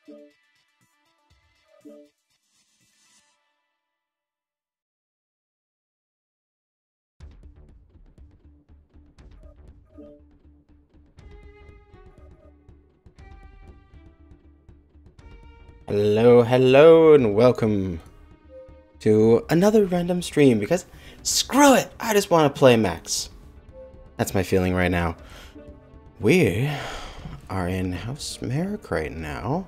Hello, hello, and welcome to another random stream, because screw it, I just want to play mechs. That's my feeling right now. We are in House Merrick right now,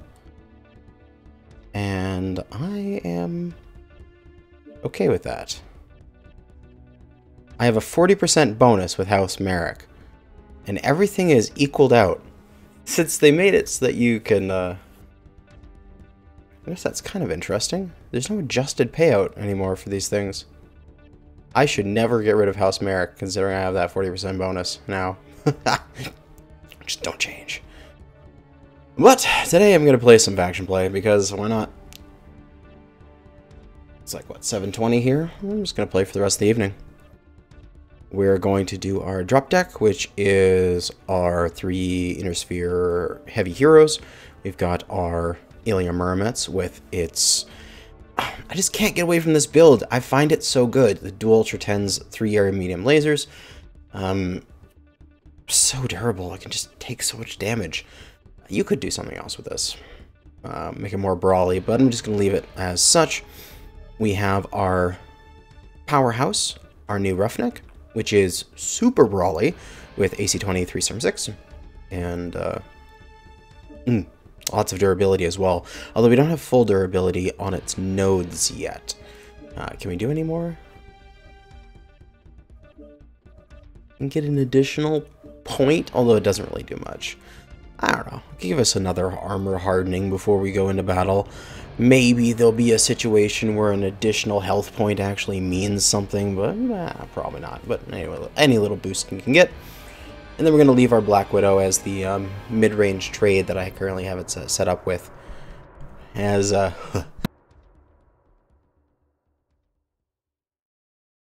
and I am okay with that. I have a 40% bonus with House Merrick, and everything is equaled out. Since they made it so that you can, I guess that's kind of interesting. There's no adjusted payout anymore for these things. I should never get rid of House Merrick, considering I have that 40% bonus now. Just don't change. But today I'm going to play some faction play, because why not? It's like, what, 7:20 here? I'm just going to play for the rest of the evening. We're going to do our drop deck, which is our 3 Inner Sphere heavy heroes. We've got our Alien Mermets with its... I just can't get away from this build. I find it so good. The dual Ultra 10s, 3 area medium lasers. So durable. It can just take so much damage. You could do something else with this. Make it more brawly, but I'm just going to leave it as such. We have our Powerhouse, our new Roughneck, which is super brawly with AC-20 3-6, and lots of durability as well. Although we don't have full durability on its nodes yet. Can we do any more? And get an additional point, although it doesn't really do much. I don't know. Give us another armor hardening before we go into battle. Maybe there'll be a situation where an additional health point actually means something, but probably not. But anyway, any little boost we can get. And then we're going to leave our Black Widow as the mid-range trade that I currently have it set up with. As my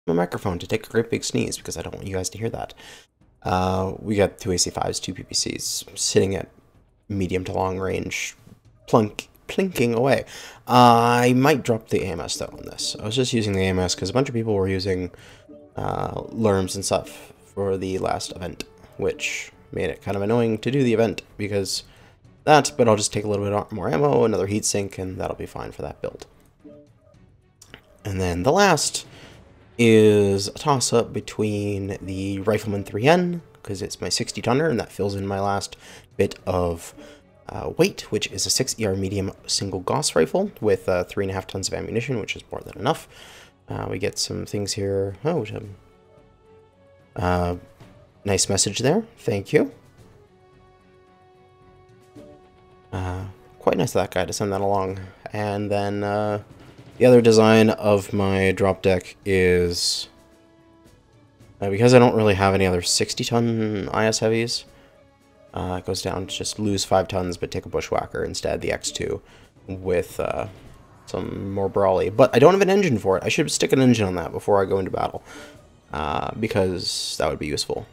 microphone to take a great big sneeze, because I don't want you guys to hear that. We got 2 AC5s, 2 PPCs, sitting at medium to long range, plinking away. I might drop the AMS though on this. I was just using the AMS because a bunch of people were using LERMs and stuff for the last event, which made it kind of annoying to do the event because that, but I'll just take a little bit more ammo, another heatsink, and that'll be fine for that build. And then the last is a toss-up between the Rifleman 3N, because it's my 60-tonner, and that fills in my last bit of weight, which is a 6 ER medium single Gauss rifle with 3.5 tons of ammunition, which is more than enough. We get some things here. Oh, nice message there. Thank you. Quite nice of that guy to send that along. And then the other design of my drop deck is, because I don't really have any other 60-ton IS heavies, it goes down to just lose 5 tons, but take a Bushwhacker instead, the X2, with some more brawly. But I don't have an engine for it. I should stick an engine on that before I go into battle, because that would be useful.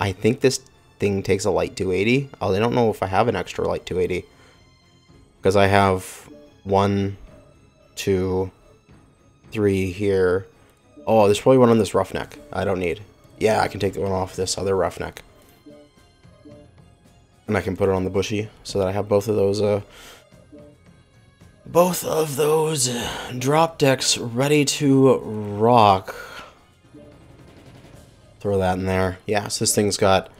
I think this thing takes a light 280. I don't know if I have an extra light 280, because I have 1, 2, 3 here. Oh, there's probably one on this Roughneck I don't need. Yeah, I can take the one off this other Roughneck. And I can put it on the Bushy, so that I have both of those drop decks ready to rock. Throw that in there. Yeah, so this thing's got a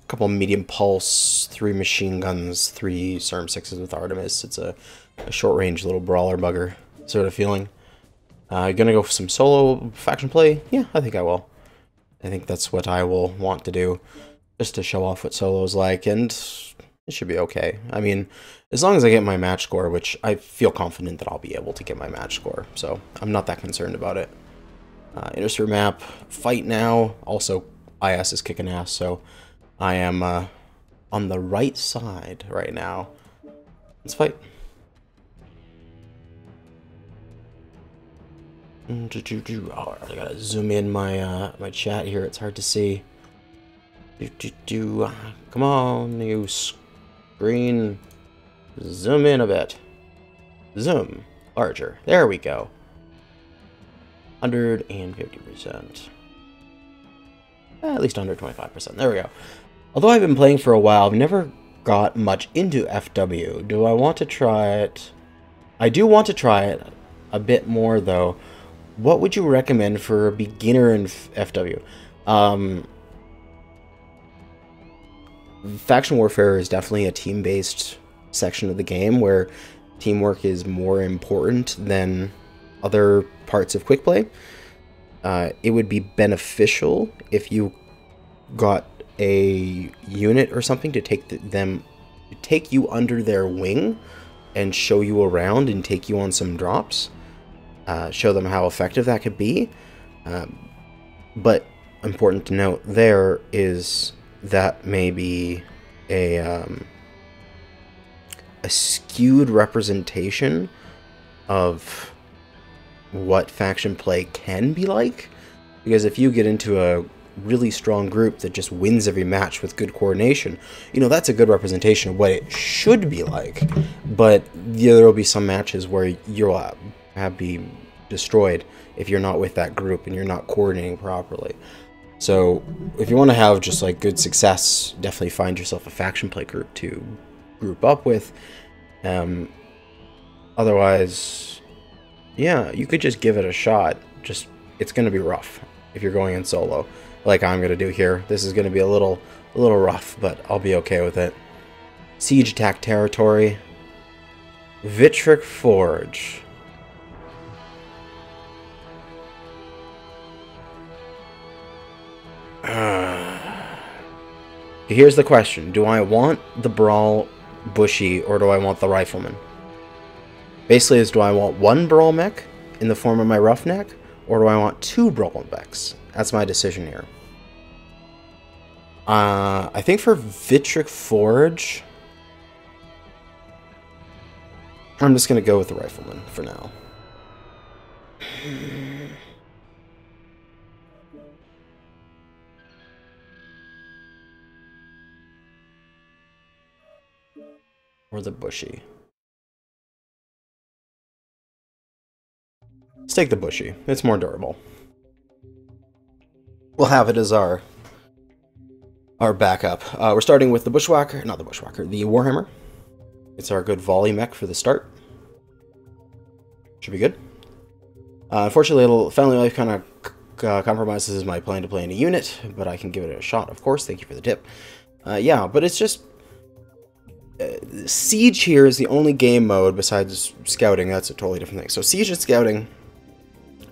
couple medium pulse, 3 machine guns, 3 SERM 6s with Artemis. It's a short-range little brawler bugger sort of feeling. Gonna go for some solo faction play? Yeah, I think I will. I think that's what I will want to do, just to show off what solo's like, and it should be okay. I mean, as long as I get my match score, which I feel confident that I'll be able to get my match score, so I'm not that concerned about it. Inner Sphere map, fight now. Also, IS is kicking ass, so I am on the right side right now. Let's fight. Oh, I gotta zoom in my my chat here. It's hard to see. Come on, you screen. zoom in a bit. Zoom. Larger. There we go. 150%. At least under 25%. There we go. Although I've been playing for a while, I've never got much into FW. Do I want to try it? I do want to try it a bit more, though. What would you recommend for a beginner in FW? Faction Warfare is definitely a team-based section of the game where teamwork is more important than other parts of quick play. It would be beneficial if you got a unit or something to take you under their wing and show you around and take you on some drops. Show them how effective that could be. But important to note there is that may be a skewed representation of what faction play can be like, because if you get into a really strong group that just wins every match with good coordination, you know, that's a good representation of what it should be like. But yeah, there will be some matches where you'll be destroyed if you're not with that group and you're not coordinating properly. So if you want to have just like good success, definitely find yourself a faction play group to group up with. Otherwise, yeah, you could just give it a shot. Just, it's going to be rough if you're going in solo, like I'm going to do here. This is going to be a little rough, but I'll be okay with it. Siege attack territory. Vitric Forge. Here's the question. Do I want the Brawl Bushy or do I want the Rifleman? Basically, do I want one Brawl mech in the form of my Roughneck, or do I want two Brawl mechs? That's my decision here. I think for Vitric Forge, I'm just going to go with the Rifleman for now. Or the Bushy. Let's take the Bushy. It's more durable. We'll have it as our backup. We're starting with the Bushwhacker, not the Bushwhacker, the Warhammer. It's our good volley mech for the start. Should be good. Unfortunately, a little family life kind of compromises my plan to play in a unit, but I can give it a shot, of course. Thank you for the tip. Yeah, but it's just... Siege here is the only game mode besides scouting. That's a totally different thing. So Siege and scouting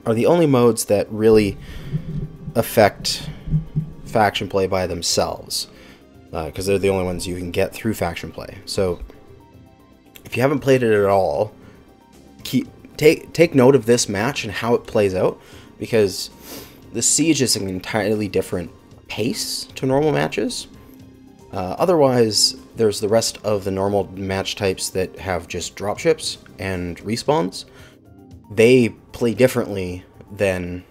are the only modes that really affect faction play by themselves, because they're the only ones you can get through faction play. So if you haven't played it at all, take note of this match and how it plays out, because the Siege is an entirely different pace to normal matches. Otherwise, there's the rest of the normal match types that have just dropships and respawns. They play differently than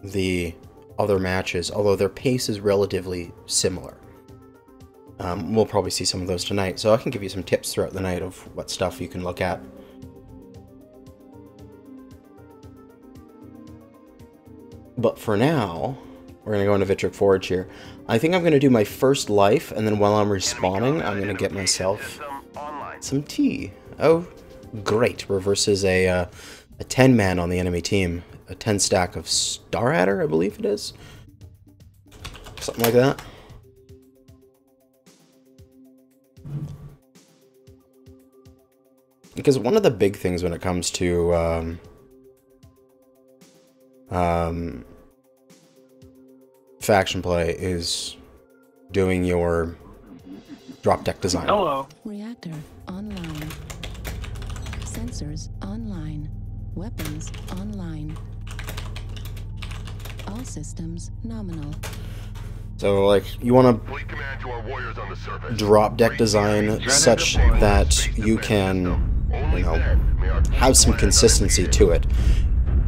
the other matches, although their pace is relatively similar. We'll probably see some of those tonight, so I can give you some tips throughout the night of what stuff you can look at. But for now, we're going to go into Vitric Forge here. I think I'm going to do my first life, and then while I'm respawning, I'm going to get myself some tea. Oh, great. We're versus a 10-man on the enemy team. A 10 stack of Star Adder, I believe it is. Something like that. Because one of the big things when it comes to faction play is doing your drop deck design. Hello. Reactor online. Sensors online. Weapons online. All systems nominal. So, like, you want to drop deck design such that you can, you know, have some consistency to it.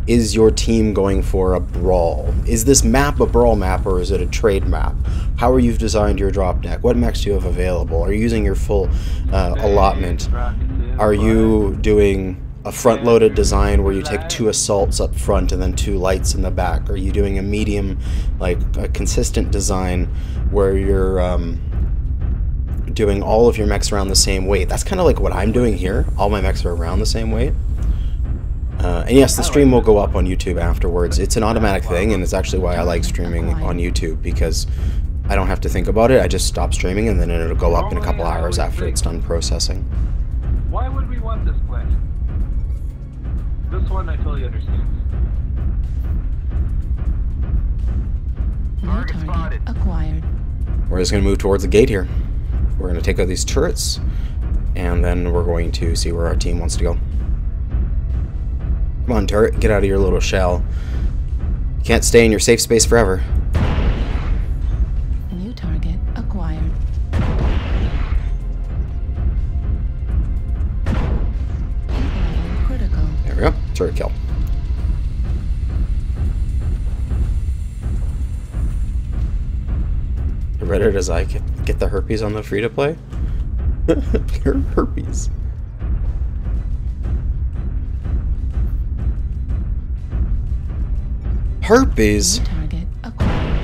Is your team going for a brawl? Is this map a brawl map or is it a trade map? How are you designed your drop deck? What mechs do you have available? Are you using your full allotment? Are you doing a front-loaded design where you take 2 assaults up front and then 2 lights in the back? Are you doing a medium, like a consistent design where you're doing all of your mechs around the same weight? That's kind of like what I'm doing here. All my mechs are around the same weight. And yes, the stream will go up on YouTube afterwards. It's an automatic thing, and it's actually why I like streaming on YouTube, because I don't have to think about it. I just stop streaming, and then it'll go up in a couple hours after it's done processing. Why would we want this place? This one I totally understand. New target acquired. We're just going to move towards the gate here. We're going to take out these turrets, and then we're going to see where our team wants to go. Come on, turret, get out of your little shell. You can't stay in your safe space forever. New target acquired. Level critical. There we go. Turret kill. Reddit as I get the herpes on the free-to-play? Herpes. Herpes? New target acquired.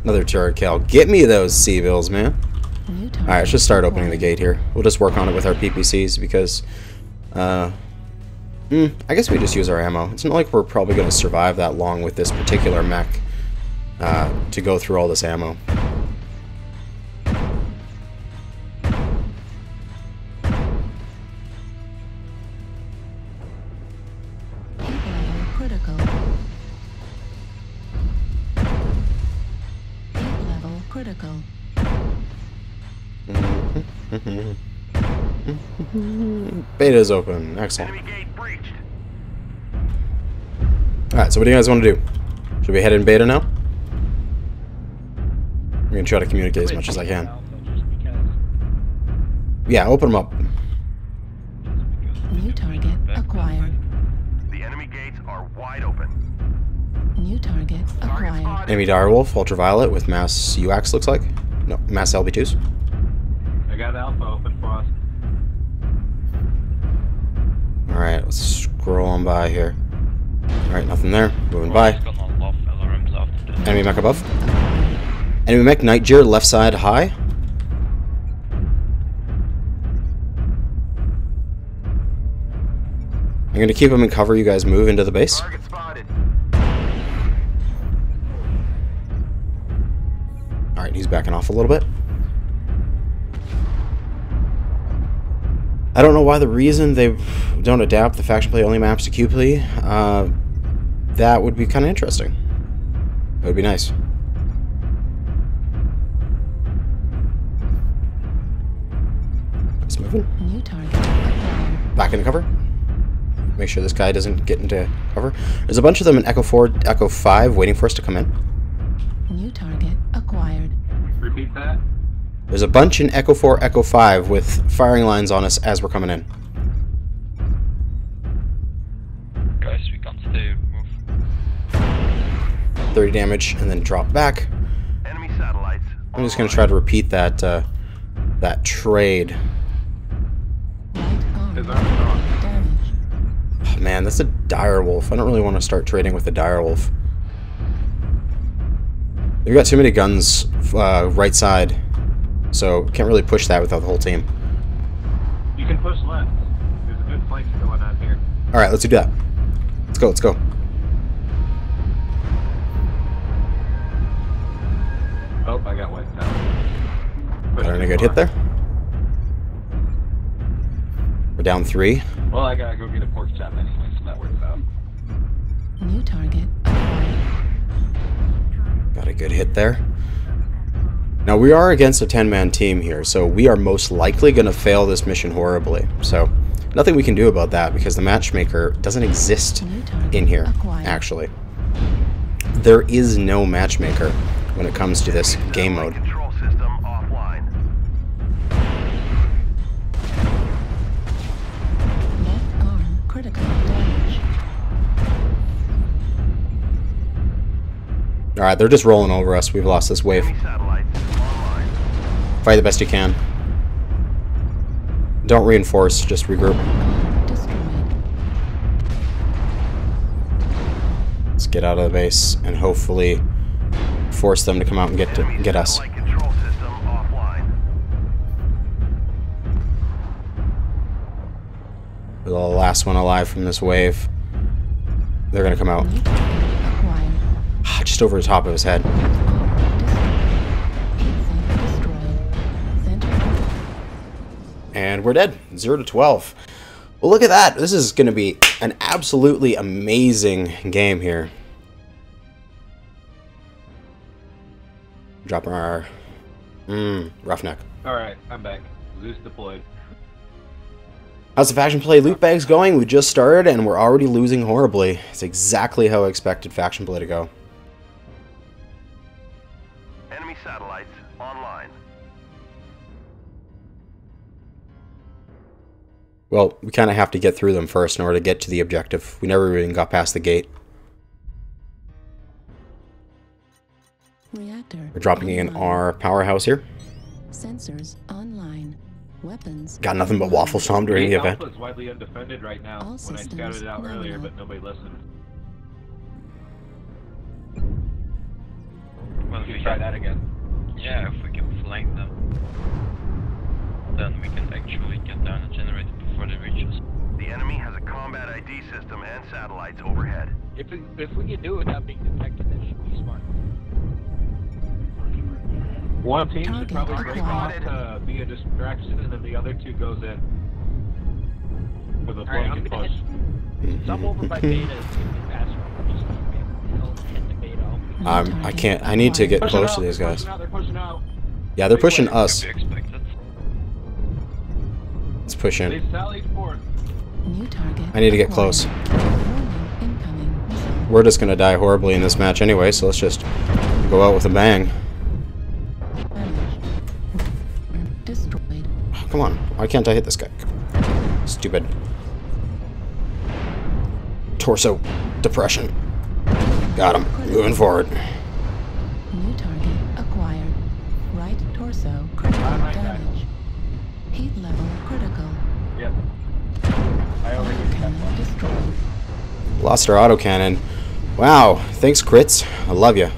Another turret kill. Get me those C-bills, man. New target Alright, let's just start opening the acquired. gate here. We'll just work on it with our PPCs because, I guess we just use our ammo. It's not like we're probably going to survive that long with this particular mech to go through all this ammo. Level critical. Level critical. Beta's open. Excellent. Enemy gate breached. Alright, so what do you guys want to do? Should we head in beta now? I'm going to try to communicate as much as I can. Yeah, open them up. New target acquired. The enemy gates are wide open. New target acquired. Enemy direwolf, ultraviolet with mass UX looks like. No, mass LB2s. I got Alpha open for us. Alright, let's scroll on by here. Alright, nothing there. Moving by. Enemy mech above. Enemy mech, Nightgear, left side high. I'm going to keep them in cover. You guys move into the base. Target spotted. Alright, he's backing off a little bit. I don't know why the reason they don't adapt the faction play only maps to QP. That would be kind of interesting. That would be nice. It's moving. New target acquired. Back into cover. Make sure this guy doesn't get into cover. There's a bunch of them in Echo 4, Echo 5 waiting for us to come in. New target acquired. Repeat that. There's a bunch in Echo 4, Echo 5 with firing lines on us as we're coming in. Guys, we can't stay. Move. 30 damage and then drop back. Enemy satellites. I'm just going to try to repeat that that trade. Light arm. His arm's gone. Damage. Oh, man, that's a direwolf. I don't really want to start trading with the direwolf. They've got too many guns right side, so can't really push that without the whole team. You can push left. There's a good flank going on here. Alright, let's do that. Let's go, let's go. Oh, I got wiped out. Got in a good hit there. We're down 3. Well, I gotta go get a pork chop anyway, so that works out. New target acquired. Got a good hit there. Now, we are against a 10-man team here, so we are most likely going to fail this mission horribly. So, nothing we can do about that, because the matchmaker doesn't exist in here, actually. There is no matchmaker when it comes to this game mode. Control system offline. Left arm critical damage. Alright, they're just rolling over us. We've lost this wave. Fight the best you can. Don't reinforce, just regroup. Let's get out of the base and hopefully force them to come out and get us. We're the last one alive from this wave. They're gonna come out. Just over the top of his head. And we're dead. 0 to 12. Well, look at that. This is going to be an absolutely amazing game here. Dropping our... roughneck. Alright, I'm back. Zeus deployed. How's the faction play loot bags going? We just started and we're already losing horribly. It's exactly how I expected faction play to go. Enemy satellites online. Well, we kind of have to get through them first in order to get to the objective. We never even got past the gate. Reactor. We're dropping in our powerhouse here. Sensors online. Weapons. Got nothing but waffle storm during the Gate event. Alpha is widely undefended right now. All When I systems scouted it out earlier, nominal. but nobody listened. Well, We can try that again. Yeah, if we can flank them, then we can actually get down the generator before they reach us. The enemy has a combat ID system and satellites overhead. If we can do it without being detected, that should be smart. One team should Target probably break off acquired. to be a distraction, and then the other two goes in. For the Alright, I'm flank gonna push. head some over by beta is gonna be faster. Just don't hit the beta. I can't. I need to get Pushing close out, to these they're guys. pushing out, they're pushing out. Yeah, they're pushing us. We expected. Let's push in. They sallied forth. New target. I need to get close. Warning, incoming missile. We're just gonna die horribly in this match anyway, so let's just go out with a bang. Damaged. Destroyed. Oh, come on, why can't I hit this guy? Stupid. Torso depression. Got him. Moving forward. New target acquired. Right torso critical Right back. damage. Heat level critical. Yep. I already got Cannon one. destroyed. Lost our autocannon. Wow, thanks crits. I love you.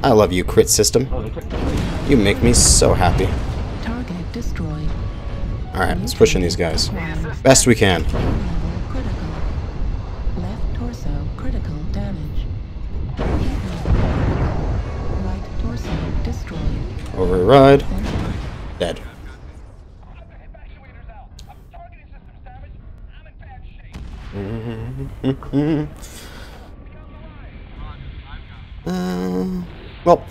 I love you, crit system. Oh, they took the lead. You make me so happy. Target destroyed. Alright, let's push in these guys. Acquired. Best we can. Heat level critical. Left torso critical damage. Heat level critical. Right torso destroyed. Override. Center. Dead. Well,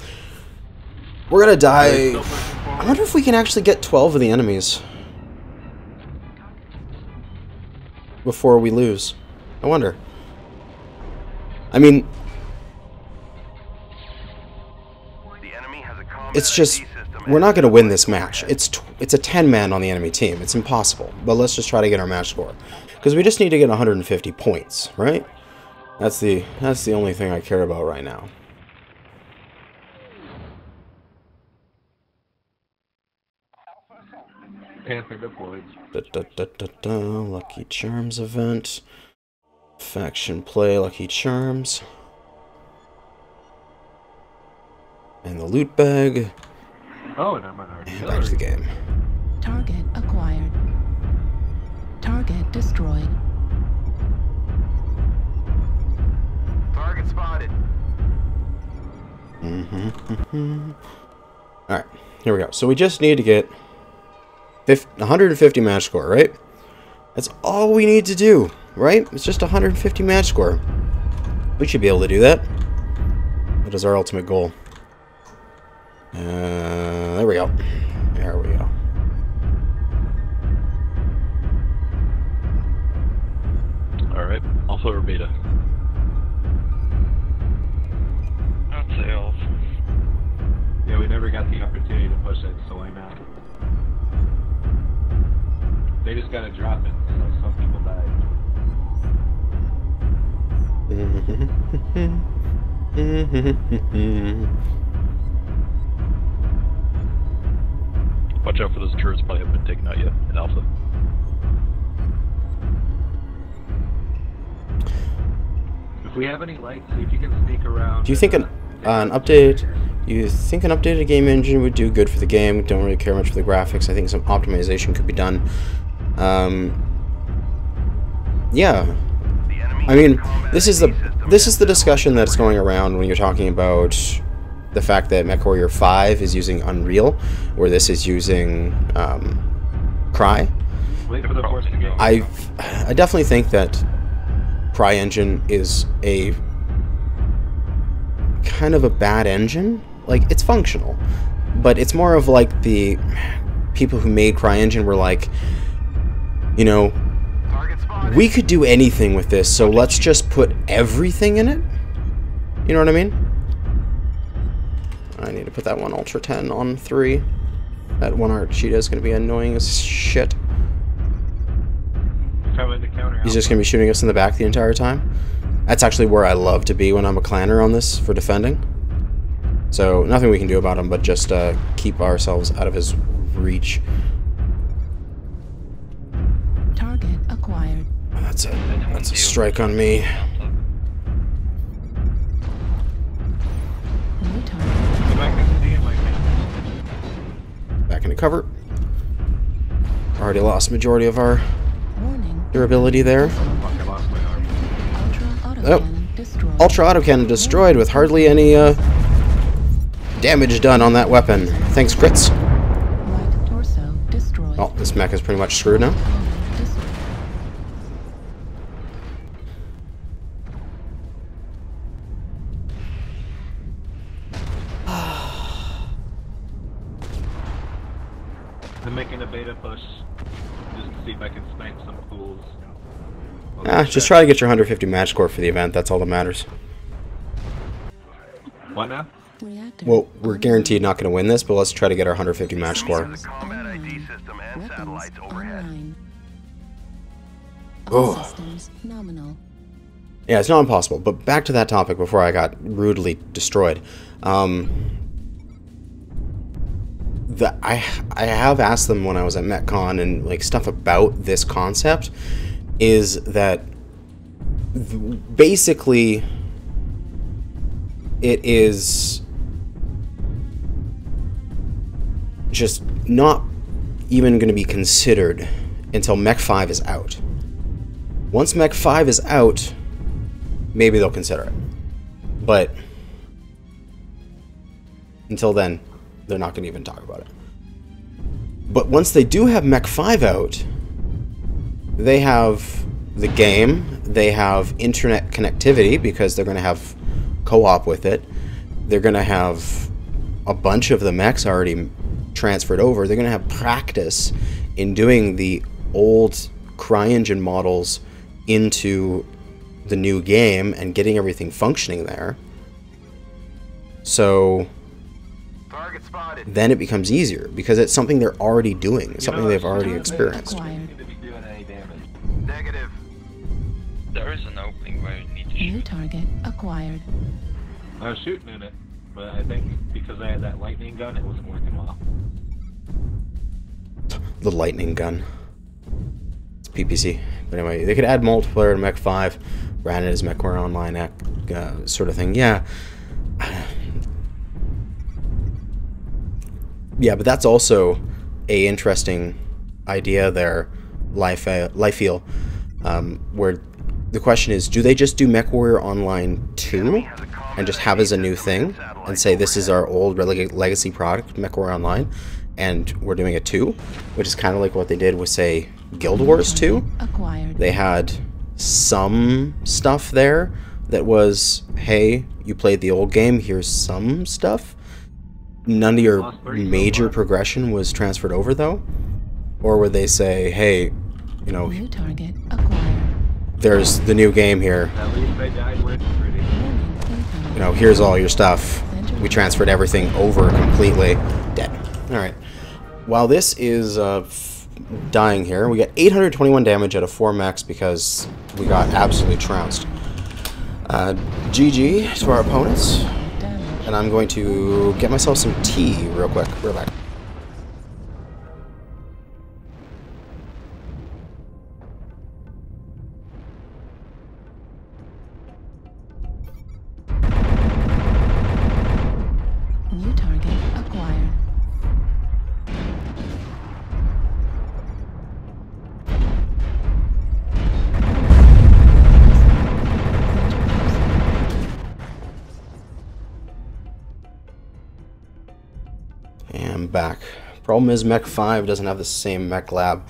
we're gonna die. I wonder if we can actually get 12 of the enemies before we lose. I wonder. I mean, The enemy has a combat it's just ID system we're and not gonna win this satellites match. It's a 10-man on the enemy team. It's impossible. But let's just try to get our match score because we just need to get 150 points, right? That's the only thing I care about right now. Panther deployed. Lucky Charms event. Faction play, Lucky Charms. And the loot bag. Oh, and I'm on And back to artillery. the game. Target acquired. Target destroyed. Target spotted. Alright, here we go. So we just need to get 150 match score, right? That's all we need to do, right? It's just 150 match score. We should be able to do that. That is our ultimate goal. There we go. There we go. Alright, Alpha or Beta? I'd say Alpha. Yeah, we never got the opportunity to push it, so why not? They just gotta drop it, so some people died. Watch out for those turrets, probably haven't been taken out yet in Alpha. If we have any lights, see if you can sneak around. Do you think an updated? You think an updated game engine would do good for the game? Don't really care much for the graphics. I think some optimization could be done. Yeah. I mean, this is the discussion that's going around when you're talking about the fact that Mechwarrior 5 is using Unreal, where this is using Cry. Wait for the force to get. I definitely think that Cry engine is a kind of a bad engine. Like, it's functional, but it's more of like the people who made Cry engine were like, you know, we could do anything with this, so let's just put everything in it. You know what I mean? I need to put that one Ultra 10 on 3. That one Art Cheetah is going to be annoying as shit. He's just going to be shooting us in the back the entire time. That's actually where I love to be when I'm a clanner on this for defending. So, nothing we can do about him, but just keep ourselves out of his reach. Target acquired. That's a strike on me. New target. Back into cover. Already lost majority of our Warning. durability there. Fuck, I lost my arm. Ultra Oh. autocannon destroyed. Ultra autocannon destroyed with hardly any damage done on that weapon. Thanks, crits. Right torso destroyed. Oh, this mech is pretty much screwed now. Destroyed. I'm making a beta push just to see if I can snipe some fools. Just try to get your 150 match score for the event. That's all that matters. What now? Reactor. Well, we're guaranteed not going to win this, but let's try to get our 150 match score. The combat ID system and Weapons satellites overhead. online. Oh. All systems nominal. Yeah, it's not impossible. But back to that topic before I got rudely destroyed. I have asked them when I was at MechCon and like stuff about this concept is that basically it is just not even going to be considered until Mech 5 is out. Once Mech 5 is out, maybe they'll consider it. But until then, they're not going to even talk about it. But once they do have Mech 5 out, they have the game, they have internet connectivity because they're going to have co-op with it. They're going to have a bunch of the mechs already transferred over. They're going to have practice in doing the old CryEngine models into the new game and getting everything functioning there. So Target spotted. then it becomes easier because it's something they're already doing. It's something they've already Target experienced. acquired. Seem to be doing any damage. Negative. There is an opening where you need to New shoot. target acquired. I was shooting in it, but I think because I had that lightning gun, it wasn't working well. The lightning gun. It's PPC. But anyway, they could add multiplayer to Mech 5, ran it as Mechwarrior Online sort of thing. Yeah. Yeah, but that's also a interesting idea there, Lifeel, where the question is, do they just do Mechwarrior Online 2 and just have as a new thing and say this is our old legacy product, Mechwarrior Online, and we're doing a 2, which is kind of like what they did with, say, Guild Wars 2. Acquired. They had some stuff there that was, hey, you played the old game, here's some stuff. None of your major progression was transferred over, though? Or would they say, hey, you know, New target acquired. there's the new game here, At least they died with pretty. Warning incoming. you know, here's all your stuff. We transferred everything over completely. Dead. Alright. While this is dying here, we got 821 damage out of 4 mechs because we got absolutely trounced. GG to our opponents. Damage. And I'm going to get myself some tea real quick. Real back. New target acquired. And back. Problem is Mech 5 doesn't have the same Mech Lab.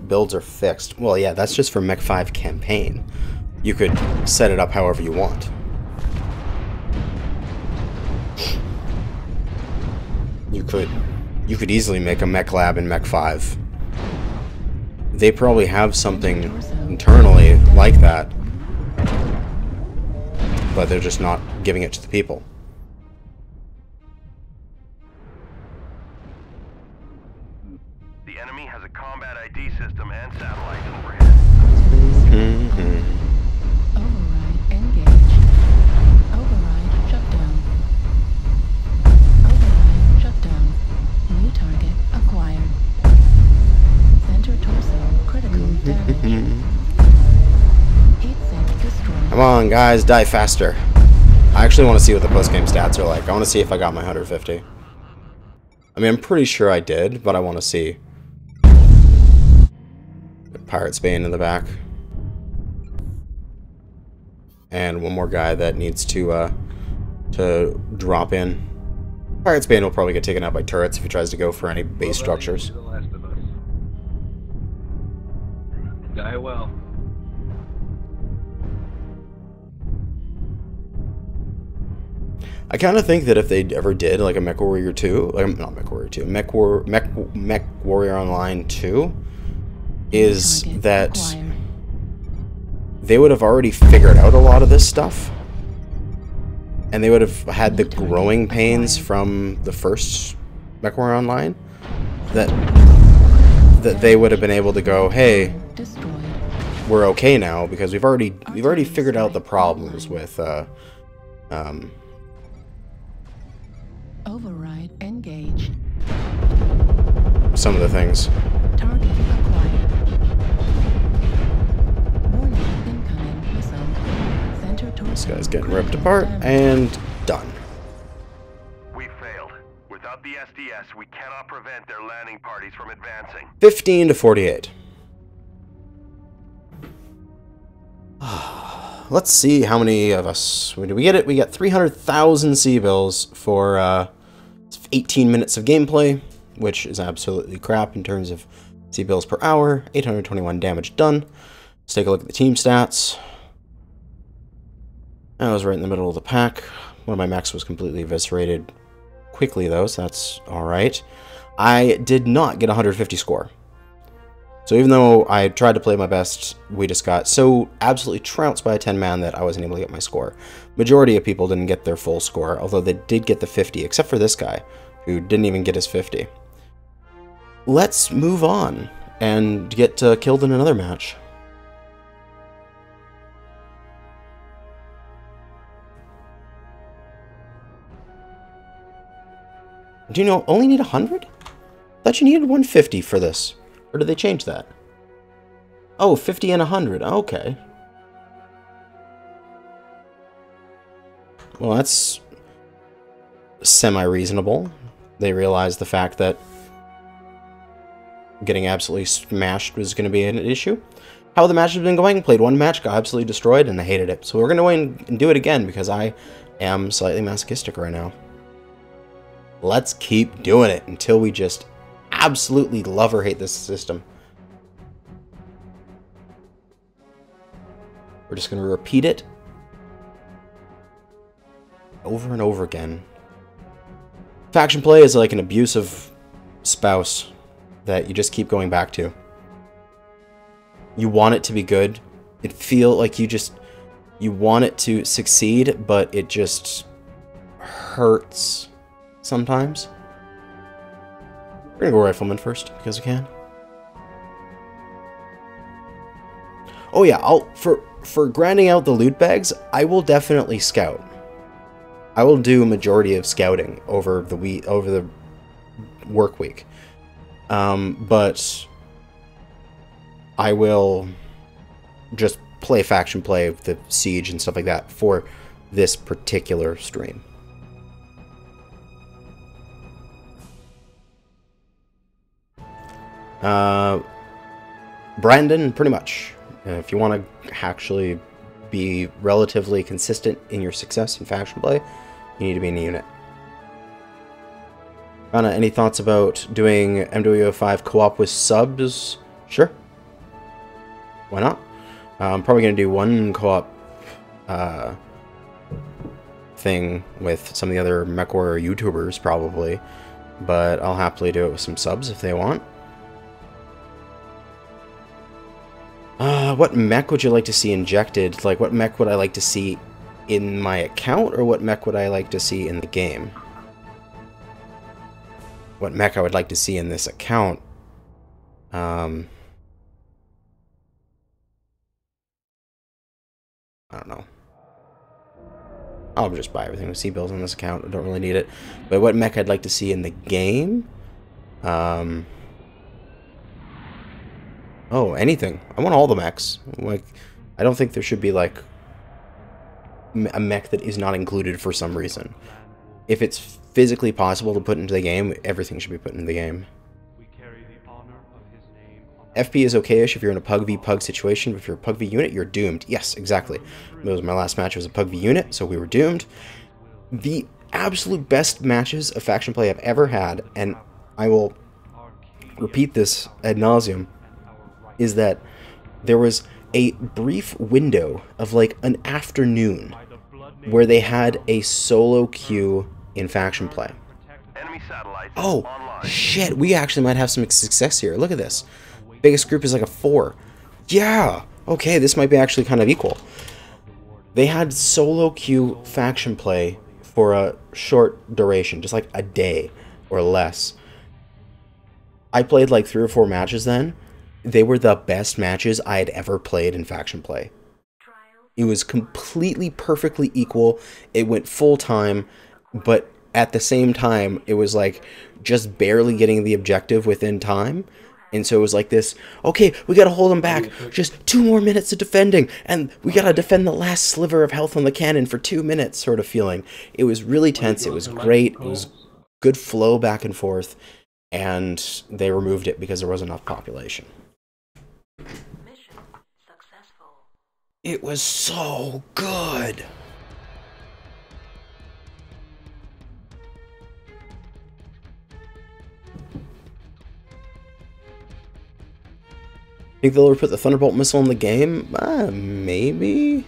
Builds are fixed. Well, yeah, that's just for Mech 5 campaign. You could set it up however you want. You could easily make a Mech Lab in Mech 5. They probably have something internally like that, but they're just not giving it to the people. The enemy has a combat ID system and satellites overhead. Override engage. Override shutdown. Override shutdown. New target acquired. Center torso critical damage. Heat sink destroyed. Come on, guys, die faster. I actually want to see what the post-game stats are like. I want to see if I got my 150. I mean, I'm pretty sure I did, but I want to see. Pirate's Bane in the back. And one more guy that needs to drop in. Pirate's Bane will probably get taken out by turrets if he tries to go for any base structures. The last of us. Die well. I kind of think that if they ever did like a Mechwarrior 2, like not Mechwarrior 2, Mechwarrior Online 2, is Target that acquired. they would have already figured out a lot of this stuff, and they would have had the growing pains from the first Mechwarrior Online, that they would have been able to go, hey, Destroyed. we're okay now because we've already figured out the problems with Override engaged. some of the things. Target acquired. Warning incoming missile. Center torso. This guy's getting ripped apart and done. We failed. Without the SDS, we cannot prevent their landing parties from advancing. 15 to 48. Let's see how many of us. Did we get it? We got 300,000 C-bills for 18 minutes of gameplay, which is absolutely crap in terms of C-bills per hour. 821 damage done. Let's take a look at the team stats. I was right in the middle of the pack. One of my mechs was completely eviscerated quickly, though, so that's alright. I did not get a 150 score. So even though I tried to play my best, we just got so absolutely trounced by a 10-man that I wasn't able to get my score. Majority of people didn't get their full score, although they did get the 50, except for this guy, who didn't even get his 50. Let's move on and get killed in another match. Do you know, only need 100? Thought you needed 150 for this. Or did they change that? Oh, 50 and 100. Okay. Well, that's semi-reasonable. They realized the fact that getting absolutely smashed was going to be an issue. How the match has been going? Played one match, got absolutely destroyed, and I hated it. So we're going to go in and do it again because I am slightly masochistic right now. Let's keep doing it until we just absolutely love or hate this system. We're just going to repeat it over and over again. Faction play is like an abusive spouse that you just keep going back to. You want it to be good. It feels like you want it to succeed, but it just hurts sometimes. We're gonna go Rifleman first, because we can. Oh yeah, for grinding out the loot bags, I will definitely scout. I will do a majority of scouting over the work week. But I will just play faction play, the siege and stuff like that for this particular stream. Brandon, pretty much. If you want to actually be relatively consistent in your success in faction play, you need to be in a unit. Anna, any thoughts about doing MW5 co-op with subs? Sure. Why not? I'm probably going to do one co-op thing with some of the other Mechwarrior YouTubers, probably. But I'll happily do it with some subs if they want. What mech would you like to see injected? Like, what mech would I like to see in my account, or what mech would I like to see in the game? What mech I would like to see in this account? I don't know. I'll just buy everything with C-bills on this account. I don't really need it. But what mech I'd like to see in the game? Oh, anything. I want all the mechs. Like, I don't think there should be, like, a mech that is not included for some reason. If it's physically possible to put into the game, everything should be put into the game. FP is okay-ish if you're in a Pug v Pug situation, but if you're a Pug v unit, you're doomed. Yes, exactly. That was my last match. It was a Pug v unit, so we were doomed. The absolute best matches of faction play I've ever had, and I will repeat this ad nauseum, is that there was a brief window of like an afternoon where they had a solo queue in faction play. Oh, shit, we actually might have some success here. Look at this. Biggest group is like a 4. Yeah, okay, this might be actually kind of equal. They had solo queue faction play for a short duration, just like a day or less. I played like 3 or 4 matches then. They were the best matches I had ever played in faction play. It was completely perfectly equal. It went full time, but at the same time, it was like just barely getting the objective within time. And so it was like this, okay, we gotta hold them back. Just 2 more minutes of defending, and we gotta defend the last sliver of health on the cannon for 2 minutes sort of feeling. It was really tense. It was great. It was good flow back and forth, and they removed it because there wasn't enough population. It was so good. Think they'll ever put the Thunderbolt missile in the game? Maybe.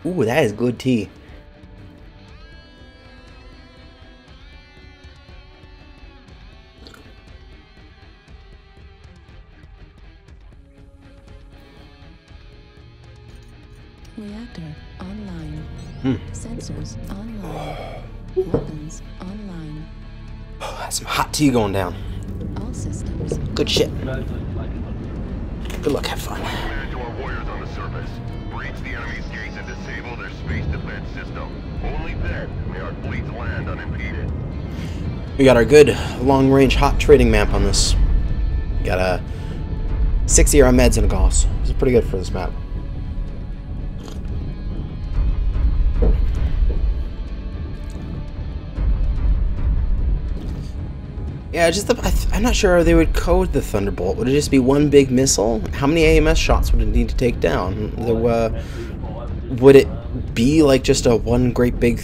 Ooh, that is good tea. Reactor online. Sensors online. Weapons online. Oh, that's some hot tea going down. All systems. Good shit. Good luck, have fun. Command to our warriors on the surface. Breach the enemy's gates and disable their space defense system. Only then may our fleets land unimpeded. We got our good long-range hot trading map on this. Got a 60 on meds and a gauss. This is pretty good for this map. Yeah, just I'm not sure how they would code the Thunderbolt. Would it just be one big missile? How many AMS shots would it need to take down? Would it be like just a one great big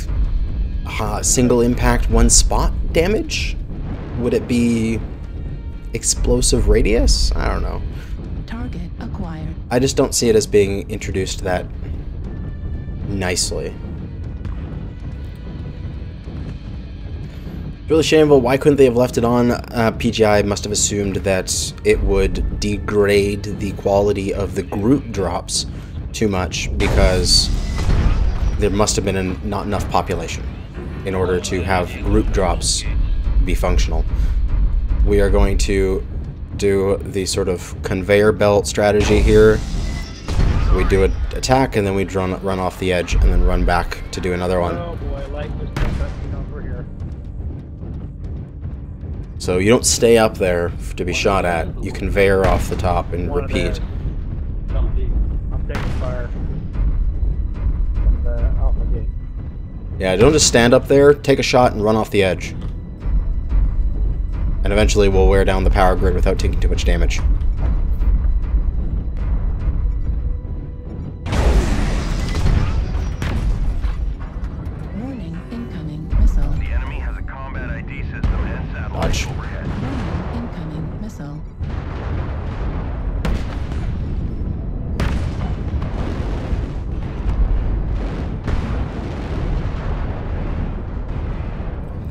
single impact, one spot damage? Would it be explosive radius? I don't know. Target acquired. I just don't see it as being introduced that nicely. Really shameful. Why couldn't they have left it on? PGI must have assumed that it would degrade the quality of the group drops too much because there must have been not enough population in order to have group drops be functional. We are going to do the sort of conveyor belt strategy here. We do an attack, and then we run off the edge, and then run back to do another one. Oh boy, like this cutscene over here. So you don't stay up there to be shot at. You conveyor off the top and One of repeat. theirs. I'm taking fire from the Alpha gate. Yeah, don't just stand up there, take a shot, and run off the edge. And eventually we'll wear down the power grid without taking too much damage. Warning, incoming missile. The enemy has a combat ID system and satellite Dodge. overhead. Warning, incoming missile.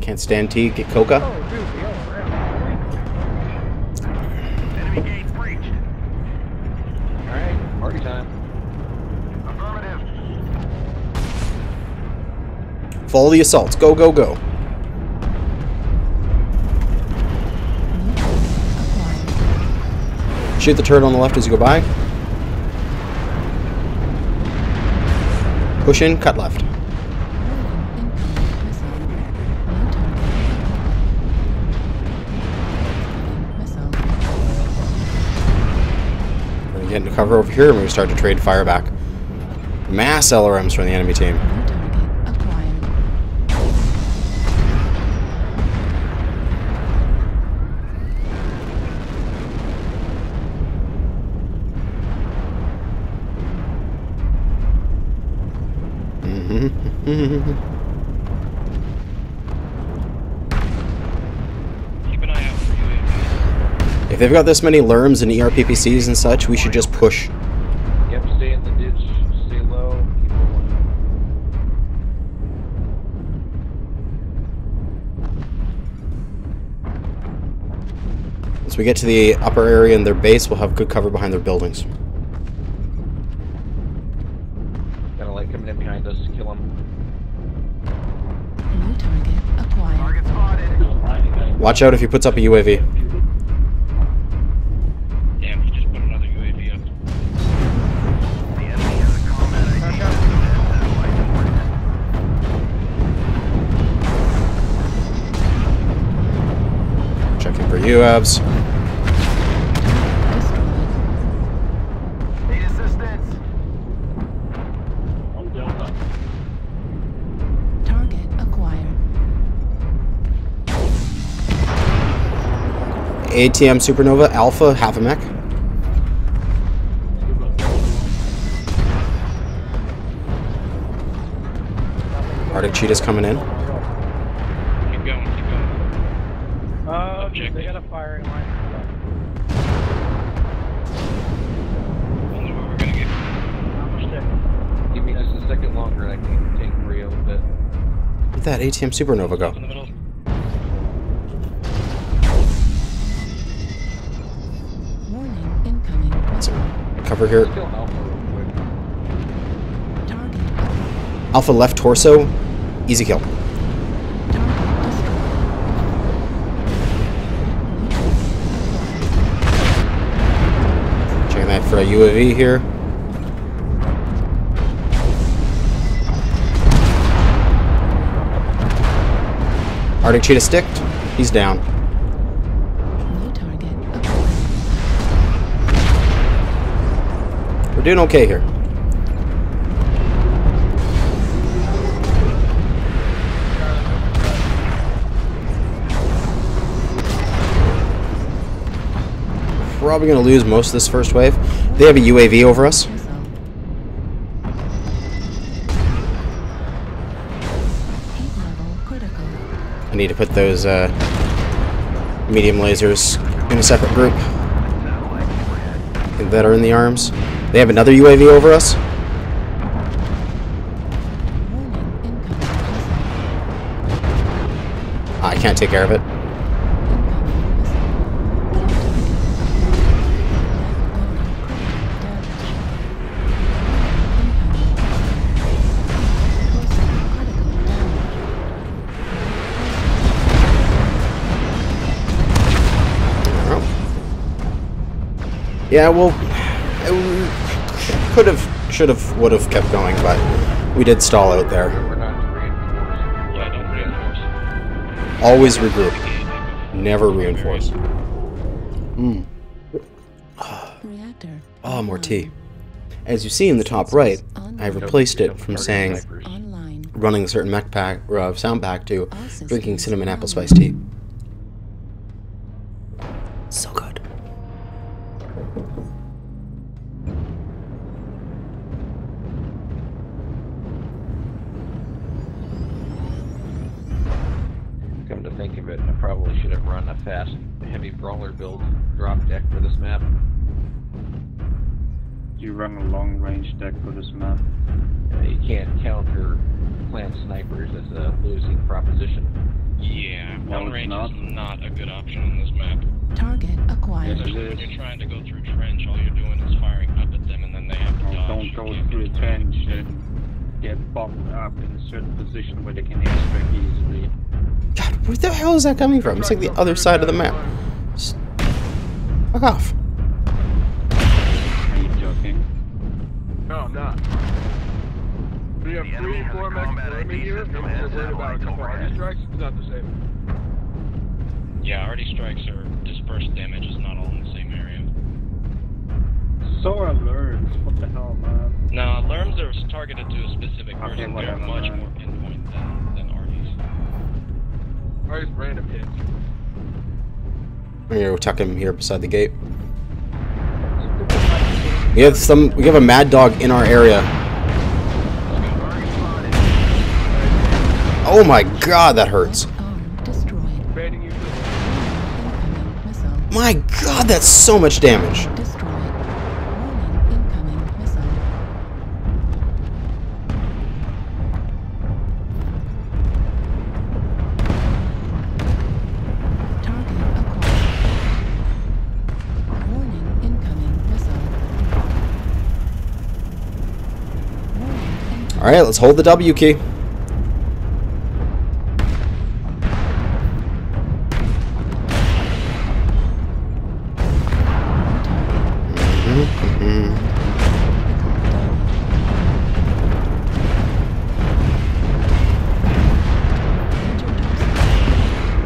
Can't stand tea, get coca. Oh, dude, the other Enemy gate breached. Alright, party time. Affirmative. Follow the assaults. Go, go, go. New target acquired. Shoot the turret on the left as you go by. Push in, cut left. Warning, incoming missile. New target acquired. Missile. We're getting to cover over here, and we start to trade fire back. Mass LRMs from the enemy team. New target acquired. Keep an eye out for UAVs. If they've got this many LRMs and ERPPCs and such, we should just push. Yep, stay in the ditch, stay low, keep rolling. Once we get to the upper area in their base, we'll have good cover behind their buildings. Got a light coming in behind us, kill him. New target acquired. Target spotted. Watch out if he puts up a UAV. Damn, he just put another UAV up. The enemy has a combat ID system and satellite overhead. Checking for UAVs. Destroyed. Need assistance. Target acquired. ATM Supernova Alpha, half a mech. Arctic Cheetah's coming in. Keep going, keep going. they got a firing line. Only where we're gonna get. How much stick? Give me just a second longer and I can tank for you a little bit. Where'd that ATM Supernova go? In the middle. Warning, incoming missile. Cover here. Kill Alpha real quick. Target. Alpha left torso. Easy kill. Target destroyed. Checking that for a UAV here. Arctic Cheetah sticked. He's down. New target acquired. We're doing okay here. Probably going to lose most of this first wave. They have a UAV over us. Missile. Heat level critical. I need to put those medium lasers in a separate group that are in the arms. They have another UAV over us. Warning, incoming missile. I can't take care of it. Incoming missile. New target acquired. Left orbital critical damage. Incoming. Critical damage. Oh. Yeah, well, could have, should have, would have kept going, but we did stall out there. We're not reinforced. Yeah, don't reinforce. Always regroup. Never reinforce. Reactor. Oh, more tea. As you see in the top right, I replaced it from saying Online. running a certain mech pack or sound pack to drinking cinnamon apple spice tea. So good. Come to think of it, I probably should have run a fast, heavy brawler build drop deck for this map. You run a long range deck for this map. You can't counter plant snipers as a losing proposition. Yeah, No, long it's range not. is not a good option on this map. Target acquired. Yes, it When is. you're trying to go through trench, all you're doing is firing up at them, and then they have to dodge. Don't go You can't through do a trench and get bombed up in a certain position where they can airstrike easily. God, where the hell is that coming from? It's like the other side of the map. Just fuck off. Are you joking? No, I'm not. We have The enemy 3 has a 4 mech combat enemy ID here, and system we're and worried about a satellites couple overhead. arty strikes. It's not the same. Yeah, arty strikes are dispersed damage is not all in the same area. So alerts. What the hell, man? No, alarms are targeted to a specific person. They're whatever, much man. more pinpoint than arties. Or just random hits. Here, we'll tuck him here beside the gate. We have a mad dog in our area. Oh my god, that hurts. Arm destroyed. Baiting you for the Incoming missile. My god, that's so much damage. Destroyed. Warning. Incoming missile. Target acquired. Warning. Incoming missile. Warning. Incoming. Alright, let's hold the W key.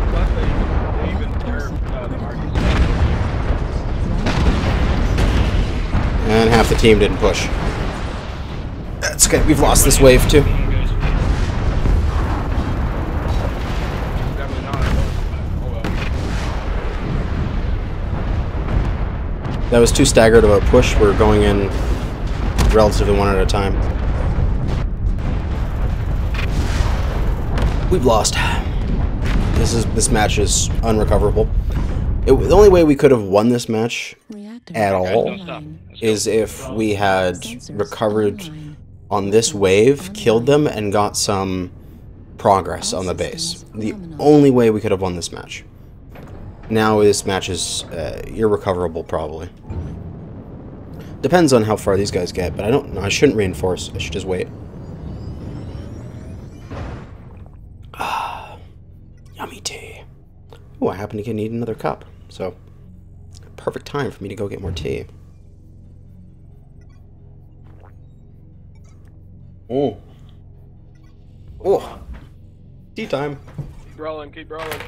plus they even nerfed the arty. And half the team didn't push. That's okay, we've lost this wave too. Definitely not. Oh well. That was too staggered of a push. We're going in relatively one at a time. We've lost. This match is unrecoverable. The only way we could have won this match Reactor at all online. is if we had Sensors recovered online. on this wave, killed them, and got some progress on the base. The only way we could have won this match. Now this match is irrecoverable, probably. Depends on how far these guys get, but I don't know. I shouldn't reinforce. I should just wait. Ah, yummy tea. Oh, I happen to need another cup, so perfect time for me to go get more tea. Oh. Oh. Tea time. Keep rolling, keep rolling.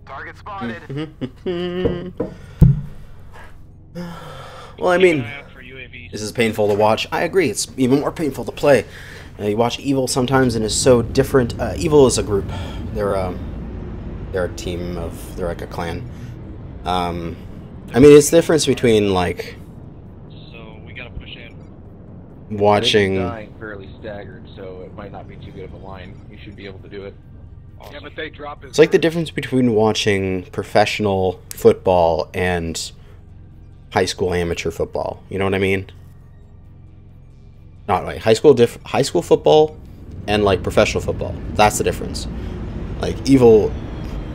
Target spotted. Well, I Keep mean, an eye out for UAVs. this is painful to watch. I agree. It's even more painful to play. You watch Evil sometimes, and it's so different. Evil is a group. They're a team of. They're like a clan. I mean, it's the difference between like So we gotta push in. watching. They're dying fairly staggered, so it might not be too good of a line. You should be able to do it. Awesome. Yeah, but they drop his. It's like the difference between watching professional football and high school amateur football. You know what I mean? Not like high school football and like professional football. That's the difference. Like Evil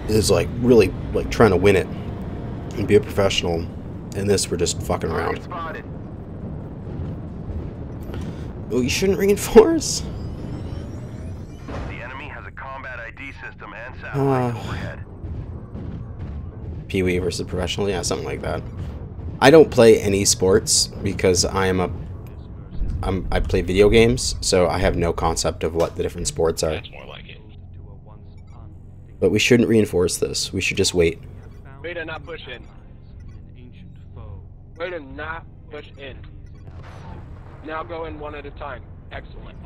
is like really like trying to win it and be a professional, In this, we're just fucking around. Spotted. Oh, you shouldn't reinforce. The enemy has a combat ID system and satellite overhead. Pee-wee versus professional, yeah, something like that. I don't play any sports because I play video games, so I have no concept of what the different sports are. That's more like it. But we shouldn't reinforce this. We should just wait. Way to not push in. Way to not push in. Now go in one at a time. Excellent.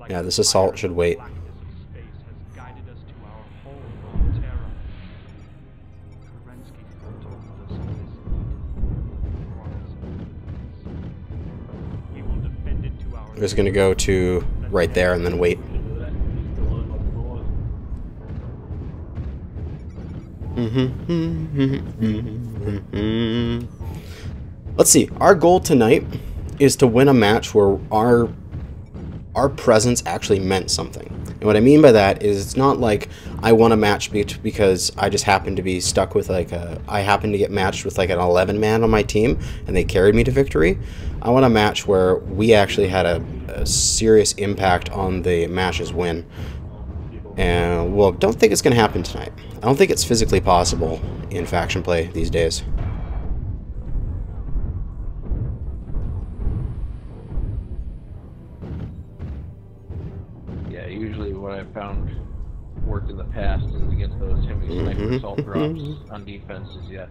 Yeah, this assault should wait. We're just gonna go to right there and then wait. Let's see. Our goal tonight is to win a match where our presence actually meant something. And what I mean by that is it's not like I won a match because I just happened to be stuck with I happened to get matched with like an 11 man on my team and they carried me to victory. I want a match where we actually had a serious impact on the match's win. And, well, don't think it's going to happen tonight. I don't think it's physically possible in faction play these days. Yeah, usually what I've found worked in the past is against those heavy sniper assault drops on defense is, yeah,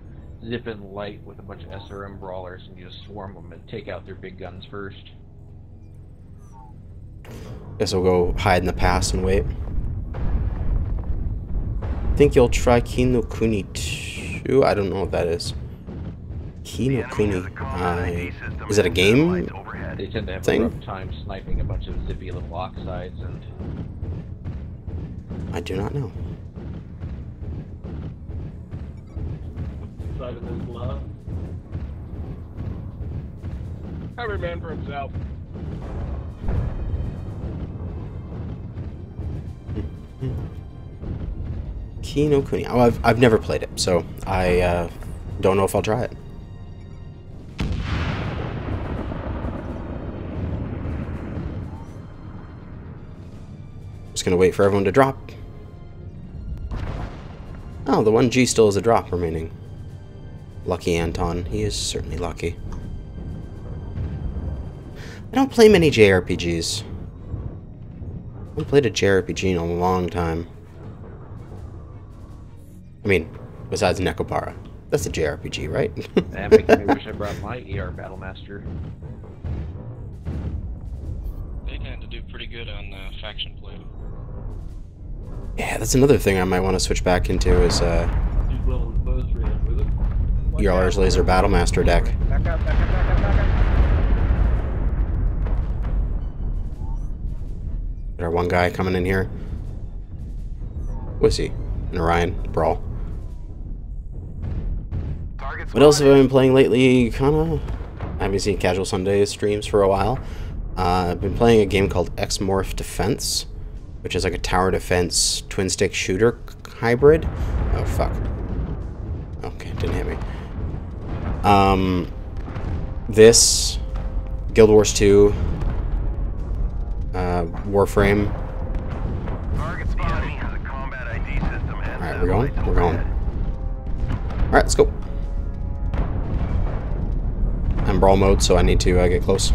zip in light with a bunch of SRM brawlers and you just swarm them and take out their big guns first. Guess we'll go hide in the pass and wait. I think you'll try Kinokuni too. I don't know what that is. Kinokuni. Is it a game They tend to have thing? a rough time sniping a bunch of zippy little oxides and... I do not know. Every man for himself. Kinokuni. Oh, I've never played it, so I don't know if I'll try it. Just gonna wait for everyone to drop. Oh, the 1G still has a drop remaining. Lucky Anton. He is certainly lucky. I don't play many JRPGs. I haven't played a JRPG in a long time. I mean, besides Nekopara. That's a JRPG, right? That makes me wish I brought my ER Battlemaster. They tend to do pretty good on faction play. Yeah, that's another thing I might want to switch back into is ER's Laser Battlemaster deck. Back up, back up, back up, back up. Got our one guy coming in here. Who is he? An Orion Brawl. What else have I been playing lately? Kinda. I haven't seen Casual Sunday streams for a while. I've been playing a game called X-Morph Defense, which is like a tower defense twin stick shooter hybrid. Oh fuck. Okay, didn't hit me. This Guild Wars 2, Warframe. Alright, we're going. We're going. Alright, let's go. I'm brawl mode, so I need to get close.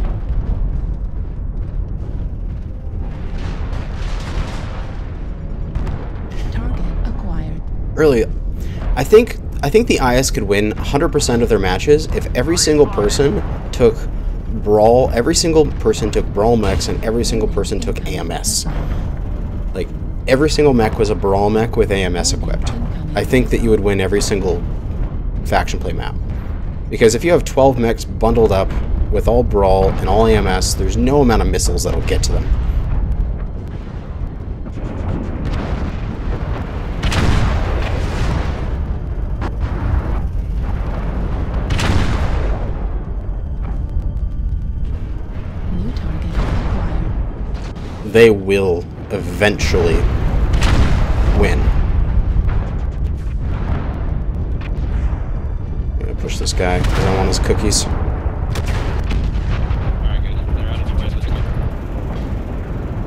Target acquired. Early, I think the IS could win 100% of their matches if every single person took brawl, every single person took brawl mechs, and every single person took AMS. Like every single mech was a brawl mech with AMS equipped. I think that you would win every single faction play map. Because if you have 12 mechs bundled up with all brawl and all AMS, there's no amount of missiles that'll get to them. New target acquired. They will eventually win. Push this guy. I don't want his cookies. Alright guys, they're out of the way, let's go.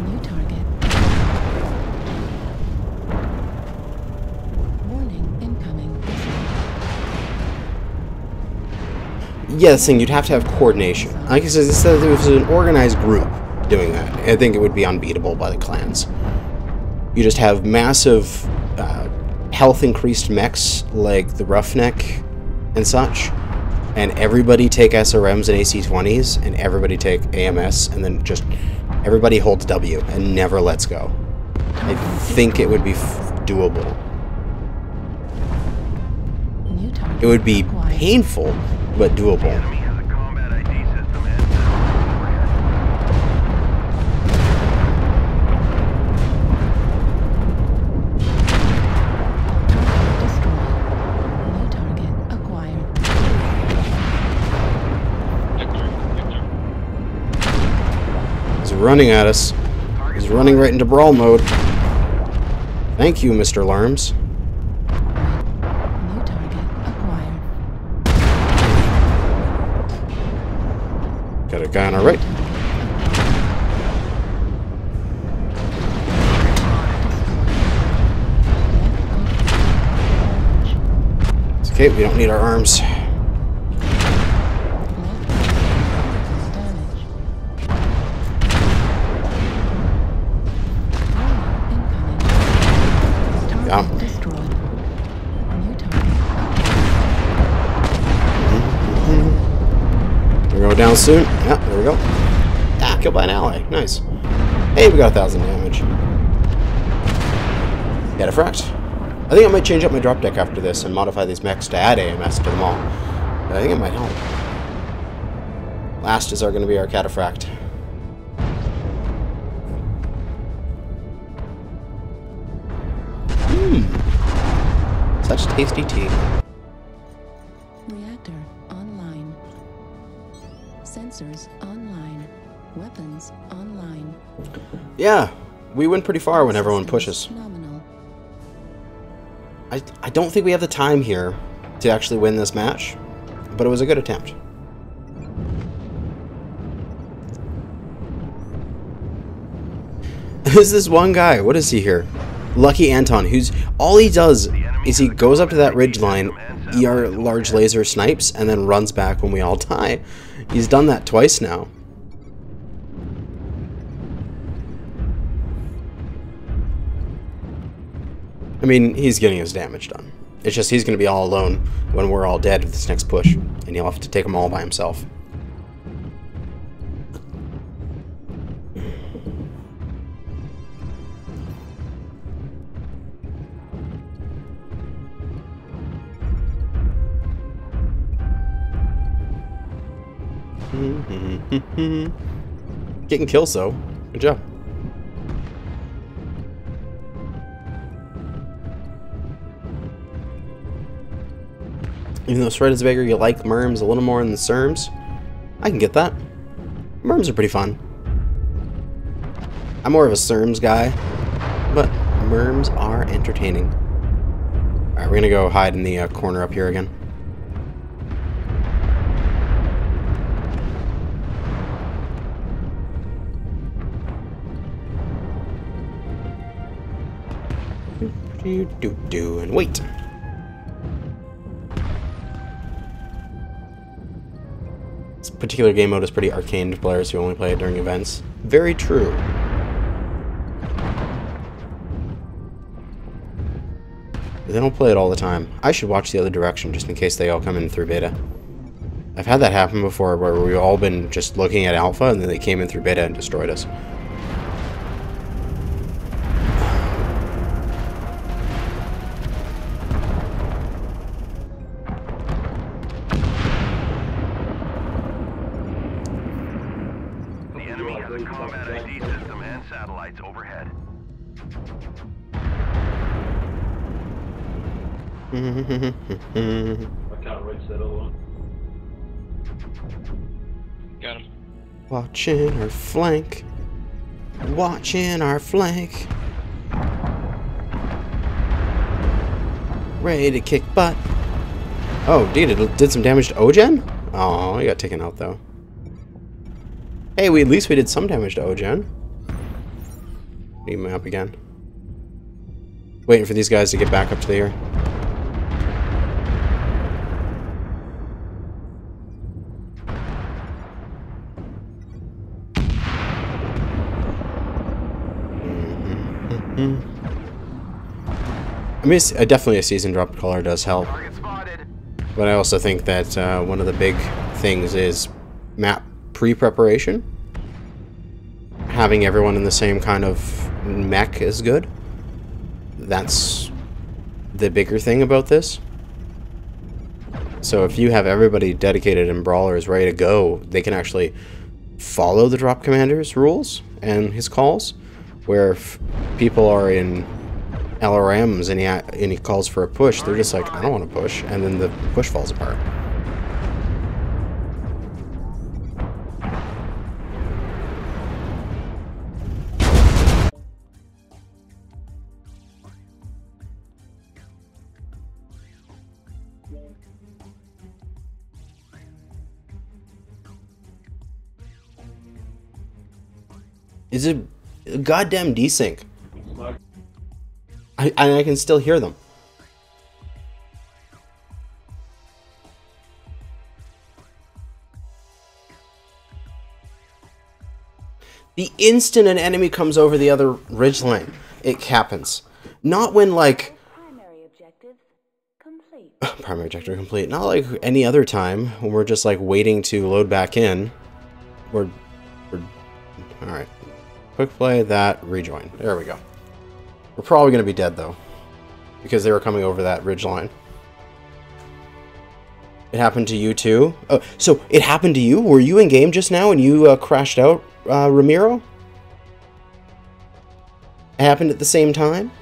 New target. Warning, incoming. Yeah, this thing, you'd have to have coordination. Like I said, if it was an organized group doing that, I think it would be unbeatable by the clans. You just have massive health increased mechs like the Roughneck and such, and everybody take SRMs and AC-20s, and everybody take AMS, and then just everybody holds W and never lets go. I think it would be doable. New target. It would be acquired. painful, but doable. Enemy has a combat ID system and Target destroyed. New target acquired. Victor. He's running at us. He's running right into brawl mode. Thank you, Mr. Lerms. New target acquired. Got a guy on our right. It's okay, we don't need our arms. Yeah. We're going down soon. Yeah, there we go. Ah, killed by an ally. Nice. Hey, we got 1,000 damage. Cataphract. I think I might change up my drop deck after this and modify these mechs to add AMS to them all. But I think it might help. Last is going to be our Cataphract. Such tasty tea. Reactor online. Sensors online. Weapons online. Yeah, we win pretty far when everyone pushes. Nominal. I don't think we have the time here to actually win this match, but it was a good attempt. There's this one guy, what is he here? Lucky Anton, who's all he does is he goes up to that ridge line, ER large laser snipes, and then runs back when we all die. He's done that twice now. I mean, he's getting his damage done. It's just he's going to be all alone when we're all dead with this next push, and he'll have to take them all by himself. Getting kills though. Good job. Even though Shreddesbagger, you like Merms a little more than Serms, I can get that. Merms are pretty fun. I'm more of a Serms guy, but Merms are entertaining. Alright, we're gonna go hide in the corner up here again. And wait. This particular game mode is pretty arcane to players who only play it during events. Very true. They don't play it all the time. I should watch the other direction just in case they all come in through beta. I've had that happen before where we've all been just looking at alpha and then they came in through beta and destroyed us. combat ID system and satellites overhead. I can't reach that other one. Got him. Watching our flank. Watching our flank. Ready to kick butt. Oh, dude, it did some damage to Ogen? Oh, he got taken out, though. Hey, at least we did some damage to Ogen. Need me up again. Waiting for these guys to get back up to the air. I mean, definitely a season drop color does help. But I also think that one of the big things is map pre-preparation. Having everyone in the same kind of mech is good. That's the bigger thing about this. So if you have everybody dedicated and brawlers ready to go, they can actually follow the drop commander's rules and his calls. Where if people are in LRMs and he calls for a push, they're just like, I don't want to push, and then the push falls apart. Is it a goddamn desync? I can still hear them. The instant an enemy comes over the other ridgeline, it happens. Not when, like... Primary objective complete. Primary objective complete. Not like any other time when we're just, like, waiting to load back in. We're alright. Quick play, that, rejoin. There we go. We're probably going to be dead, though. Because they were coming over that ridgeline. It happened to you, too? Oh, so, it happened to you? Were you in game just now and you crashed out, Ramiro? It happened at the same time?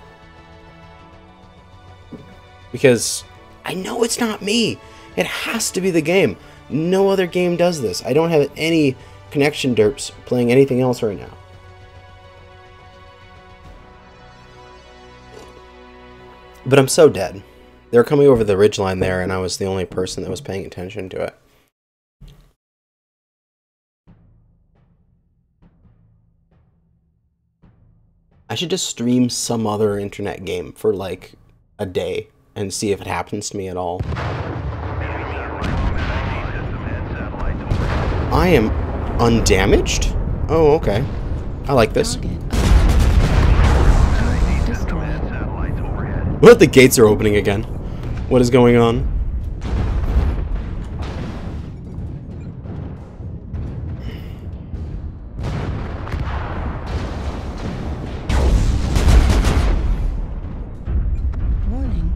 Because I know it's not me. It has to be the game. No other game does this. I don't have any connection derps playing anything else right now. But I'm so dead. They were coming over the ridgeline there, and I was the only person that was paying attention to it. I should just stream some other internet game for like a day and see if it happens to me at all. I am undamaged? Oh, okay. I like this. What? The gates are opening again. What is going on?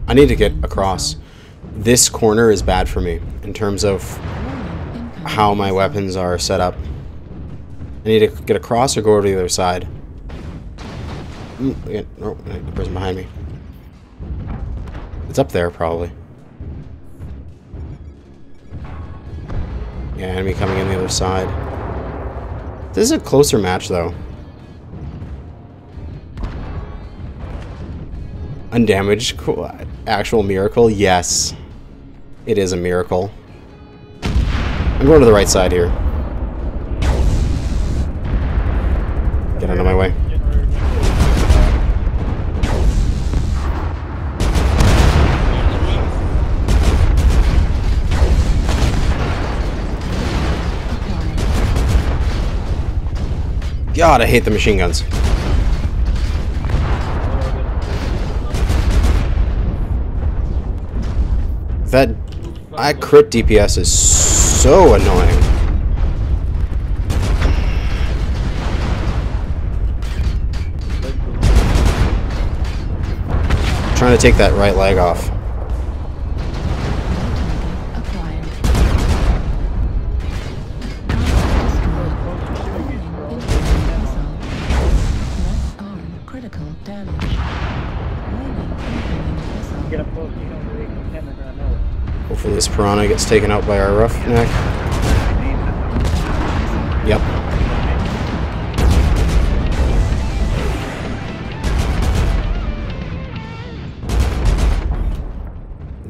I need to get across. This corner is bad for me in terms of how my weapons are set up. I need to get across or go over to the other side. Oh, the person behind me. It's up there, probably. Yeah, enemy coming in the other side. This is a closer match, though. Undamaged? Cool. Actual miracle? Yes. It is a miracle. I'm going to the right side here. Get out of my way. God, I hate the machine guns. That crit DPS is so annoying. I'm trying to take that right leg off. Hopefully this piranha gets taken out by our roughneck. Yep.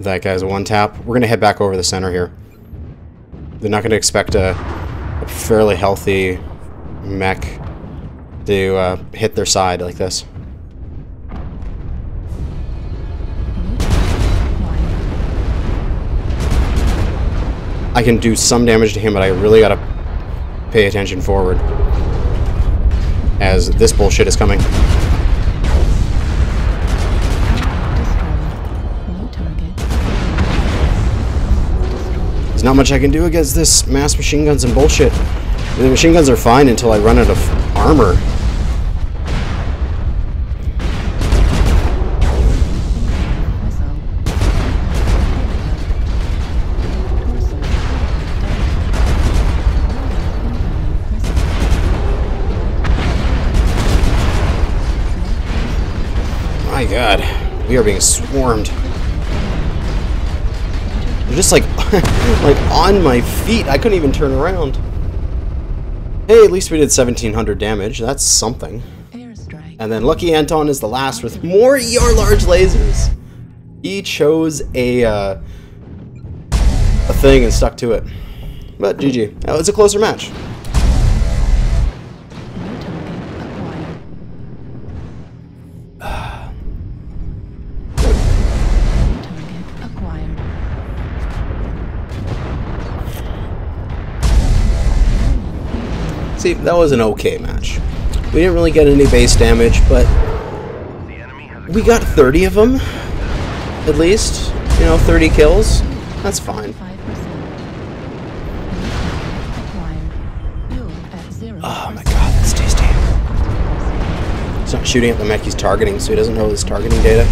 That guy's a one-tap. We're going to head back over the center here. They're not going to expect a fairly healthy mech to hit their side like this. I can do some damage to him, but I really got to pay attention forward as this bullshit is coming. There's not much I can do against this mass machine guns and bullshit. The machine guns are fine until I run out of armor. My god, we are being swarmed. They're just like, like on my feet. I couldn't even turn around. Hey, at least we did 1,700 damage. That's something. And then Lucky Anton is the last with more ER large lasers. He chose a thing and stuck to it. But GG. That was a closer match. See, that was an okay match. We didn't really get any base damage, but we got 30 of them, at least. You know, 30 kills. That's fine. Oh my god, that's tasty. He's not shooting at the mech he's targeting, so he doesn't know his targeting data.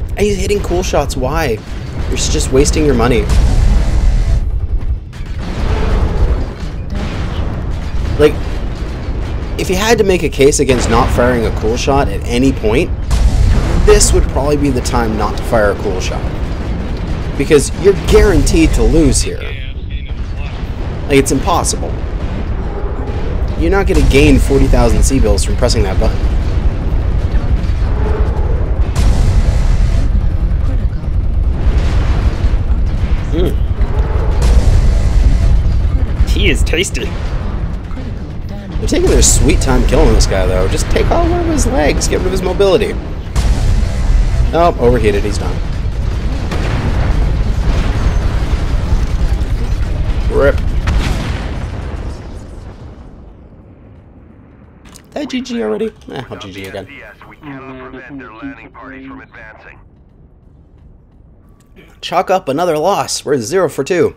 And he's hitting cool shots. Why? You're just wasting your money. Like, if you had to make a case against not firing a cool shot at any point, this would probably be the time not to fire a cool shot. Because you're guaranteed to lose here. Like, it's impossible. You're not going to gain 40,000 C-bills from pressing that button. He is tasty. They're taking their sweet time killing this guy, though. Just take all one of his legs, get rid of his mobility. Oh, overheated, he's done. Rip. Did I GG already? Eh, I'll GG again. We cannot prevent their landing parties from advancing. Chalk up another loss. We're 0 for 2.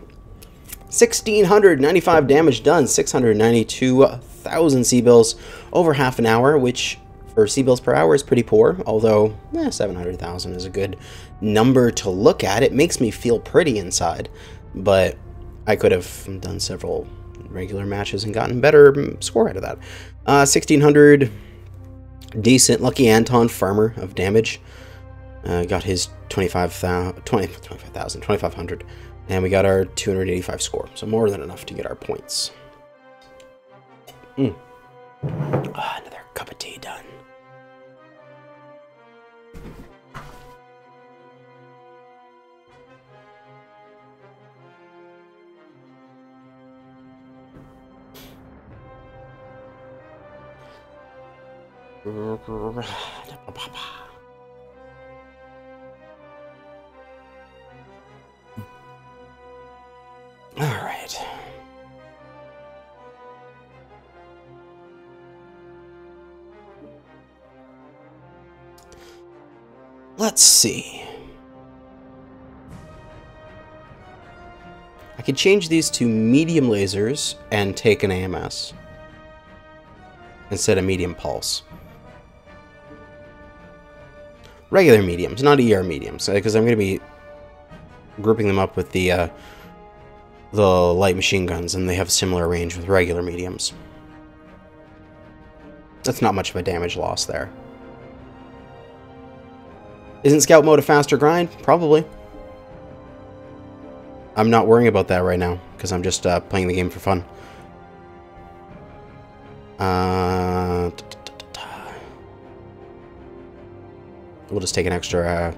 1,695 damage done, 692,000 C-bills over half an hour, which for C-bills per hour is pretty poor, although 700,000 is a good number to look at. It makes me feel pretty inside, but I could have done several regular matches and gotten better score out of that. 1,600, decent. Lucky Anton, farmer of damage, got his 2,500. And we got our 285 score, so more than enough to get our points. Another cup of tea done. All right. Let's see. I could change these to medium lasers and take an AMS instead of medium pulse. Regular mediums, not ER mediums, because I'm going to be grouping them up with the light machine guns, and they have similar range with regular mediums. That's not much of a damage loss there. Isn't scout mode a faster grind? Probably. I'm not worrying about that right now, because I'm just playing the game for fun. We'll just take an extra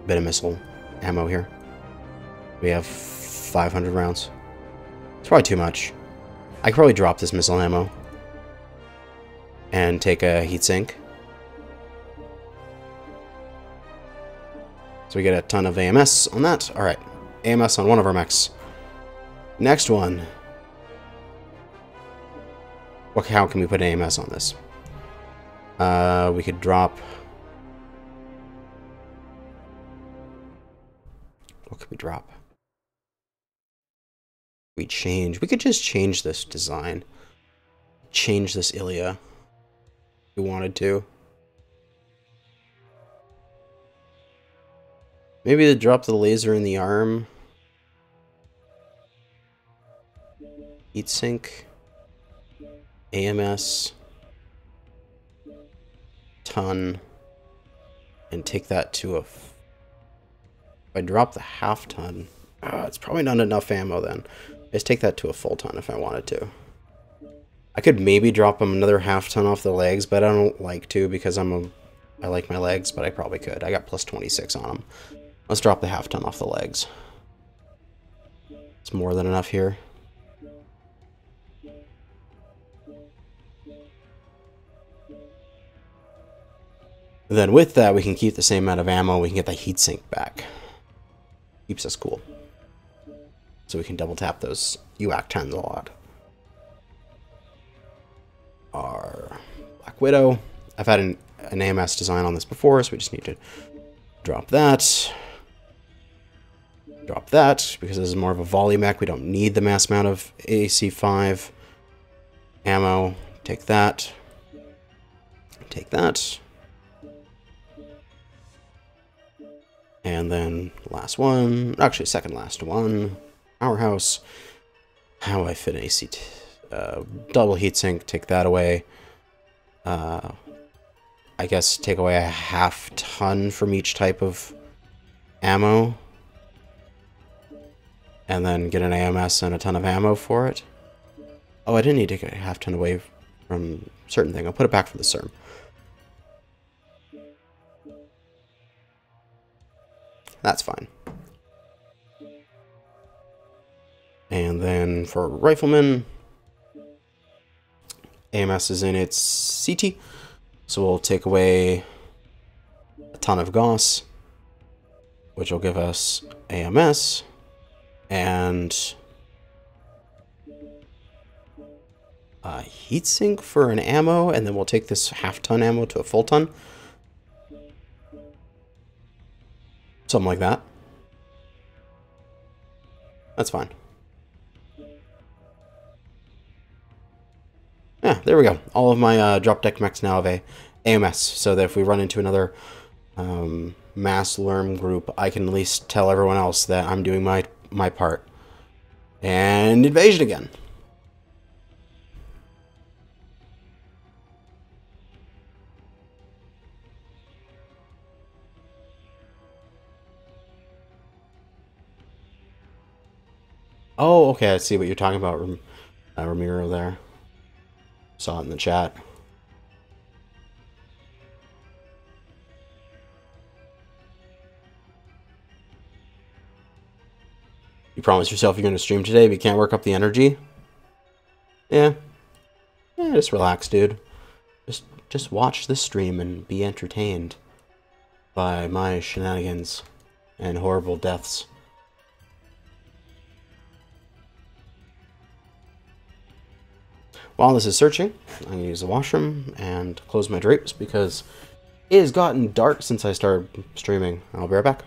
bit of missile ammo here. We have 500 rounds. It's probably too much. I could probably drop this missile ammo and take a heatsink. So we get a ton of AMS on that. Alright, AMS on one of our mechs. Next one. How can we put AMS on this? We could drop... What could we drop? We could just change this design. Change this Ilya. If we wanted to. Maybe to drop the laser in the arm. Heatsink. AMS. Ton. And take that to a... If I drop the half ton... it's probably not enough ammo then. Just take that to a full ton if I wanted to. I could maybe drop him another half ton off the legs, but I don't like to because I like my legs, but I probably could. I got plus 26 on them. Let's drop the half ton off the legs. It's more than enough here. Then with that, we can keep the same amount of ammo. We can get the heatsink back. Keeps us cool. So we can double tap those UAC 10s a lot. Our Black Widow. I've had an AMS design on this before, so we just need to drop that. Drop that, because this is more of a volley mech. We don't need the mass amount of AC5 ammo. Take that. Take that. And then last one, actually second last one, Powerhouse. How do I fit an AC? Double heatsink, take that away. I guess take away a half ton from each type of ammo. And then get an AMS and a ton of ammo for it. Oh, I didn't need to get a half ton away from certain thing. I'll put it back for the CERM. That's fine. And then for Rifleman, AMS is in its CT, so we'll take away a ton of Gauss, which will give us AMS, and a heatsink for an ammo, and then we'll take this half-ton ammo to a full-ton. Something like that. That's fine. Yeah, there we go. All of my drop deck mechs now have a AMS, so that if we run into another mass LERM group, I can at least tell everyone else that I'm doing my part. And invasion again. Oh, okay, I see what you're talking about, Ramiro there. Saw it in the chat. You promised yourself you're going to stream today, but you can't work up the energy? Yeah. Yeah, just relax, dude. Just watch this stream and be entertained by my shenanigans and horrible deaths. While this is searching, I'm going to use the washroom and close my drapes because it has gotten dark since I started streaming. I'll be right back.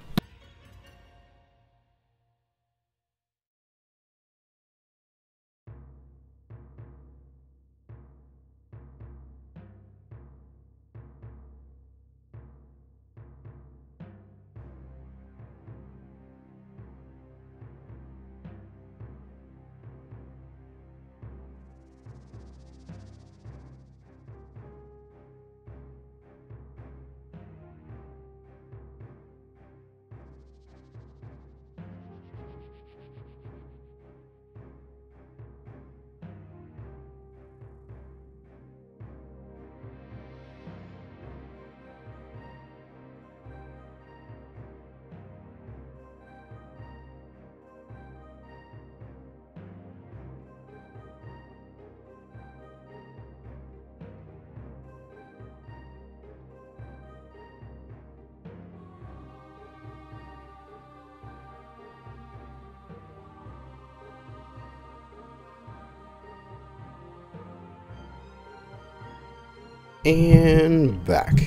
And back.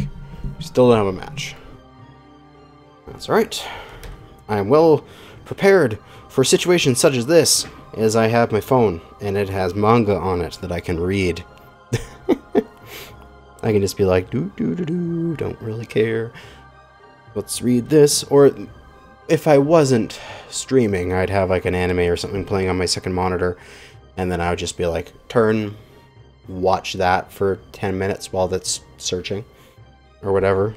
Still don't have a match. That's alright. I am well prepared for situations such as this, as I have my phone, and it has manga on it that I can read. I can just be like, do, don't really care. Let's read this. Or if I wasn't streaming, I'd have like an anime or something playing on my second monitor, and then I would just be like, watch that for 10 minutes while that's searching, or whatever.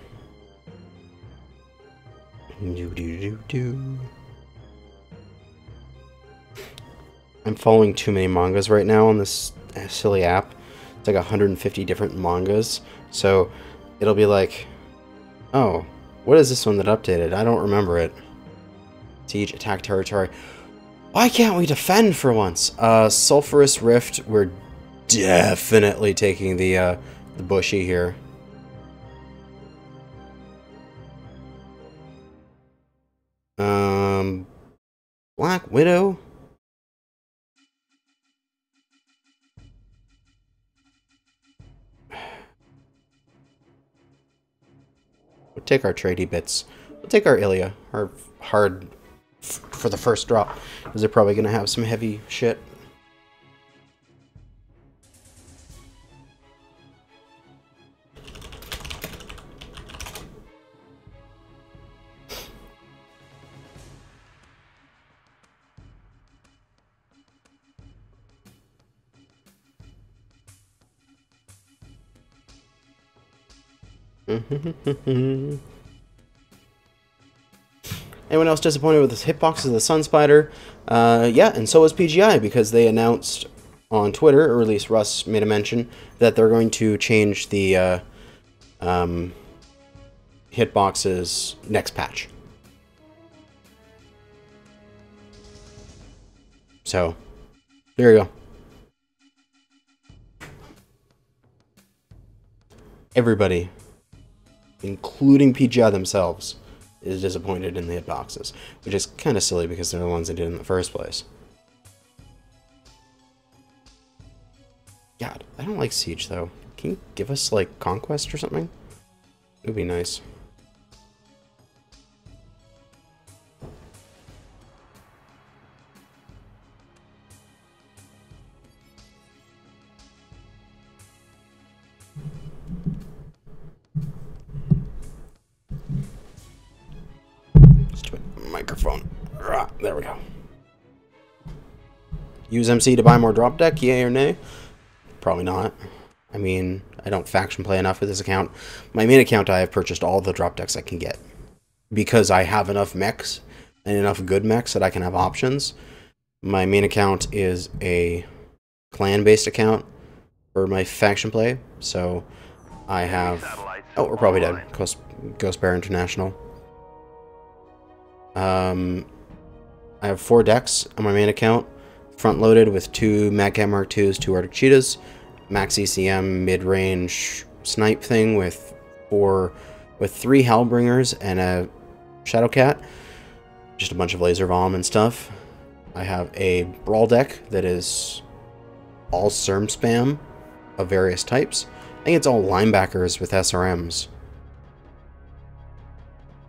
I'm following too many mangas right now on this silly app. It's like 150 different mangas, so it'll be like, oh, what is this one that updated? I don't remember it. Siege, attack territory. Why can't we defend for once? Sulphurous Rift, we're definitely taking the bushy here. Black Widow? We'll take our tradie bits. We'll take our Ilya, our hard for the first drop, because they're probably going to have some heavy shit. Anyone else disappointed with the hitboxes of the Sun Spider? Yeah, and so was PGI, because they announced on Twitter, or at least Russ made a mention, that they're going to change the hitboxes next patch. So, there you go. Everybody, including PGI themselves, is disappointed in the hitboxes, which is kind of silly because they're the ones that did it in the first place. God, I don't like Siege though. Can you give us like Conquest or something? It would be nice. Microphone. There we go. Use MC to buy more drop deck, yay or nay? Probably not. I mean, I don't faction play enough with this account. My main account, I have purchased all the drop decks I can get, because I have enough mechs and enough good mechs that I can have options. My main account is a clan-based account for my faction play, so I have... Oh, we're probably dead. Ghost Bear International. I have 4 decks on my main account, front-loaded with 2 Magcat Mark IIs, 2 Arctic Cheetahs, max ECM mid-range snipe thing with 3 Hellbringers and a Shadowcat, just a bunch of laser bomb and stuff. I have a Brawl deck that is all SERM spam of various types. I think it's all linebackers with SRMs.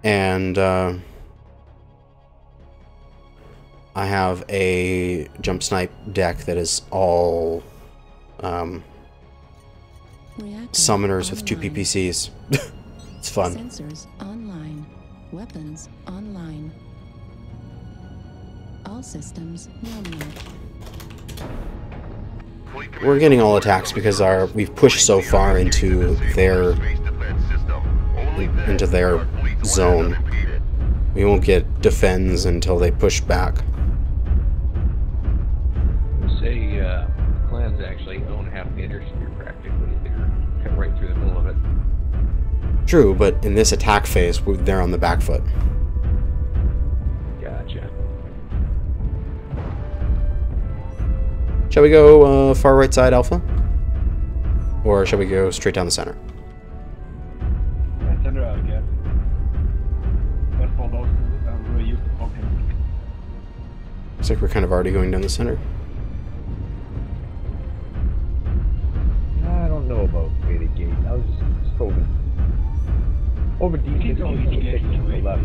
And, I have a jump snipe deck that is all summoners with 2 PPCs. It's fun. Sensors online. Weapons online. All systems normal. We're getting all attacks because we've pushed so far into their zone. We won't get defends until they push back. Say clans actually own half the intersphere practically. They're cut right through the middle of it. True, but in this attack phase, they're on the back foot. Gotcha. Shall we go far right side Alpha? Or shall we go straight down the center? Center, I guess. But for those who are used to talking. Looks like we're kind of already going down the center. I don't know about activated gate. I was just scrolling. Over deep, it's only to the left.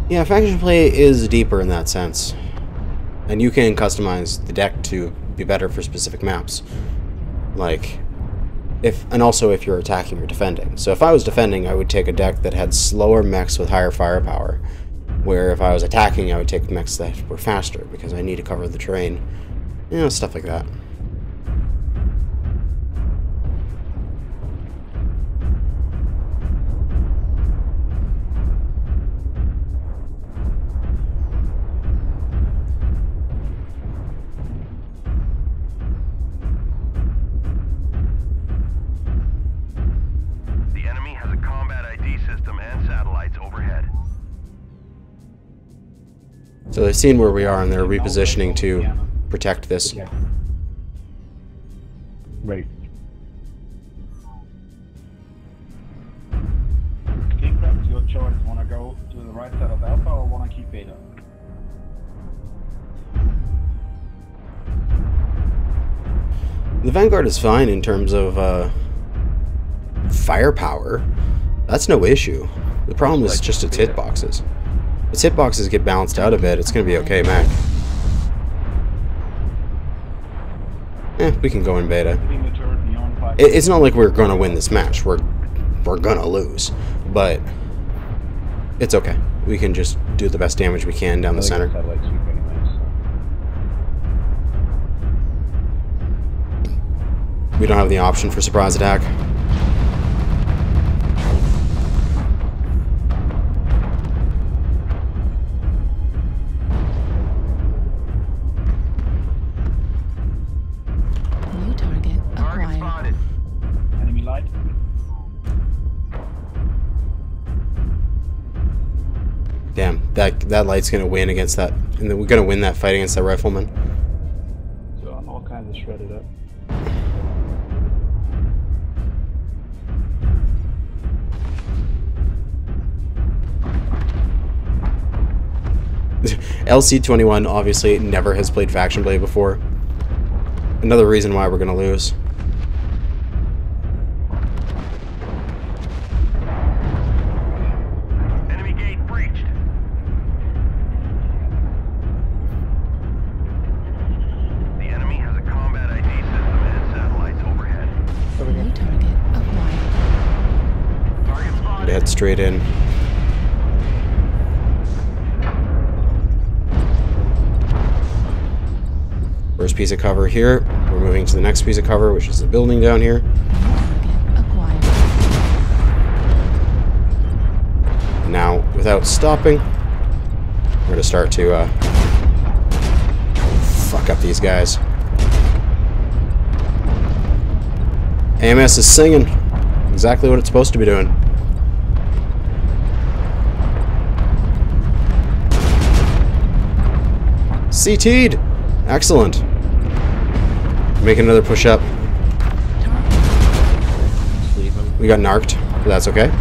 Yeah, faction play is deeper in that sense. And you can customize the deck to be better for specific maps. Like, and also if you're attacking or defending. So if I was defending, I would take a deck that had slower mechs with higher firepower. Where if I was attacking, I would take mechs that were faster, because I need to cover the terrain. You know, stuff like that. So they've seen where we are and they're repositioning to protect this. Right. King Crab, it's your choice. Want to go to the right side of Alpha or want to keep Beta? The Vanguard is fine in terms of firepower. That's no issue. The problem is just its hitboxes. Its hitboxes get balanced out a bit, it's gonna be okay, Mac. We can go in beta. It's not like we're gonna win this match. We're gonna lose, but it's okay. We can just do the best damage we can down the center. We don't have the option for surprise attack. Damn, that light's gonna win against that, and then we're gonna win that fight against that rifleman. So I'm all kinds of shredded up. LC21 obviously never has played Faction Blade before. Another reason why we're gonna lose. Head straight in. First piece of cover here. We're moving to the next piece of cover, which is the building down here. And now, without stopping, we're going to start to fuck up these guys. AMS is singing exactly what it's supposed to be doing. CT'd! Excellent. Make another push up. We got narked, but that's okay.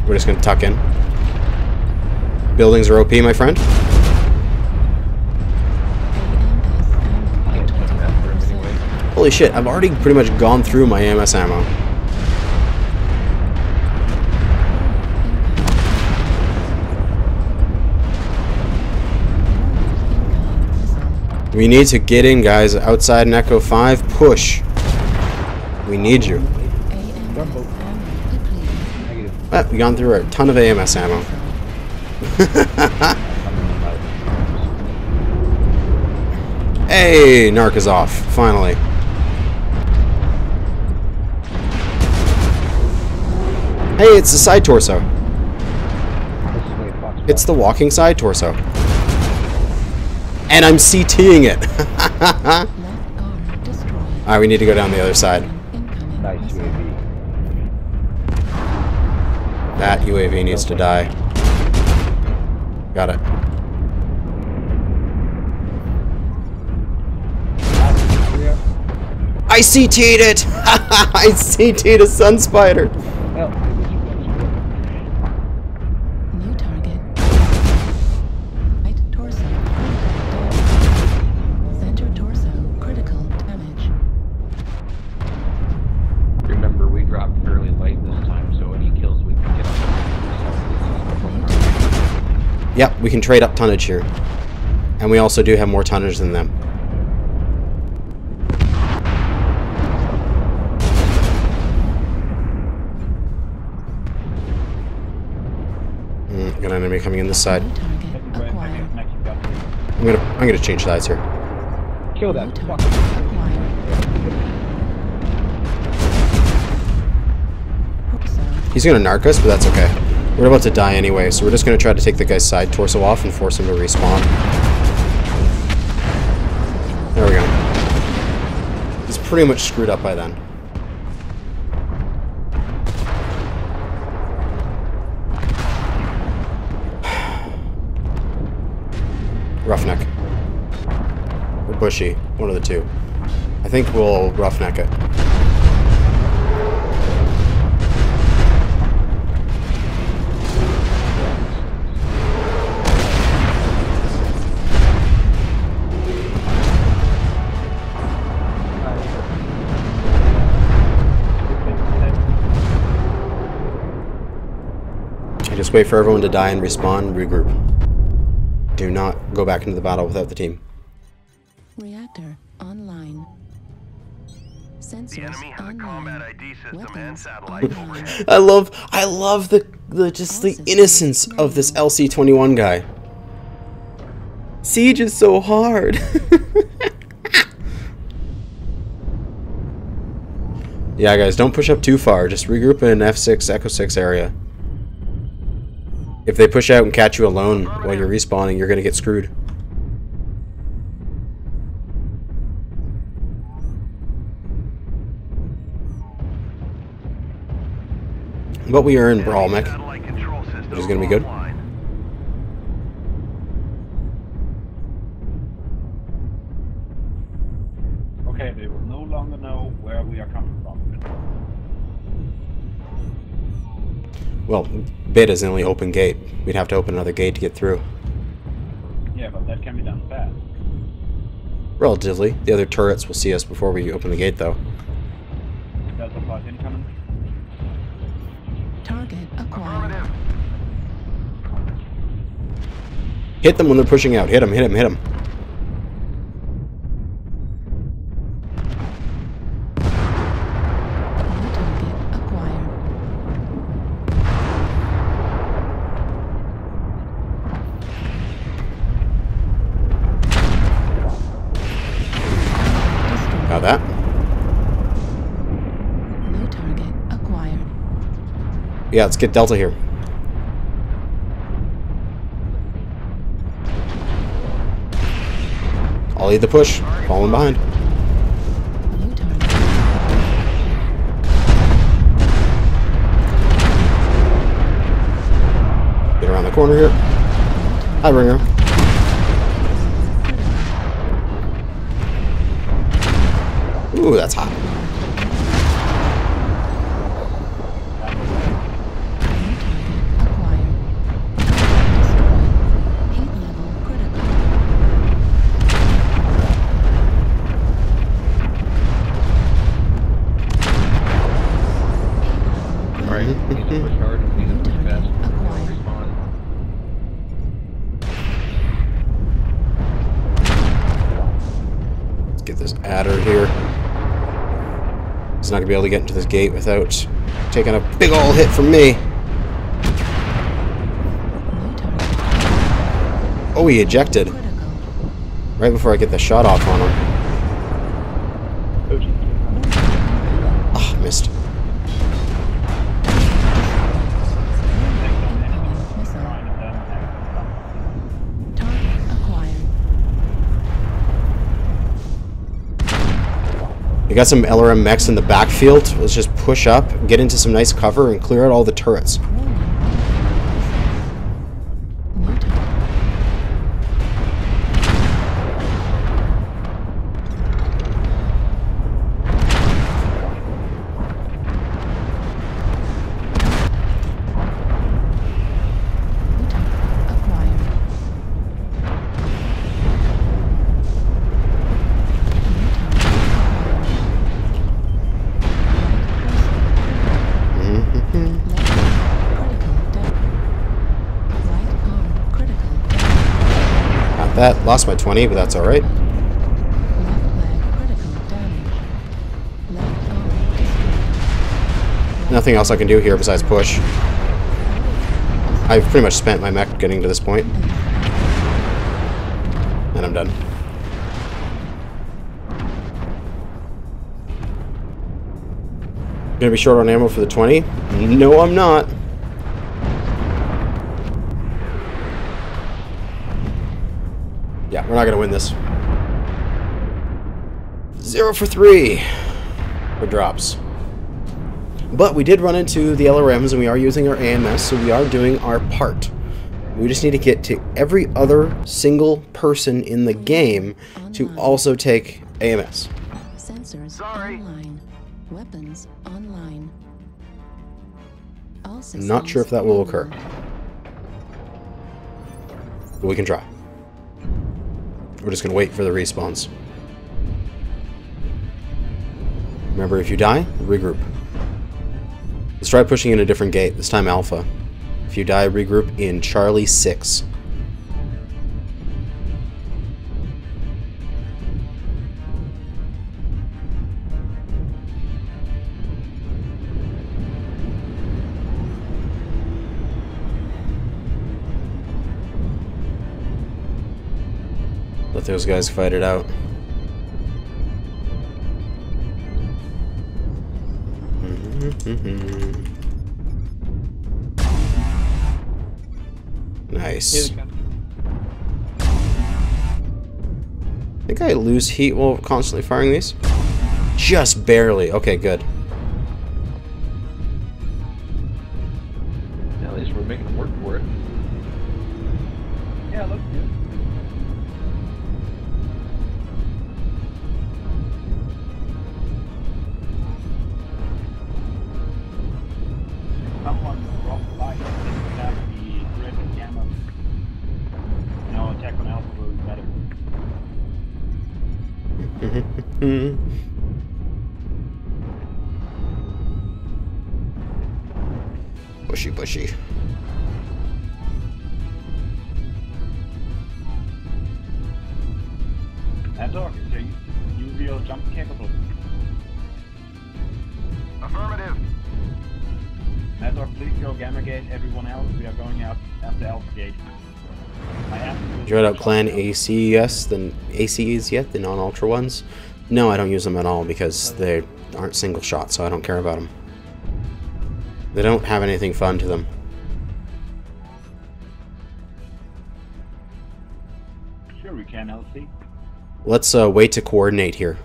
We're just gonna tuck in. Buildings are OP, my friend. Holy shit, I've already pretty much gone through my AMS ammo. We need to get in, guys. Outside in Echo 5, push. We need you. We've gone through a ton of AMS ammo. Hey, Narc is off, finally. Hey, it's the side torso. It's the walking side torso. And I'm CTing it. Alright, we need to go down the other side. Nice UAV. That UAV needs to die. Got it. I CT'd it! I CT'd a Sun Spider! Well, New target. Right torso. Center torso. Critical damage. Remember, we dropped fairly light this time, so any kills we can get up. Yep, we can trade up tonnage here. And we also do have more tonnage than them. Got an enemy coming in this side. New target acquired. I'm gonna change sides here. kill New that. target Fuck. acquired. Torso. He's gonna narc us, but that's okay. We're about to die anyway, so we're just gonna try to take the guy's side torso off and force him to respawn. There we go. He's pretty much screwed up by then. Roughneck. Or Bushy. One of the two. I think we'll roughneck it. Just wait for everyone to die and respawn, regroup. Do not go back into the battle without the team. Reactor online. Sensors The enemy has a online. combat ID system and Weapons satellite online. overhead. I love the just the innocence of this LC-21 guy. Siege is so hard. Yeah, guys, don't push up too far. Just regroup in F6, Echo 6 area. If they push out and catch you alone while you're respawning, you're gonna get screwed. But we are in Brawl Mech, which is gonna be good. Okay, they will no longer know where we are coming from. Well, Beta's the only open gate. We'd have to open another gate to get through. Yeah, but that can be done fast. Relatively. The other turrets will see us before we open the gate, though. Delta 5 incoming. Target acquired. Hit them when they're pushing out. Hit them, hit them, hit them. New target acquired. Got that. New target acquired. Yeah, let's get Delta here. I'll lead the push. Falling behind. New target. Get around the corner here. Hi, Ringer. Ooh, that's hot. Acquired. Heat level critical. Alright, need to push hard and need to push fast. Acquired. Respawn. Let's get this adder here. He's not gonna be able to get into this gate without taking a big ol' hit from me. New target Oh, he ejected critical. right before I get the shot off on him. Ah, missed. Missile. Target acquired. We got some LRM mechs in the backfield. Let's just push up, get into some nice cover, and clear out all the turrets. New target. Got that. Lost my 20, but that's alright. Nothing else I can do here besides push. I've pretty much spent my mech getting to this point. And I'm done. Gonna be short on ammo for the 20? No, I'm not. Yeah, we're not gonna win this. 0 for 3 for drops. But we did run into the LRMs and we are using our AMS, so we are doing our part. We just need to get to every other single person in the game to also take AMS. Sensors online. Weapons online. All systems Not sure if that will occur. But we can try. We're just going to wait for the respawns. Remember, if you die, regroup. Let's try pushing in a different gate, this time Alpha. If you die, regroup in Charlie 6. Let those guys fight it out. Nice. I think I lose heat while constantly firing these. Just barely. Okay, good. At least we're making them work for it. Yeah, looks good. Someone dropped by and that the red and gamma. No, attack on Alpha will be better. Bushy, bushy. And talk, so you feel jump capable. Affirmative. Maddox, please go Gamma Gate. Everyone else, we are going out after Alpha Gate. Did you out clan ACs yet, the non-ultra ones? No, I don't use them at all because they aren't single shot, so I don't care about them. They don't have anything fun to them. Sure we can, LC. Let's wait to coordinate here.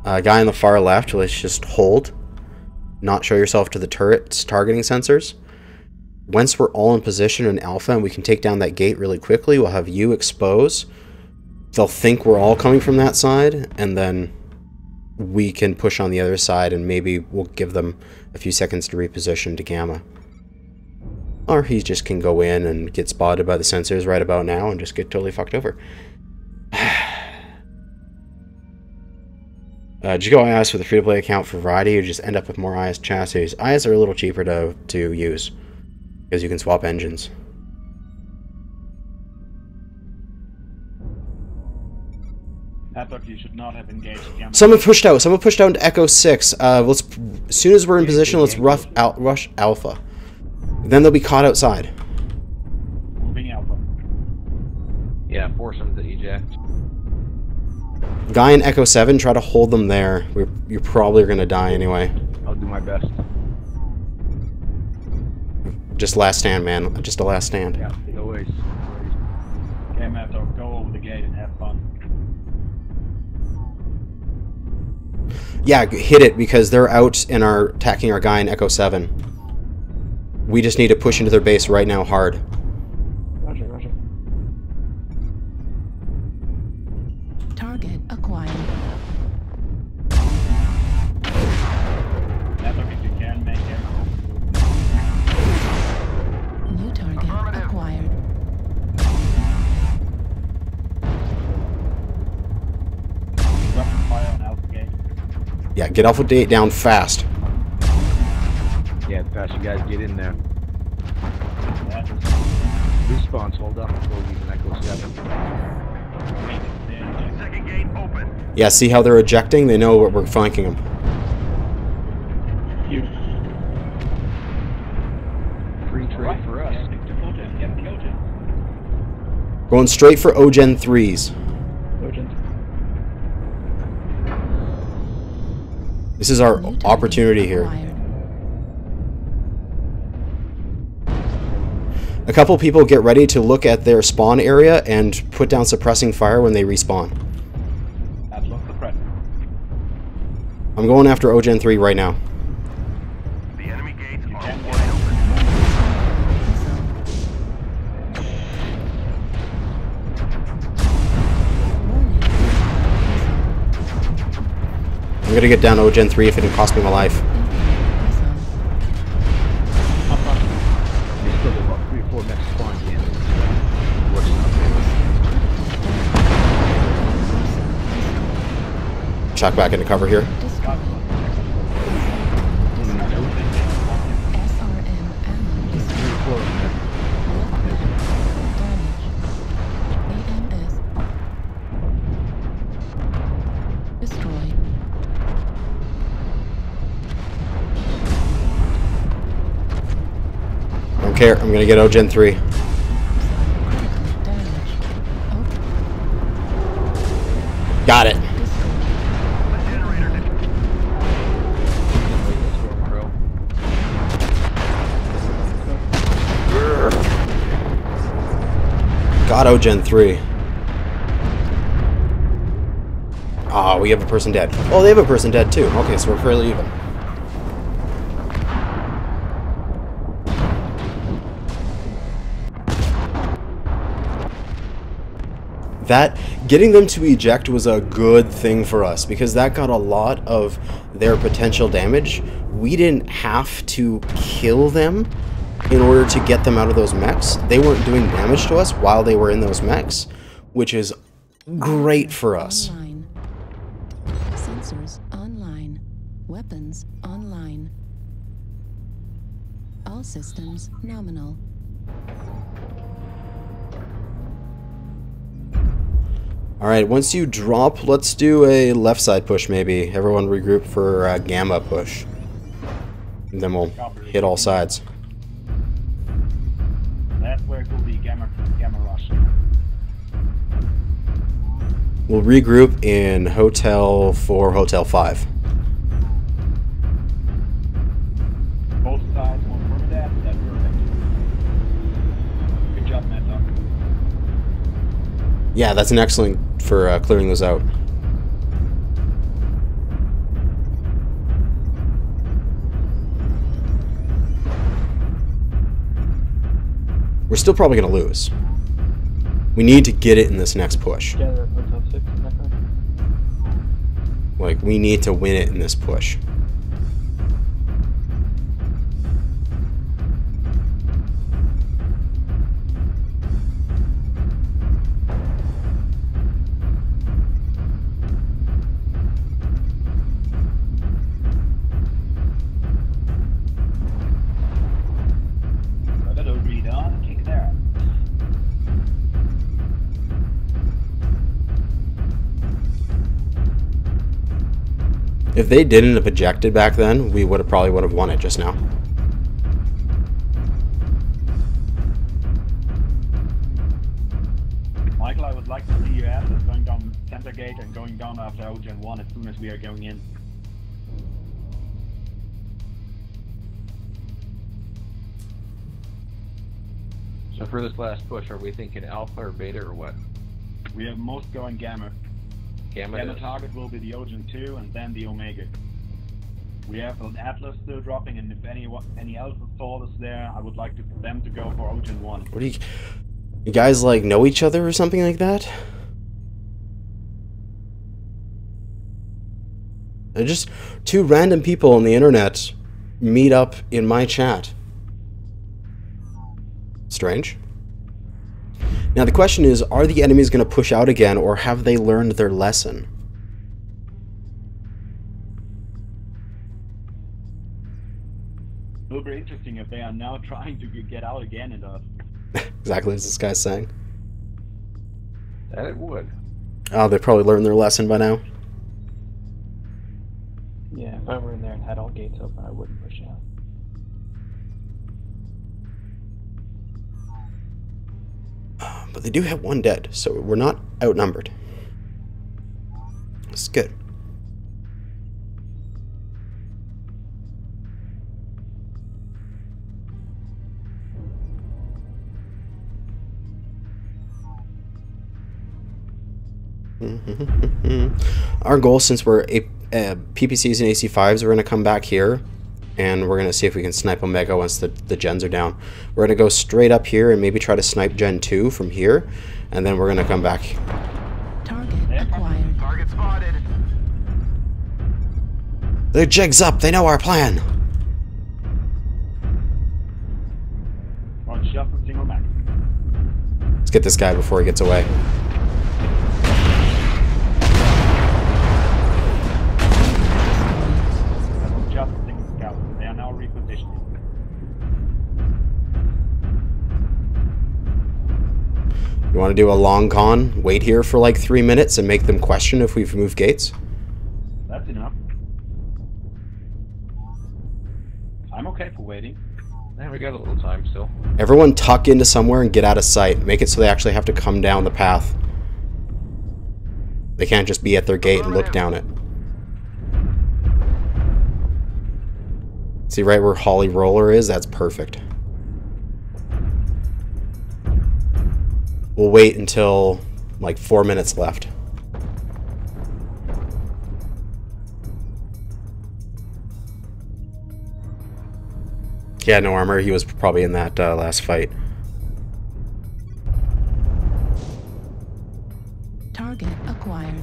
Guy on the far left, let's just hold. Not show yourself to the turret's targeting sensors. Once we're all in position in Alpha and we can take down that gate really quickly, we'll have you expose. They'll think we're all coming from that side, and then we can push on the other side, and maybe we'll give them a few seconds to reposition to Gamma. Or he just can go in and get spotted by the sensors right about now and just get totally fucked over. Did you go IS with a free-to-play account for variety, or just end up with more IS chassis? IS are a little cheaper to use, because you can swap engines. You should not have engaged Gamma. Someone pushed out. Someone pushed out into Echo 6. As soon as we're in position, let's rush Alpha. Then they'll be caught outside. Moving Alpha. Yeah, force them to eject. Guy in Echo 7, try to hold them there. You're probably going to die anyway. I'll do my best. Just last stand, man. Just a last stand. Yeah, no worries. Okay, Matt, go over the gate and have fun. Yeah, hit it, because they're out and are attacking our guy in Echo 7. We just need to push into their base right now hard. Roger, roger. Target acquired. Matt, if you can, make ammo. New target acquired. Weapon fire on Alpha Gate. Yeah, get Alpha Gate down fast. Yeah, the faster you guys get in there. Respawns hold up before we even echo 7. Second gate open. Yeah, see how they're ejecting? They know we're flanking them. Free trade for us. Going straight for Ogen 3s. This is our opportunity here. A couple people get ready to look at their spawn area and put down suppressing fire when they respawn. I'm going after Ogen 3 right now. The enemy gates are wide open. I'm gonna get down Ogen 3 if it can cost me my life. We still got about 3 or 4 next spawn cannons. Chuck back into cover here. Don't care, I'm gonna get Ogen 3. Got it. Got Ogen 3. Ah, we have a person dead. Oh, they have a person dead too. Okay, so we're fairly even. That, getting them to eject was a good thing for us, because that got a lot of their potential damage. We didn't have to kill them in order to get them out of those mechs. They weren't doing damage to us while they were in those mechs, which is great for us. Online. Sensors online. Weapons online. All systems nominal. Alright, once you drop, let's do a left side push maybe. Everyone regroup for a gamma push. And then we'll hit all sides. That's where it will be gamma rush. We'll regroup in Hotel 4, Hotel 5. Both sides, one for that, that's perfect. Good job, Matt. Yeah, that's an excellent for clearing those out. We're still probably going to lose. We need to get it in this next push. Like, we need to win it in this push. If they didn't have ejected back then, we probably would have won it just now. Michael, I would like to see you Atlas going down center gate and going down after Ogen 1 as soon as we are going in. So for this last push, are we thinking alpha or beta or what? We have most going gamma. Gamma target will be the Ogen 2 and then the Omega. We have an Atlas still dropping, and if any Alpha Thor is there, I would like them to go for Ogen 1. What do you guys like know each other or something like that? They're just two random people on the internet meet up in my chat. Strange. Now the question is, are the enemies going to push out again, or have they learned their lesson? Will be interesting if they are now trying to get out again and Exactly as this guy's saying. That it would. Oh, they probably learned their lesson by now. Yeah, if I were in there and had all gates open, I wouldn't push out. But they do have one dead, so we're not outnumbered. It's good. Our goal, since we're PPCs and AC5s, we're going to come back here and we're going to see if we can snipe Omega once the gens are down. We're going to go straight up here and maybe try to snipe Gen 2 from here, and then we're going to come back. Target acquired. Target spotted. The jig's up, they know our plan. on shuffle single max. Let's get this guy before he gets away. They are now repositioning. You want to do a long con, wait here for like 3 minutes and make them question if we've moved gates? That's enough. I'm okay for waiting. Yeah, we got a little time still. Everyone tuck into somewhere and get out of sight. Make it so they actually have to come down the path. They can't just be at their gate and look down it. See right where Holly Roller is? That's perfect. We'll wait until like 4 minutes left. Yeah, no armor. He was probably in that last fight. Target acquired.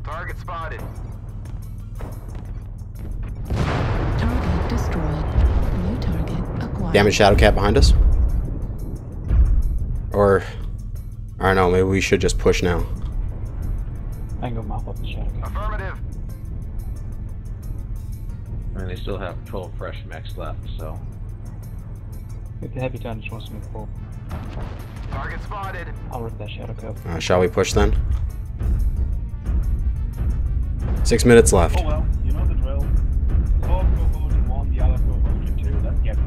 Target spotted. Target destroyed. New target acquired. Damage Shadowcat behind us? Or, I don't know, maybe we should just push now. I can go mop up the shadow. Affirmative. I mean, they still have 12 fresh mechs left, so... If the heavy ton just wants to move forward, Target spotted. I'll rip that shadow cup. Shall we push then? 6 minutes left. Oh well, you know the drill. All go Bojan 1, the other go Bojan 2. Let's get it.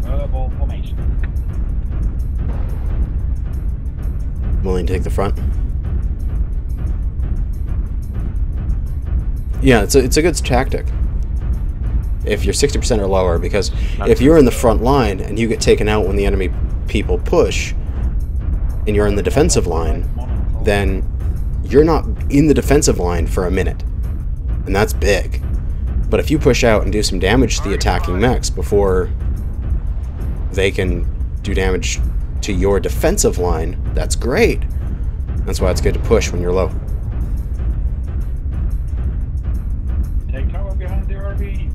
Verbal formation. Willing to take the front? Yeah, it's a good tactic. If you're 60% or lower, because if you're in the front line and you get taken out when the enemy people push, and you're in the defensive line, then you're not in the defensive line for a minute. And that's big. But if you push out and do some damage to the attacking mechs before they can do damage to your defensive line, that's great. That's why it's good to push when you're low. Take cover behind the RV.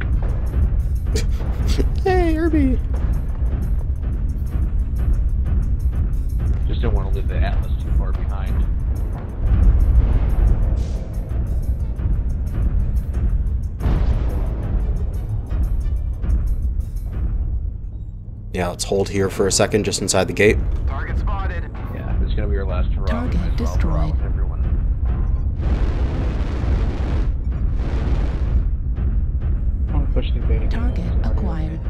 Hey, RV. Just don't want to leave the Atlas too far behind. Yeah, let's hold here for a second just inside the gate. Target spotted. Yeah, it's gonna be our last hurrah. Target destroyed. Everyone. I want to push through beta. Target acquired.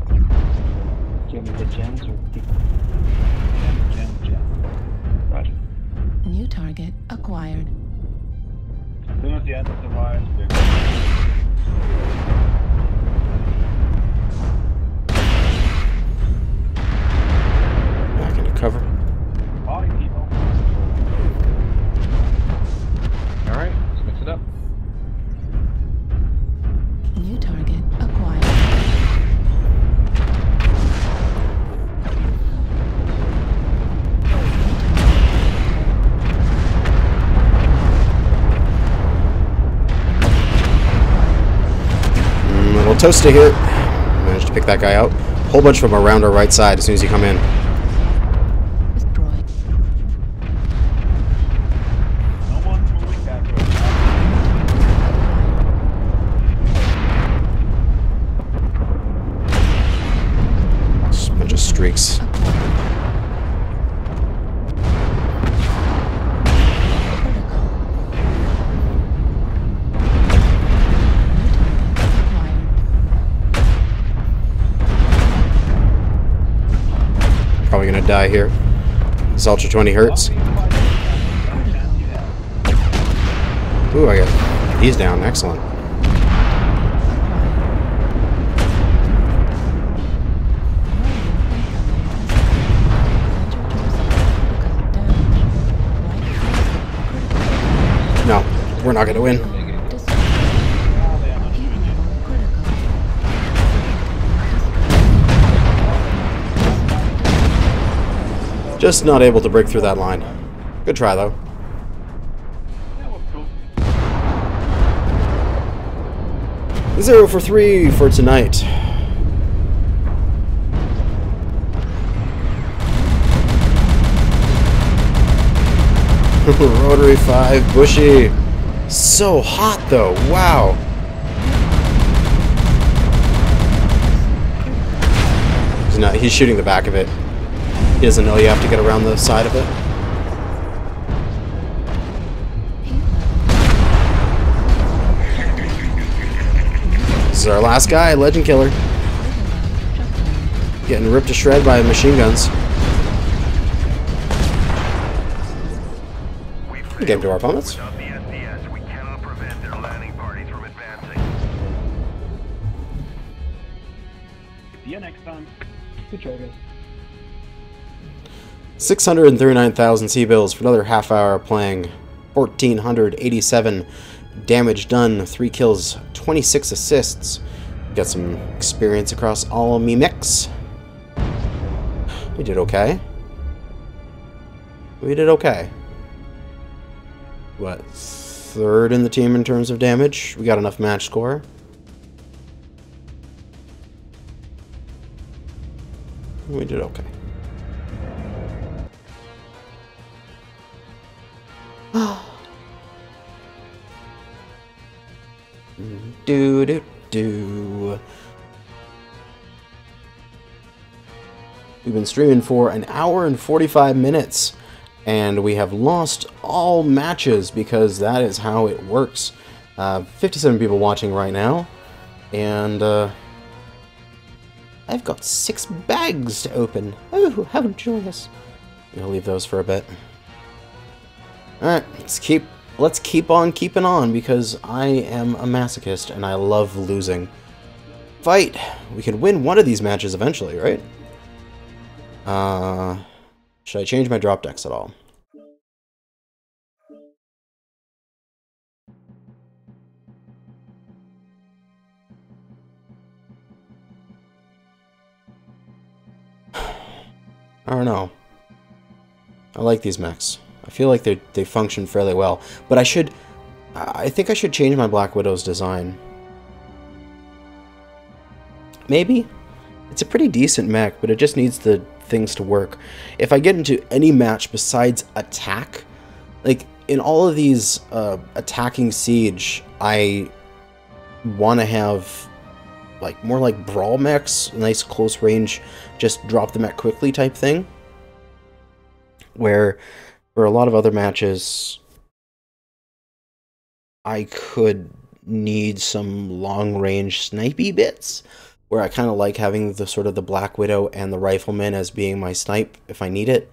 Do you want me to hit gens or keep? Gen. Roger. New target acquired. As soon as the Atlas arrives, we're Back into cover. party people. Alright, let's mix it up. New target acquired. Little toasty here. Managed to pick that guy out. Whole bunch from around our right side as soon as you come in. probably gonna die here. This Ultra 20 hurts. Ooh, I got... He's down. Excellent. No, we're not gonna win. Just not able to break through that line. Good try, though. 0 for 3 for tonight. Rotary 5, Bushy. So hot, though. Wow. He's shooting the back of it. He doesn't know you have to get around the side of it. This is our last guy, Legend Killer. Getting ripped to shred by machine guns. Good game to our opponents. We cannot prevent their landing parties from advancing. See you next time. Good try, guys. 639,000 C-bills for another half hour playing. 1,487 damage done, 3 kills, 26 assists. Got some experience across all me mix. We did okay. We did okay. What, 3rd in the team in terms of damage? We got enough match score. We did okay. Do. We've been streaming for an hour and 45 minutes, and we have lost all matches because that is how it works. 57 people watching right now, and I've got 6 bags to open. Oh, how joyous! I'm gonna leave those for a bit. All right, let's keep on keeping on, because I am a masochist and I love losing. Fight! We can win one of these matches eventually, right? Should I change my drop decks at all? I don't know. I like these mechs. I feel like they function fairly well, but I think I should change my Black Widow's design. Maybe? It's a pretty decent mech, but it just needs the things to work. If I get into any match besides attack, like in all of these attacking siege, I want to have like more like brawl mechs, nice close range, just drop the mech quickly type thing. Where for a lot of other matches, I could need some long-range snipey bits, where I kind of like having the sort of the Black Widow and the Rifleman as being my snipe if I need it,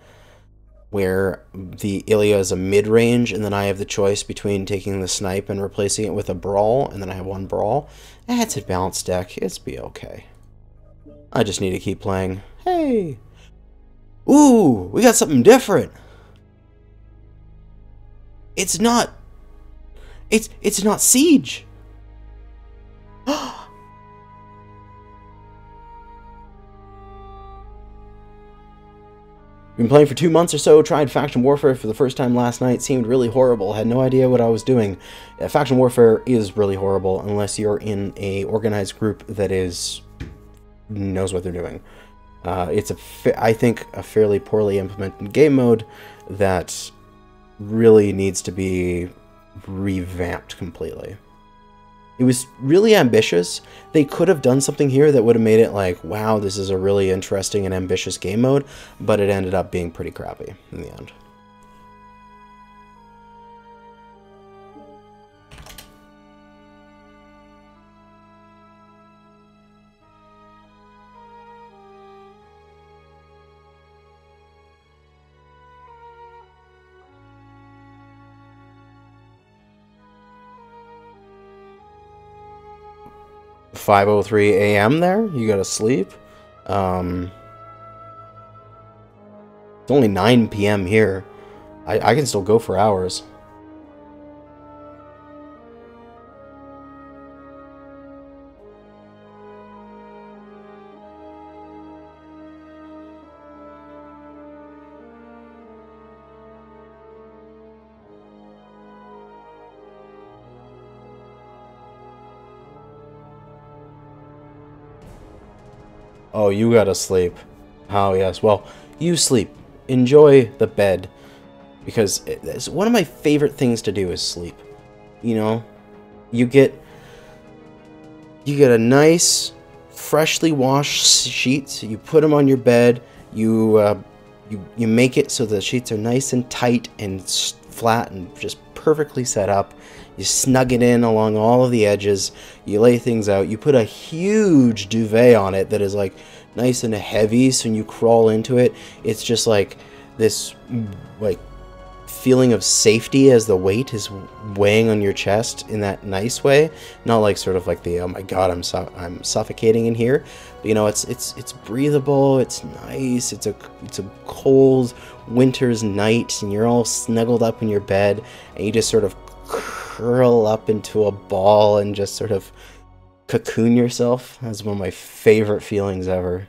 where the Ilya is a mid-range, and then I have the choice between taking the snipe and replacing it with a brawl, and then I have one brawl. It's a balanced deck. It's be okay. I just need to keep playing. Hey! Ooh! We got something different! It's not Siege! Been playing for 2 months or so, tried Faction Warfare for the first time last night, seemed really horrible, had no idea what I was doing. Faction Warfare is really horrible unless you're in a organized group that knows what they're doing. It's I think a fairly poorly implemented game mode that really needs to be revamped completely. It was really ambitious. They could have done something here that would have made it like, wow, this is a really interesting and ambitious game mode, but it ended up being pretty crappy in the end. 5:03 a.m. there? You gotta sleep? It's only 9 p.m. here. I can still go for hours. Oh, you gotta sleep. Oh, yes. Well, you sleep. Enjoy the bed. Because it's one of my favorite things to do is sleep. You know? You get a nice, freshly washed sheets. You put them on your bed. You make it so the sheets are nice and tight and flat and just perfectly set up. You snug it in along all of the edges. You lay things out. You put a huge duvet on it that is like nice and heavy, so when you crawl into it, it's just like this like feeling of safety as the weight is weighing on your chest in that nice way. Not like sort of like the, oh my god, I'm suffocating in here. But, you know, it's breathable. It's nice. It's a cold winter's night, and you're all snuggled up in your bed, and you just sort of curl up into a ball and just sort of cocoon yourself. That's one of my favorite feelings ever.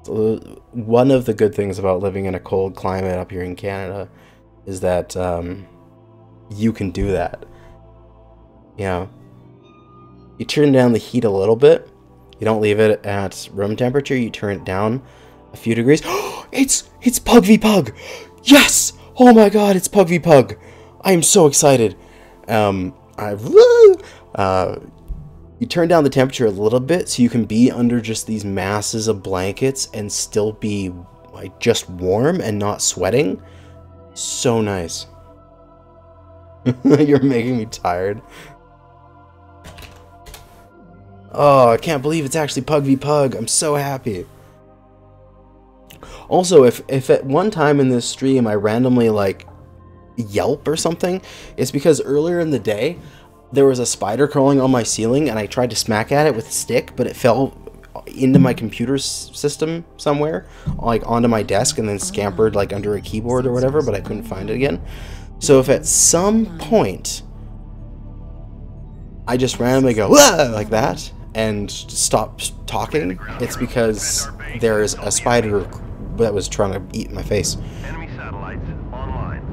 So, one of the good things about living in a cold climate up here in Canada is that you can do that. You know, you turn down the heat a little bit. You don't leave it at room temperature. You turn it down a few degrees. It's Pug v Pug. Yes! Oh my god, it's Pug v Pug. I am so excited. You turn down the temperature a little bit so you can be under just these masses of blankets and still be like just warm and not sweating. So nice. You're making me tired. Oh, I can't believe it's actually Pug v Pug. I'm so happy. Also, if at one time in this stream I randomly like yelp or something, it's because earlier in the day there was a spider crawling on my ceiling and I tried to smack at it with a stick, but it fell into my computer system somewhere, like onto my desk, and then scampered like under a keyboard or whatever, but I couldn't find it again. So if at some point I just randomly go like that and stop talking, it's because there's a spider that was trying to eat my face. Enemy satellites online.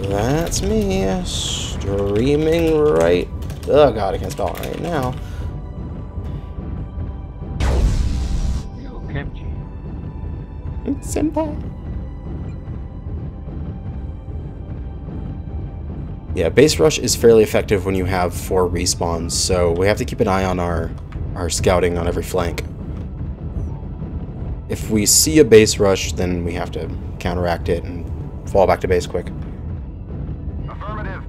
That's me streaming right. Oh god, I can't spell it right now. Senpai. Yeah, base rush is fairly effective when you have 4 respawns, so we have to keep an eye on our scouting on every flank. If we see a base rush, then we have to counteract it and fall back to base quick. Affirmative.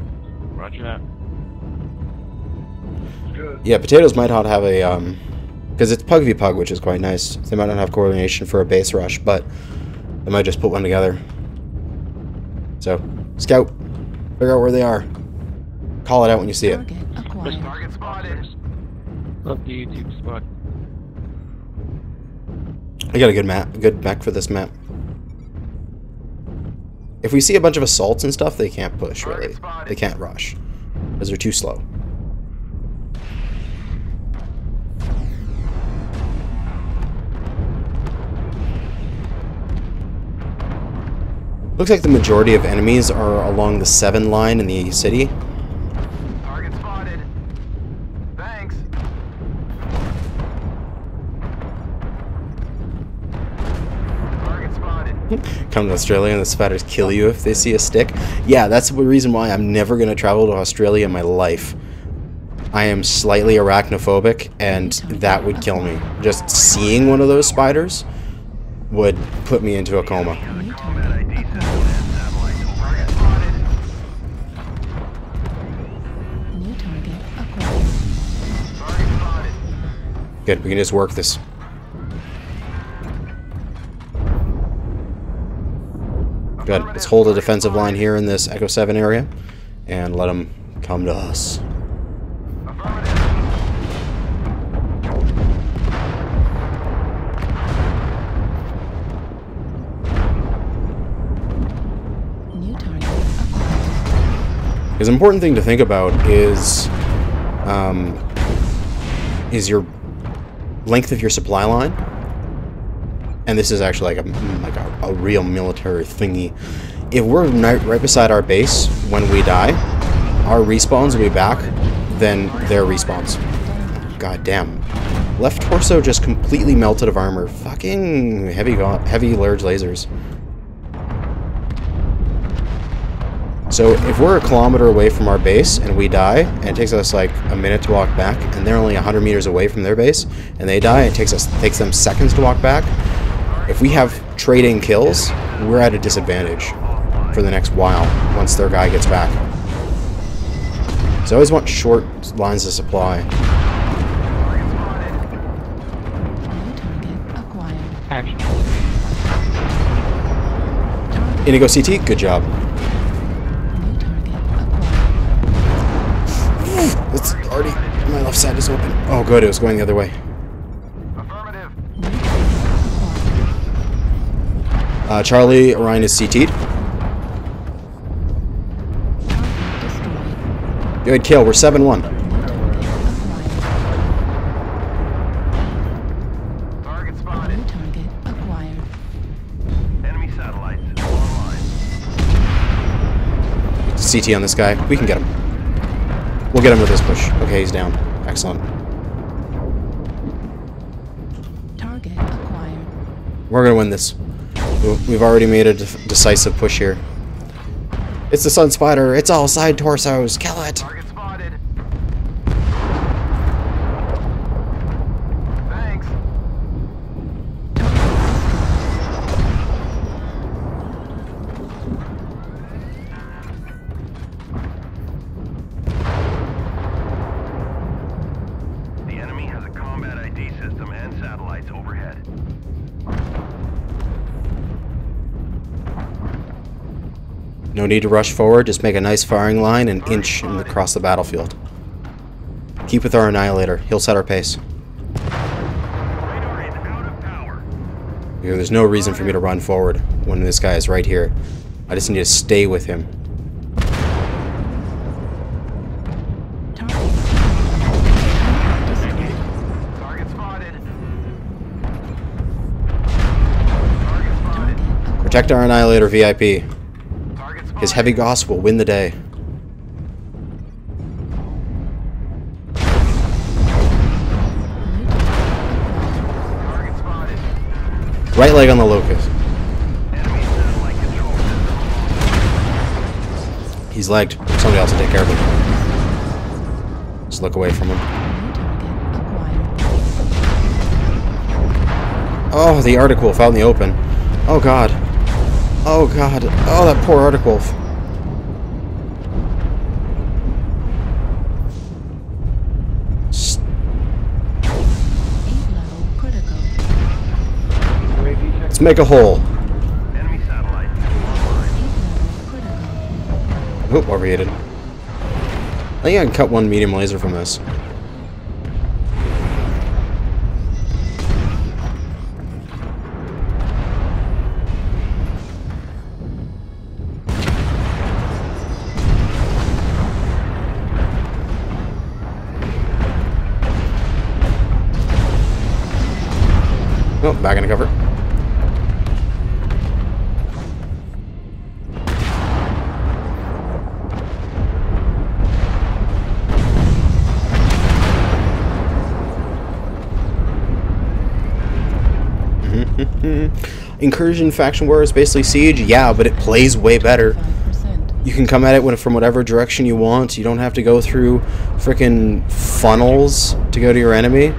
Roger that. Good. Yeah, Potatoes might not have a, because it's Pug v Pug, which is quite nice. They might not have coordination for a base rush, but they might just put one together. So, scout. Figure out where they are. Call it out when you see it. Target spotted. Love the YouTube spot. I got a good map, good mech for this map. If we see a bunch of assaults and stuff, they can't push, really. They can't rush, because they're too slow. Looks like the majority of enemies are along the 7 line in the city. Target spotted. Thanks. Target spotted. Come to Australia and the spiders kill you if they see a stick. Yeah, that's the reason why I'm never going to travel to Australia in my life. I am slightly arachnophobic, and that would kill me. Just seeing one of those spiders would put me into a coma. Good, we can just work this. Good. Let's hold a defensive line here in this Echo 7 area, and let them come to us. Because an important thing to think about is your length of your supply line. And this is actually like a real military thingy. If we're right beside our base when we die, our respawns will be back, then their respawns. God damn. Left torso just completely melted of armor. Fucking heavy large lasers. So if we're a kilometer away from our base and we die, and it takes us like a minute to walk back, and they're only 100 meters away from their base, and they die, it takes them seconds to walk back. If we have trading kills, we're at a disadvantage for the next while once their guy gets back. So I always want short lines of supply. Action. Indigo CT, good job. It's already, my left side is open. Oh good, it was going the other way. Charlie, Orion is CT'd. Good kill, we're 7-1. Target spotted. Target acquired. Enemy satellites online. CT on this guy. We can get him. We'll get him with this push. Okay, he's down. Excellent. Target acquired. We're gonna win this. We've already made a decisive push here. It's the Sun Spider. It's all side torsos. Kill it. Target spotted. Thanks. The enemy has a combat ID system and satellites overhead. No need to rush forward. Just make a nice firing line and inch across the battlefield. Keep with our Annihilator. He'll set our pace. Radar is out of power. There's no reason for me to run forward when this guy is right here. I just need to stay with him. Target spotted. Protect our Annihilator VIP. His heavy Gauss will win the day. Right leg on the Locust. He's legged. Somebody else will take care of him. Just look away from him. Oh, the Arctic Wolf out in the open. Oh god. Oh god. Oh, that poor Arctic Wolf. Let's make a hole. Enemy satellite online. Oop, overheated. I think I can cut one medium laser from this. Oh, back in the cover. Incursion Faction War is basically Siege, yeah, but it plays way better. You can come at it from whatever direction you want. You don't have to go through frickin' funnels to go to your enemy.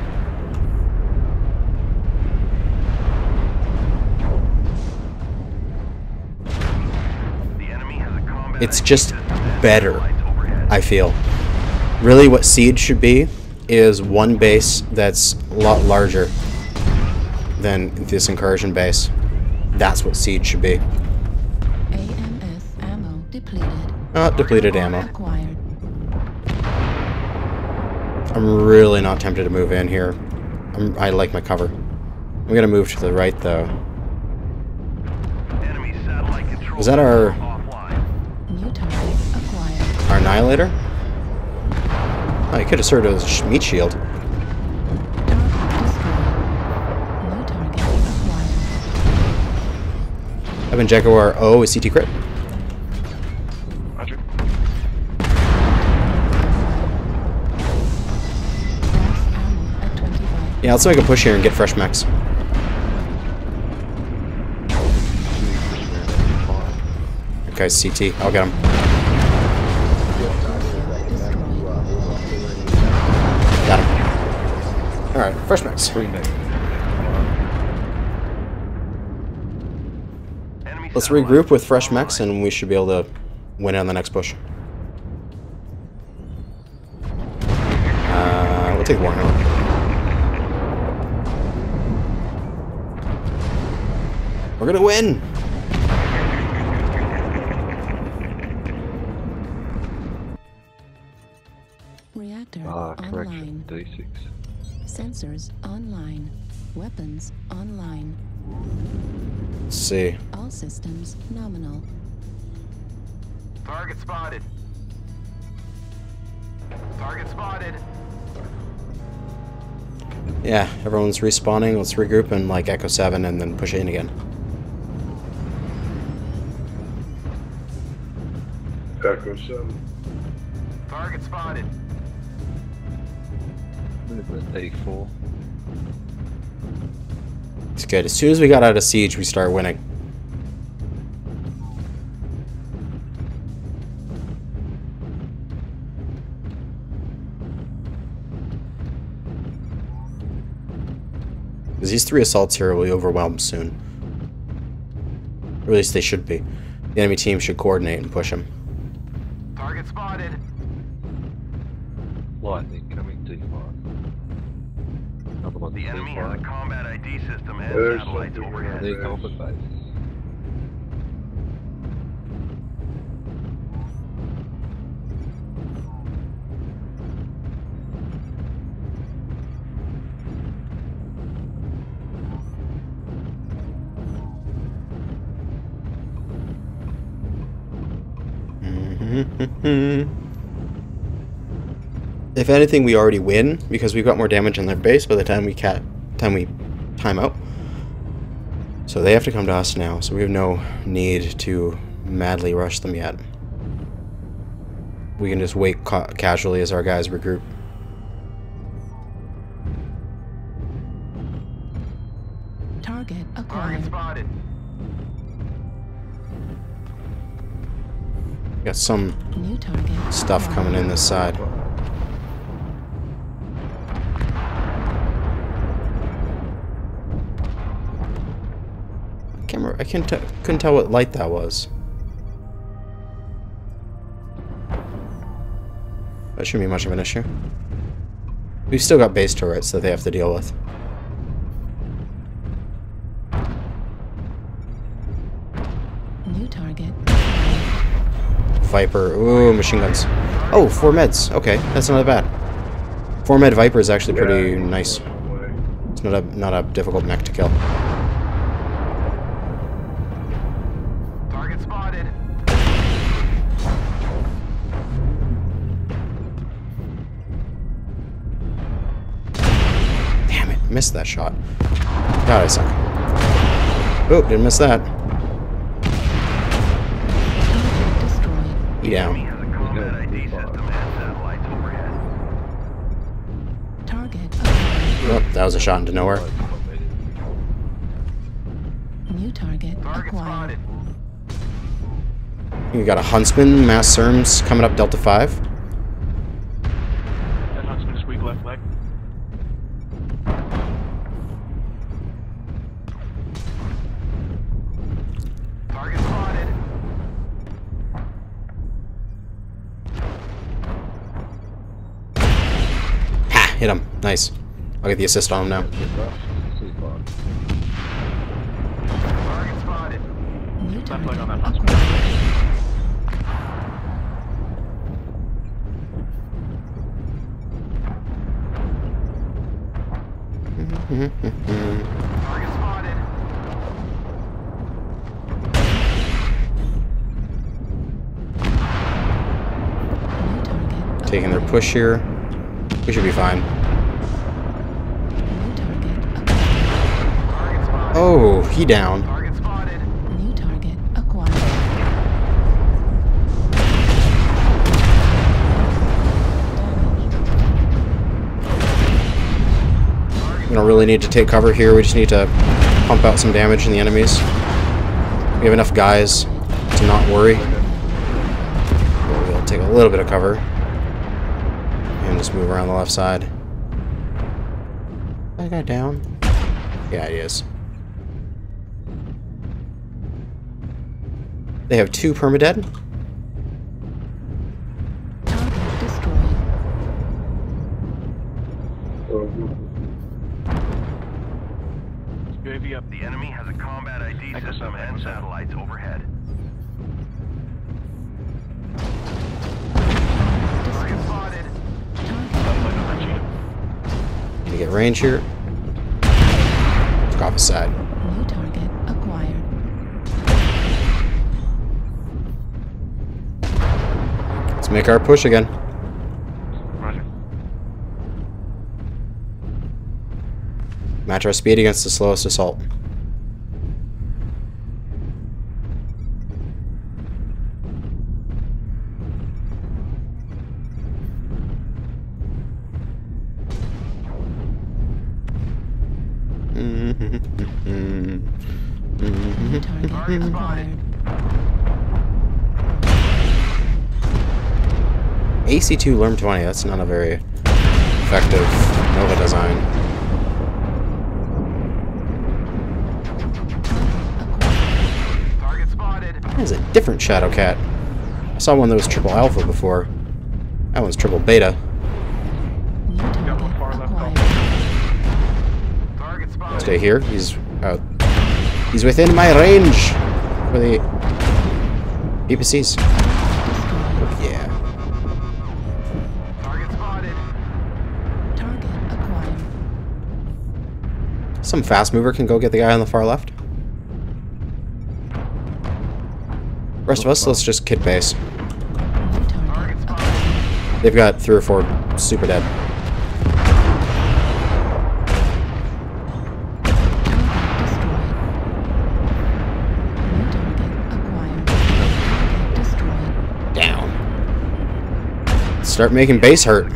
It's just better, I feel. Really what Siege should be is one base that's a lot larger than this Incursion base. That's what Siege should be. AMD Oh, depleted ammo. Acquired. I'm really not tempted to move in here. I like my cover. I'm gonna move to the right though. Enemy satellite control. Is that our New target acquired. our Annihilator? Oh, you could have served as a meat shield. Target destroyed. New target acquired. I've been Jaguar O is CT crit. Roger. Max ammo at 25. Yeah, let's make a push here and get fresh mechs. Okay, CT. I'll get him. Got him. Alright, fresh mechs. Let's regroup with fresh mechs and we should be able to win on the next push. We'll take Warhammer. We're gonna win! Reactor correction. online. D6. Sensors online. Weapons online. Let's see. All systems nominal. Target spotted. Target spotted. Yeah, everyone's respawning. Let's regroup and like Echo 7 and then push it in again. Echo 7. Target spotted. Movement A4. It's good. As soon as we got out of siege, we start winning. Because these 3 assaults here will be overwhelmed soon. Or at least they should be. The enemy team should coordinate and push them. Target spotted. Lightning coming D5. Another one The enemy has a D5. combat ID system and There's satellites something overhead. D combat base. If anything, we already win because we've got more damage on their base by the time we time out. So they have to come to us now. So we have no need to madly rush them yet. We can just wait casually as our guys regroup. Target Target acquired. spotted. Got some New target stuff acquired. coming in this side. I couldn't tell what light that was. That shouldn't be much of an issue. We've still got base turrets that they have to deal with. New target. Viper. Ooh, machine guns. Oh, 4 meds. Okay, that's not bad. 4 med Viper is actually pretty nice. It's not a difficult mech to kill. Target spotted. Damn it, missed that shot. God, I suck. Oh, didn't miss that. Target destroyed. E down. Enemy has a combat ID system and satellites overhead. Target acquired. Oh, that was a shot into nowhere. New target Target acquired. spotted. You got a Huntsman, Mass Serms coming up Delta 5. That Huntsman squeak left leg. Target spotted. Ha! Hit him. Nice. I'll get the assist on him now. Target spotted. New Left leg on target that Huntsman. acquired. spotted. Taking their push here. We should be fine. Oh, he down. New target acquired. We don't really need to take cover here. We just need to pump out some damage in the enemies. We have enough guys to not worry. We'll take a little bit of cover. And just move around the left side. That guy down? Yeah, he is. They have 2 permadead. Target destroyed. UAV up. The enemy has a combat ID system and satellites overhead. Target spotted. Need to get range here. Look off his side. New target acquired. Let's make our push again. Roger. Match our speed against the slowest assault. New target acquired. AC2 Lerm 20, that's not a very effective Nova design. Target spotted. That is a different Shadow Cat. I saw one that was triple alpha before. That one's triple beta. New target acquired. Target spotted. Stay here. He's within my range for the BPCs. Yeah. Target spotted. Target acquired. Some fast mover can go get the guy on the far left. Rest of us, let's just kit base. New target acquired. They've got 3 or 4 super dead. Down. Start making base hurt.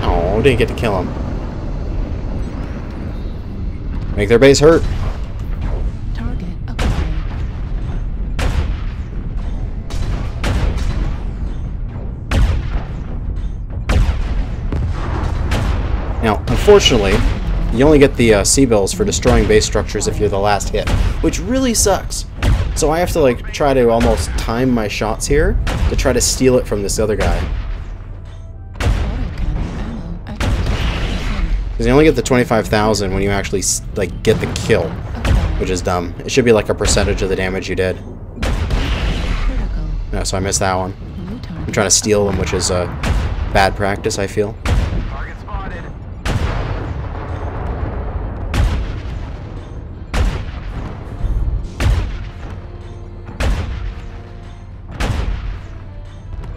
Oh, didn't get to kill him. Make their base hurt. Target acquired. Now, unfortunately, you only get the C-bills for destroying base structures if you're the last hit, which really sucks. So I have to like try to almost time my shots here to try to steal it from this other guy. Because you only get the 25,000 when you actually like get the kill, which is dumb. It should be like a percentage of the damage you did. No, so I missed that one. I'm trying to steal them, which is bad practice, I feel. Target spotted.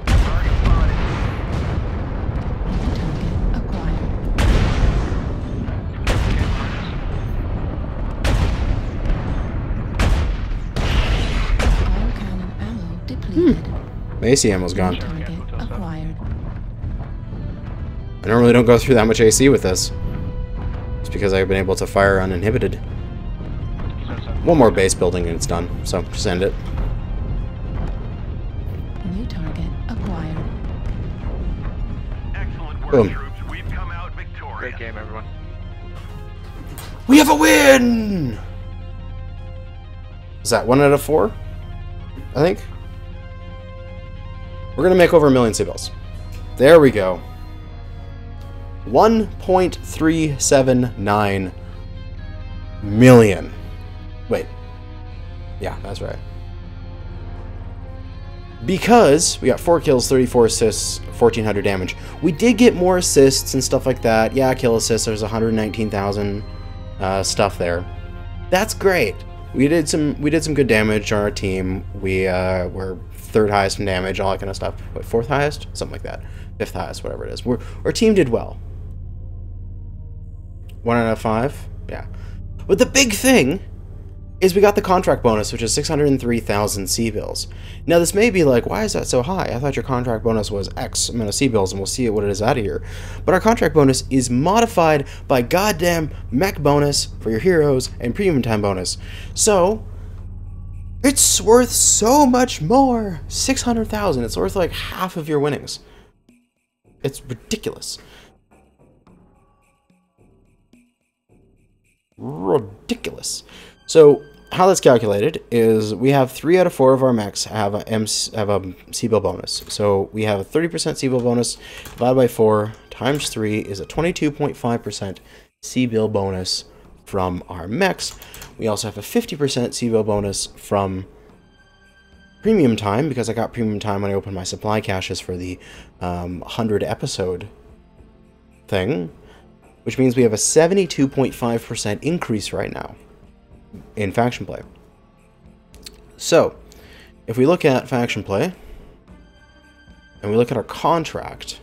Target spotted. Acquired. Autocannon ammo depleted. The AC ammo's gone. Target acquired. I normally don't go through that much AC with this. It's because I've been able to fire uninhibited. One more base building and it's done, so just end it. New target acquired. Excellent work, Boom. troops. We've come out victorious. Great game, everyone. We have a win! Is that 1 out of 4? I think. We're gonna make over 1 million C-bills. There we go. 1.379 million. Wait. Yeah, that's right. Because we got 4 kills, 34 assists, 1400 damage. We did get more assists and stuff like that. Yeah, kill assists, there's 119,000 stuff there. That's great. We did some good damage on our team. We were 3rd highest in damage, all that kind of stuff. What, 4th highest? Something like that. 5th highest, whatever it is. Our team did well. 1 out of 5? Yeah. But the big thing is we got the contract bonus, which is 603,000 C-bills. Now this may be like, why is that so high? I thought your contract bonus was X amount of C-bills, and we'll see what it is out of here. But our contract bonus is modified by goddamn mech bonus for your heroes and premium time bonus. So it's worth so much more. 600,000. It's worth like half of your winnings. It's ridiculous. Ridiculous. So how that's calculated is we have 3 out of 4 of our mechs have a C-bill bonus. So we have a 30% C-bill bonus divided by 4 times 3 is a 22.5% C-bill bonus from our mechs. We also have a 50% C-bill bonus from premium time, because I got premium time when I opened my supply caches for the 100 episode thing, which means we have a 72.5% increase right now in faction play. So, if we look at faction play, and we look at our contract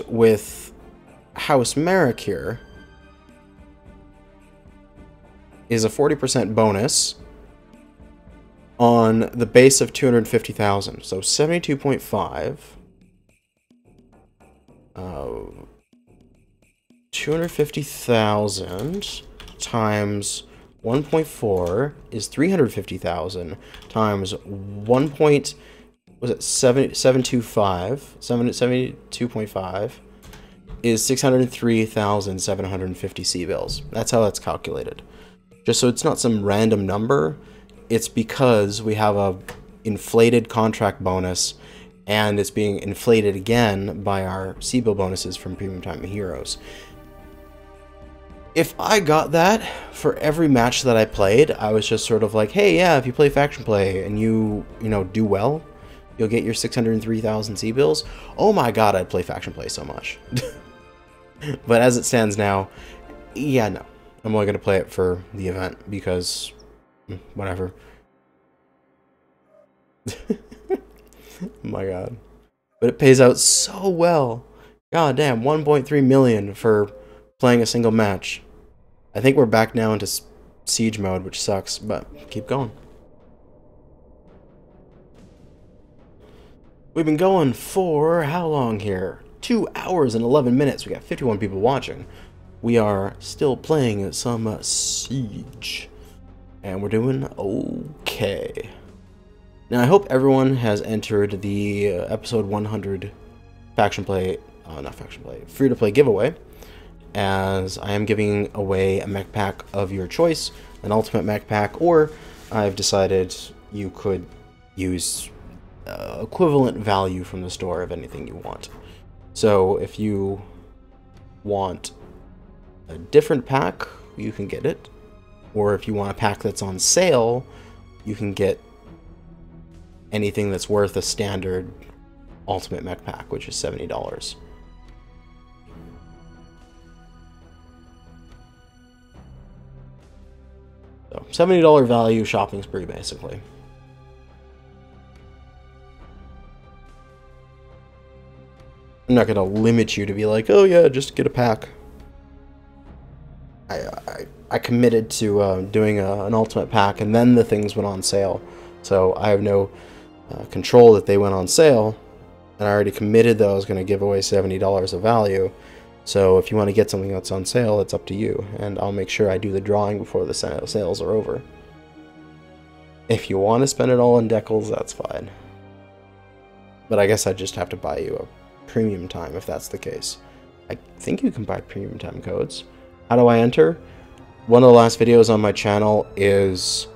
with House Merrick here is a 40% bonus on the base of 250,000. So 72.5 250,000 times 1.4 is 350,000 times 72.5 is 603,750 C-bills. That's how that's calculated. Just so it's not some random number, it's because we have a inflated contract bonus, and it's being inflated again by our C-bill bonuses from Premium Time Heroes. If I got that for every match that I played, I was just sort of like, hey, yeah, if you play faction play and you do well, you'll get your 603,000 C-bills. Oh my god, I'd play faction play so much. But as it stands now, yeah, no. I'm only going to play it for the event because, whatever. My god. But it pays out so well. God damn, 1.3 million for playing a single match. I think we're back now into siege mode, which sucks, but keep going. We've been going for how long here? 2 hours and 11 minutes. We got 51 people watching. We are still playing some Siege, and we're doing okay. Now, I hope everyone has entered the episode 100 free-to-play giveaway, as I am giving away a mech pack of your choice, an ultimate mech pack, or I've decided you could use equivalent value from the store of anything you want. So if you want a different pack, you can get it. Or if you want a pack that's on sale, you can get anything that's worth a standard ultimate mech pack, which is $70. So, $70 value shopping spree, basically. I'm not going to limit you to be like, oh yeah, just get a pack. I committed to doing an ultimate pack, and then the things went on sale. So I have no control that they went on sale, and I already committed that I was going to give away $70 of value. So if you want to get something that's on sale, it's up to you, and I'll make sure I do the drawing before the sales are over. If you want to spend it all in decals, that's fine. But I guess I just have to buy you a premium time if that's the case. I think you can buy premium time codes. How do I enter? One of the last videos on my channel is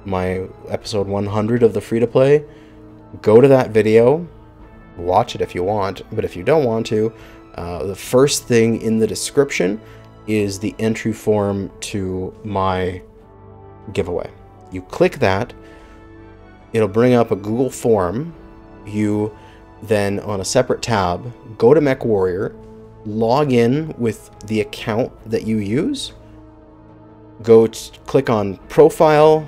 my episode 100 of the free-to-play. Go to that video, watch it if you want, but if you don't want to, the first thing in the description is the entry form to my giveaway. You click that, it'll bring up a Google form. You then, on a separate tab, go to Mechwarrior, log in with the account that you use, click on profile,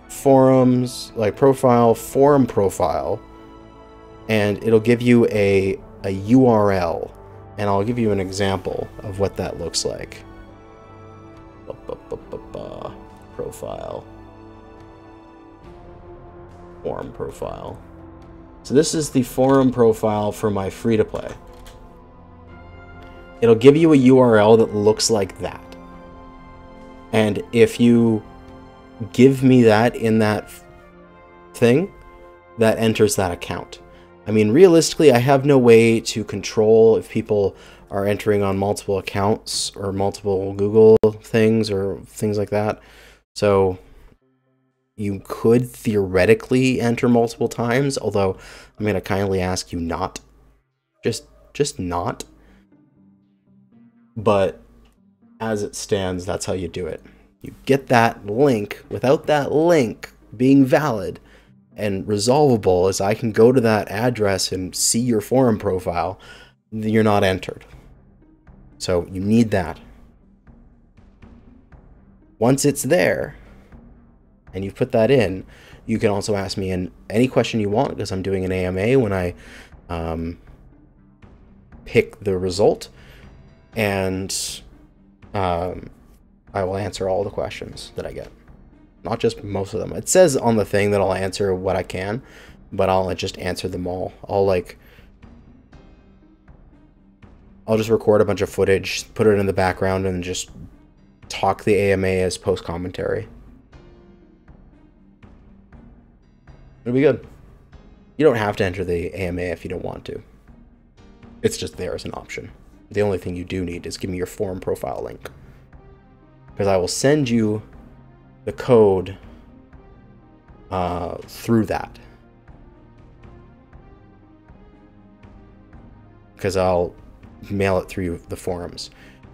forums, like profile, forum profile, and it'll give you a URL, and I'll give you an example of what that looks like. Profile. Forum profile. So this is the forum profile for my free-to-play. It'll give you a URL that looks like that. And if you give me that in that thing, that enters that account. I mean, realistically, I have no way to control if people are entering on multiple accounts or multiple Google things or things like that. So you could theoretically enter multiple times, although I'm going to kindly ask you not. Just not. But as it stands, that's how you do it. You get that link. Without that link being valid and resolvable, as I can go to that address and see your forum profile, you're not entered. So you need that. Once it's there, and you've put that in, you can also ask me any question you want, because I'm doing an AMA when I pick the result, and I will answer all the questions that I get. Not just most of them. It says on the thing that I'll answer what I can, but I'll just answer them all. I'll just record a bunch of footage, put it in the background, and just talk the AMA as post-commentary. It'll be good. You don't have to enter the AMA if you don't want to. It's just there as an option. The only thing you do need is give me your forum profile link, because I will send you the code through that. Because I'll mail it through the forums.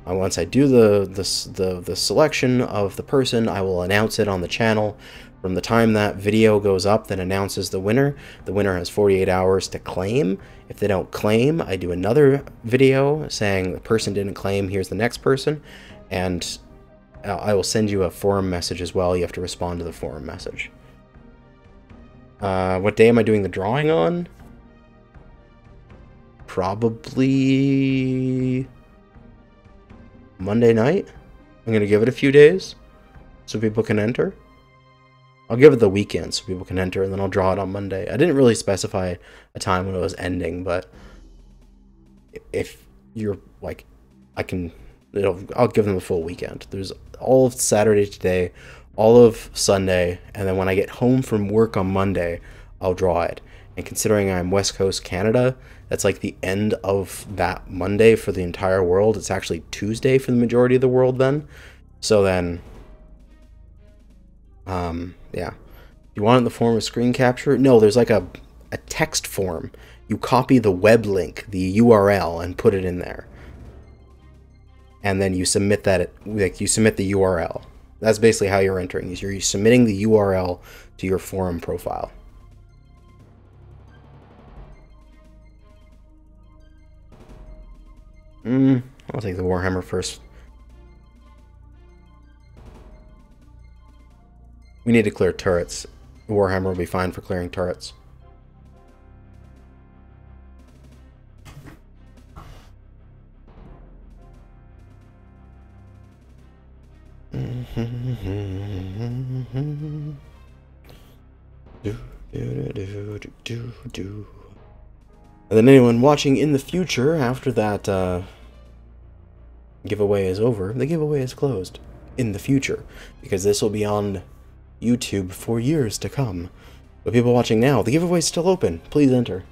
Once I do the selection of the person, I will announce it on the channel. From the time that video goes up that announces the winner has 48 hours to claim. If they don't claim, I do another video saying the person didn't claim, here's the next person, and I will send you a forum message as well. You have to respond to the forum message. What day am I doing the drawing on? Probably Monday night. I'm going to give it a few days so people can enter. I'll give it the weekend so people can enter, and then I'll draw it on Monday. I didn't really specify a time when it was ending, but if you're like, I'll give them a full weekend. There's all of Saturday today, all of Sunday, and then when I get home from work on Monday, I'll draw it. And considering I'm West Coast Canada, that's like the end of that Monday for the entire world. It's actually Tuesday for the majority of the world then. So then, yeah. You want it in the form of screen capture? No, there's like a text form. You copy the web link, the URL, and put it in there. And then you submit that, like you submit the URL. That's basically how you're entering. You're submitting the URL to your forum profile. I'll take the Warhammer first. We need to clear turrets. Warhammer will be fine for clearing turrets. And then anyone watching in the future after that giveaway is over, the giveaway is closed in the future, because this will be on YouTube for years to come. But people watching now, the giveaway is still open. Please enter.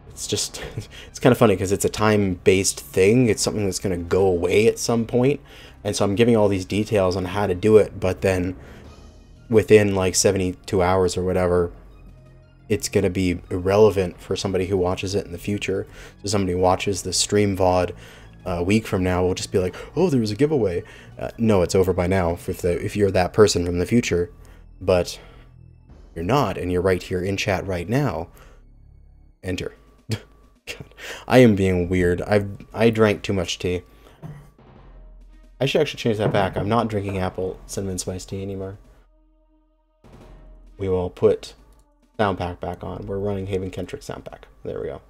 It's just, it's kind of funny because it's a time-based thing. It's something that's going to go away at some point. And so I'm giving all these details on how to do it, but then within like 72 hours or whatever, it's going to be irrelevant for somebody who watches it in the future. So somebody who watches the stream VOD a week from now will just be like, oh, there was a giveaway. No, it's over by now if you're that person from the future. But you're not, and you're right here in chat right now. Enter. God, I am being weird. I drank too much tea. I should actually change that back. I'm not drinking apple cinnamon spice tea anymore. We will put sound pack back on. We're running Haven Kentrick sound pack. There we go.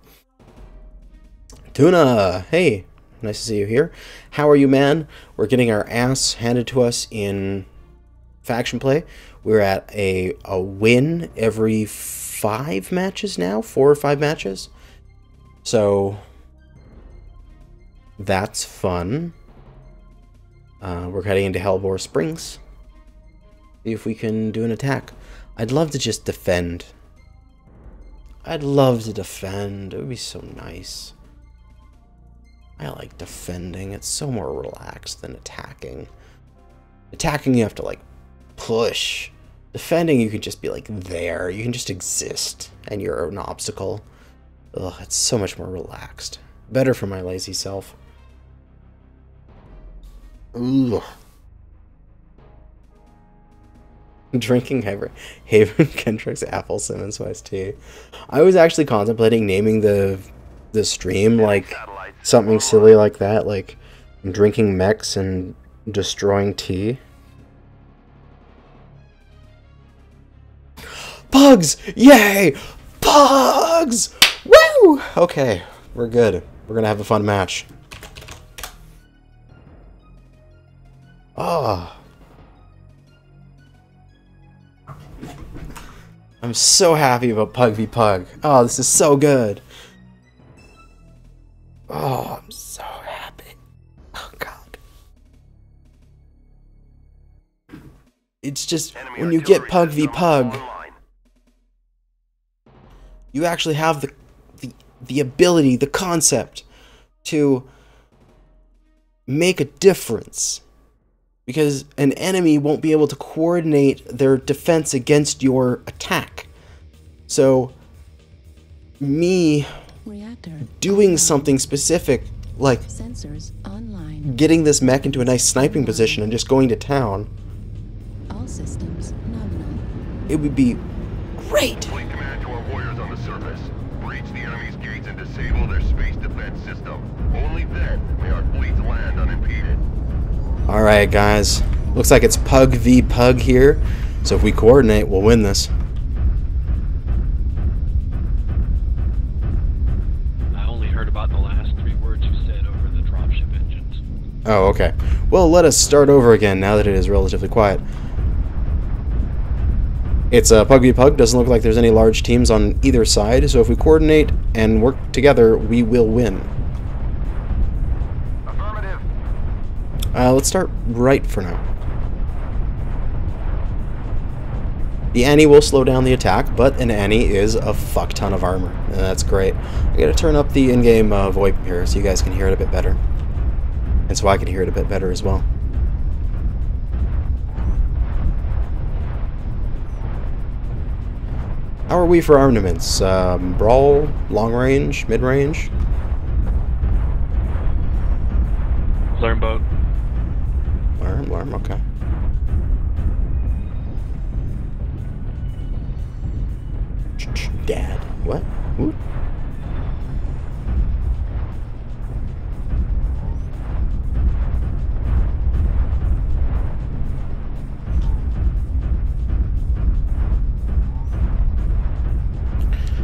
Tuna, hey, nice to see you here. How are you, man? We're getting our ass handed to us in faction play. We're at a win every 5 matches now, 4 or 5 matches. So that's fun. We're heading into Hellbore Springs. See if we can do an attack. I'd love to just defend. I'd love to defend. It would be so nice. I like defending. It's so more relaxed than attacking. Attacking, you have to, like, push. Defending, you can just be, like, there. You can just exist, and you're an obstacle. Ugh, it's so much more relaxed. Better for my lazy self. Ugh. Drinking Haven Kentrick's apple cinnamon spice tea. I was actually contemplating naming the stream like something silly like that, like drinking mechs and destroying tea. Pugs! Yay! Pugs! Woo! Okay, we're good. We're gonna have a fun match. Ah. I'm so happy about Pug v Pug. Oh, this is so good. Oh, I'm so happy. Oh, God. It's just, when you get Pug v Pug, you actually have the ability, the concept to make a difference. Because an enemy won't be able to coordinate their defense against your attack. So, me doing something specific, like getting this mech into a nice sniping position and just going to town, All systems nominal. It would be great. Fleet command to our warriors on the surface. Breach the enemy's gates and disable their space defense system. Only then may our fleets land unimpeded. Alright guys, looks like it's Pug v Pug here, so if we coordinate, we'll win this. I only heard about the last 3 words you said over the dropship engines. Oh, okay. Well, let us start over again now that it is relatively quiet. It's Pug v Pug, doesn't look like there's any large teams on either side, so if we coordinate and work together, we will win. Let's start right for now. The Annie will slow down the attack, but an Annie is a fuck ton of armor, and that's great. I gotta turn up the in-game VoIP here so you guys can hear it a bit better. And so I can hear it a bit better as well. How are we for armaments? Brawl, long range, mid range? Learn boat. Learn, okay. Dad, what? Ooh.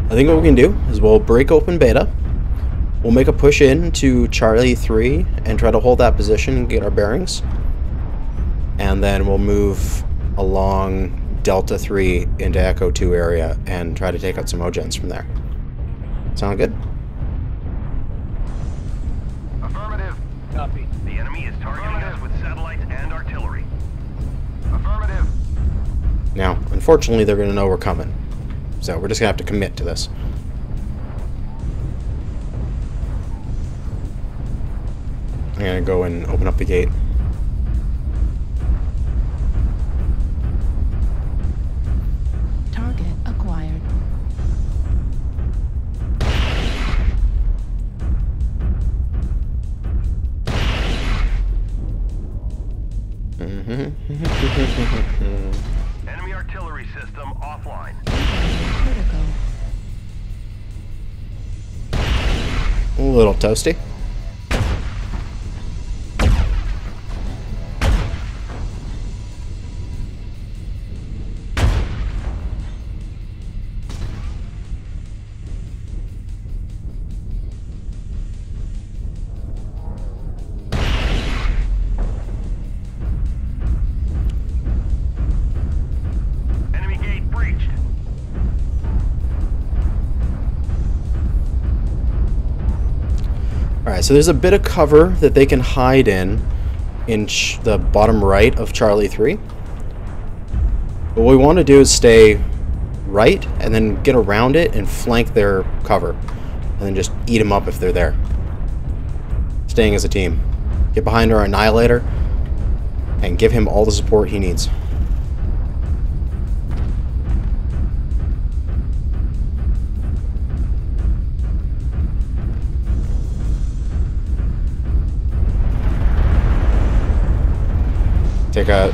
I think what we can do is we'll break open beta. We'll make a push in to Charlie 3 and try to hold that position and get our bearings. And then we'll move along Delta 3 into Echo 2 area and try to take out some Ogens from there. Sound good? Affirmative. Copy. The enemy is targeting us with satellites and artillery. Affirmative. Now, unfortunately, they're going to know we're coming. So we're just going to have to commit to this. I'm going to go and open up the gate. Target acquired. system offline. Critical. A little toasty. Enemy gate breached. Alright, so there's a bit of cover that they can hide in the bottom right of Charlie 3. But what we want to do is stay right and then get around it and flank their cover. And then just eat them up if they're there. Staying as a team. Get behind our Annihilator and give him all the support he needs.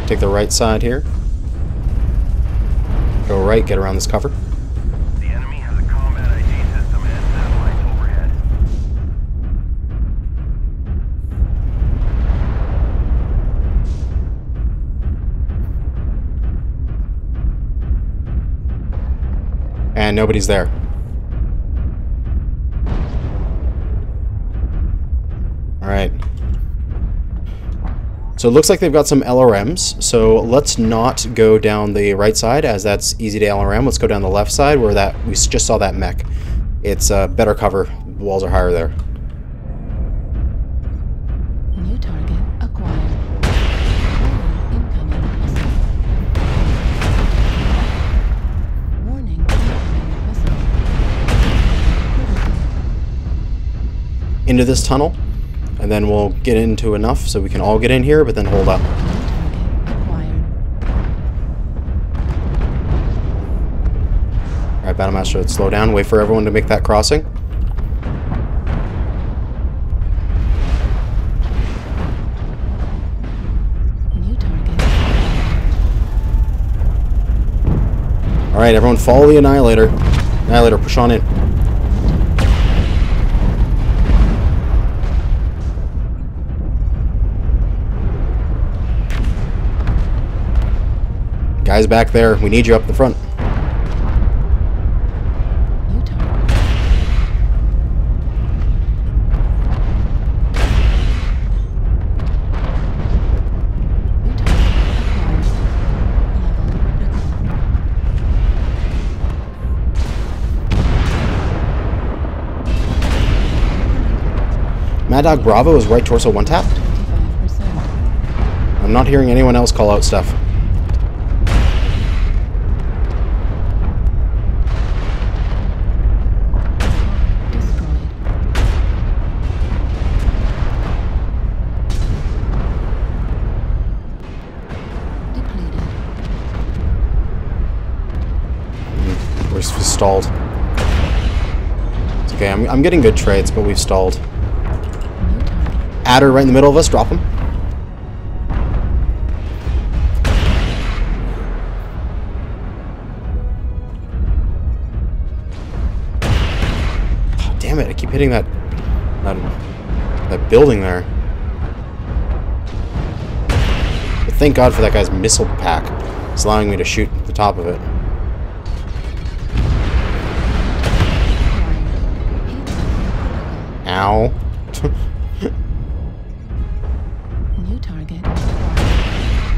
Take the right side here. Go right, get around this cover. The enemy has a combat ID system and satellites overhead. And nobody's there. Alright. So it looks like they've got some LRMs, so let's not go down the right side, as that's easy to LRM. Let's go down the left side, where we just saw that mech. It's better cover. The walls are higher there. New target acquired. Incoming missile. Warning, incoming missile. Critical. Into this tunnel, and then we'll get into enough so we can all get in here, but then hold up. New target acquired. Alright, Battlemaster, let's slow down, wait for everyone to make that crossing. New target. Alright, everyone follow the Annihilator. Annihilator, push on in. Guys back there, we need you up the front. New target. New target acquired. Level Mad Dog Bravo is right torso one tap. 25%. I'm not hearing anyone else call out stuff. Destroyed. Depleted. We're stalled. It's okay, I'm getting good trades, but we've stalled. New target. Adder right in the middle of us, drop him. Oh, damn it, I keep hitting that building there. But thank God for that guy's missile pack. It's allowing me to shoot the top of it. Ow. New target.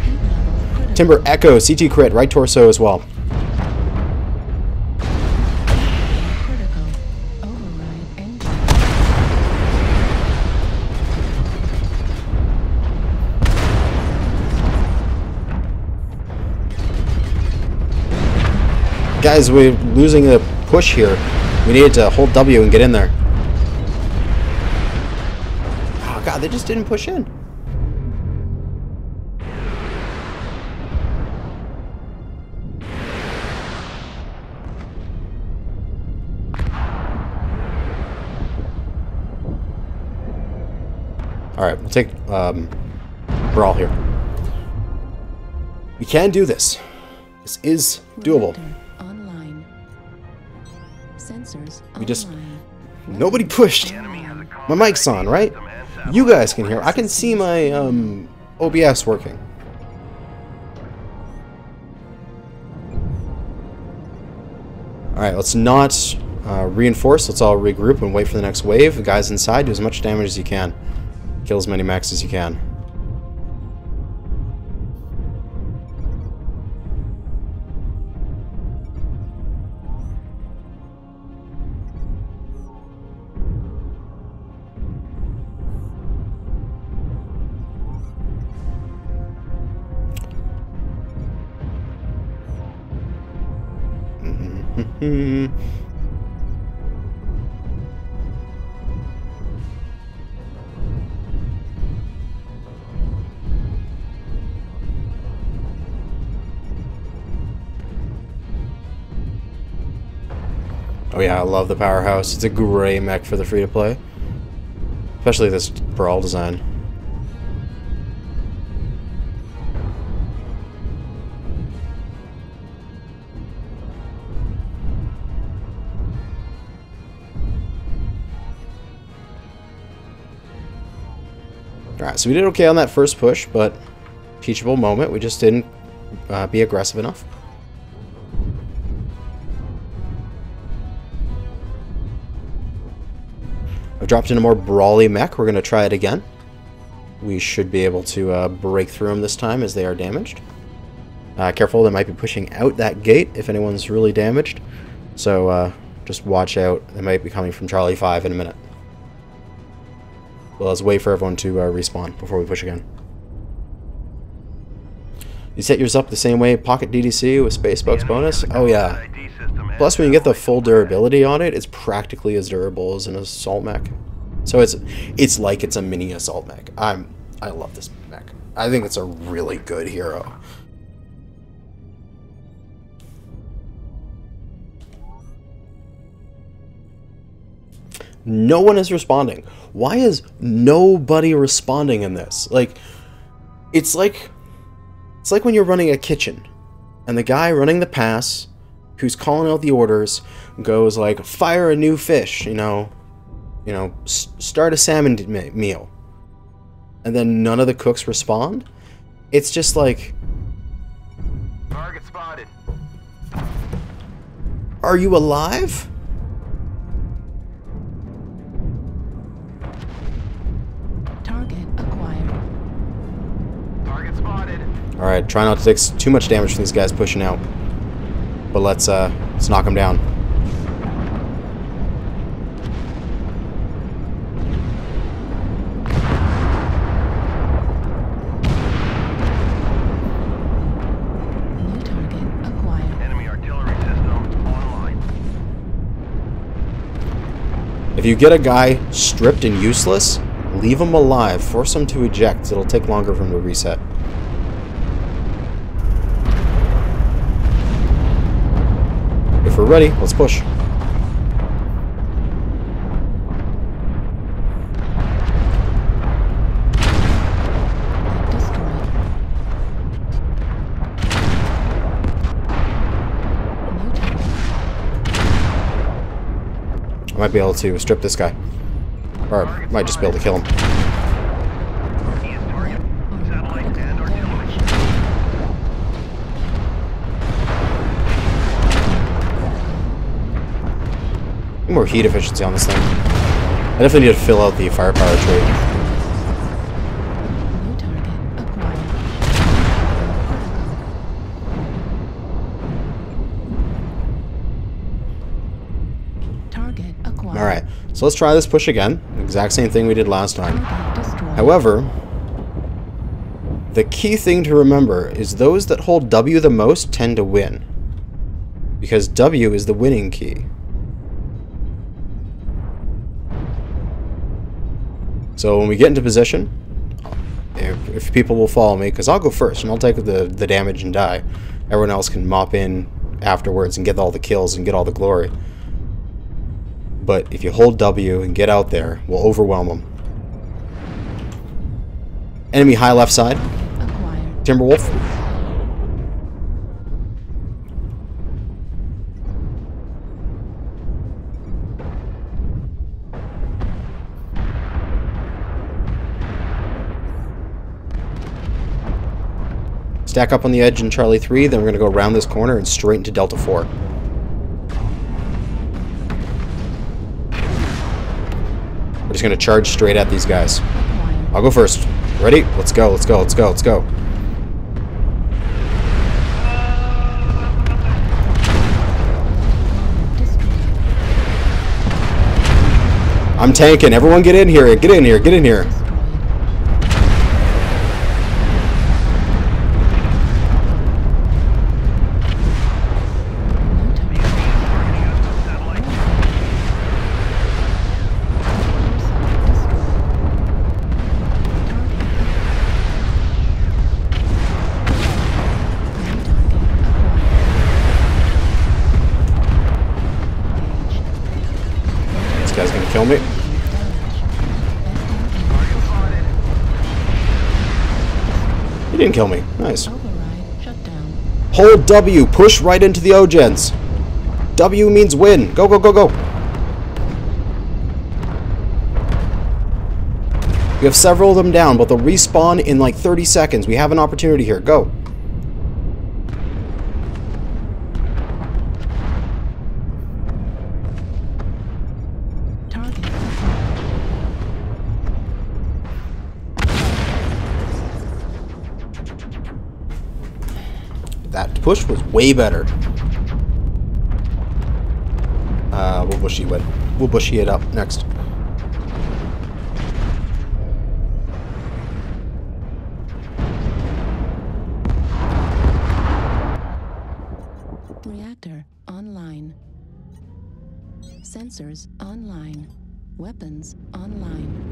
Heat level critical. Timber Echo, CT crit, right torso as well. Critical. Override engine. Guys, we're losing the push here. We needed to hold W and get in there. Oh god, they just didn't push in. Alright, we'll take Brawl here. We can do this. This is doable. Online. Sensors We just... online. Nobody pushed. My mic's on, right? You guys can hear. I can see my OBS working. Alright, let's not reinforce. Let's all regroup and wait for the next wave. The guys inside, do as much damage as you can. Kill as many mechs as you can. Oh yeah, I love the powerhouse. It's a great mech for the free-to-play. Especially this brawl design. Alright, so we did okay on that first push, but teachable moment. We just didn't be aggressive enough. I've dropped in a more brawly mech. We're going to try it again. We should be able to break through them this time as they are damaged. Careful, they might be pushing out that gate if anyone's really damaged. So just watch out. They might be coming from Charlie 5 in a minute. Well, let's wait for everyone to respawn before we push again. You set yours up the same way, Pocket DDC with Space Bucks bonus? Oh yeah. Plus when you get the full durability on it, it's practically as durable as an assault mech. So it's like it's a mini assault mech. I love this mech. I think it's a really good hero. No one is responding. Why is nobody responding in this? Like, it's like when you're running a kitchen, and the guy running the pass, who's calling out the orders, goes like, fire a new fish, you know, start a salmon meal, and then none of the cooks respond. It's just like, Target spotted. Are you alive? Target acquired. Target spotted. Alright, try not to take too much damage from these guys pushing out. But let's knock them down. New target acquired. Enemy artillery system online. If you get a guy stripped and useless, leave him alive. Force him to eject. It'll take longer for him to reset. If we're ready, let's push. Destroyed. New target. I might be able to strip this guy. Or I might just be able to kill him. He is target. Satellite and artillery. More heat efficiency on this thing. I definitely need to fill out the firepower trait. New target acquired. Target acquired. Alright, so let's try this push again. Exact same thing we did last time. Target destroyed. However, the key thing to remember is those that hold W the most tend to win. Because W is the winning key. So when we get into position, if people will follow me, because I'll go first and I'll take the damage and die. Everyone else can mop in afterwards and get all the kills and get all the glory. But if you hold W and get out there, we'll overwhelm them. Enemy high left side. Acquired. Timberwolf. Stack up on the edge in Charlie 3, then we're going to go around this corner and straight into Delta 4. We're just going to charge straight at these guys. I'll go first. Ready? Let's go, let's go, let's go, let's go. I'm tanking. Everyone get in here. Get in here. Get in here. This guy's gonna kill me. He didn't kill me. Nice. Hold W. Push right into the Ogens. W means win. Go, go, go, go. We have several of them down, but they'll respawn in like 30 seconds. We have an opportunity here. Go. That push was way better. We'll bushy it up next. Reactor online. Sensors online. Weapons online.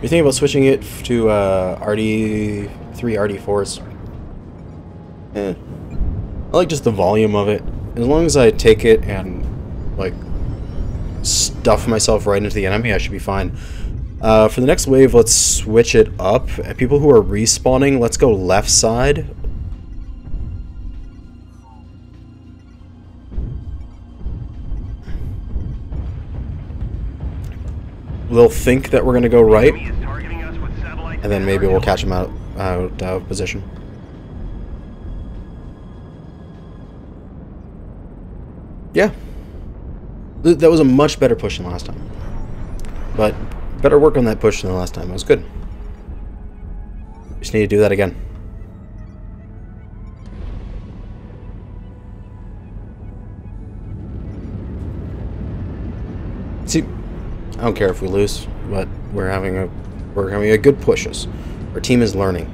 You're thinking about switching it to RD3, RD4s? I like just the volume of it. As long as I take it and, like, stuff myself right into the enemy, I should be fine. For the next wave, let's switch it up. People who are respawning, let's go left side. They'll think that we're going to go right, and then maybe we'll catch them out of position. Yeah. That was a much better push than last time. But better work on that push than the last time. It was good. Just need to do that again. See, I don't care if we lose, but we're having a good pushes. Our team is learning.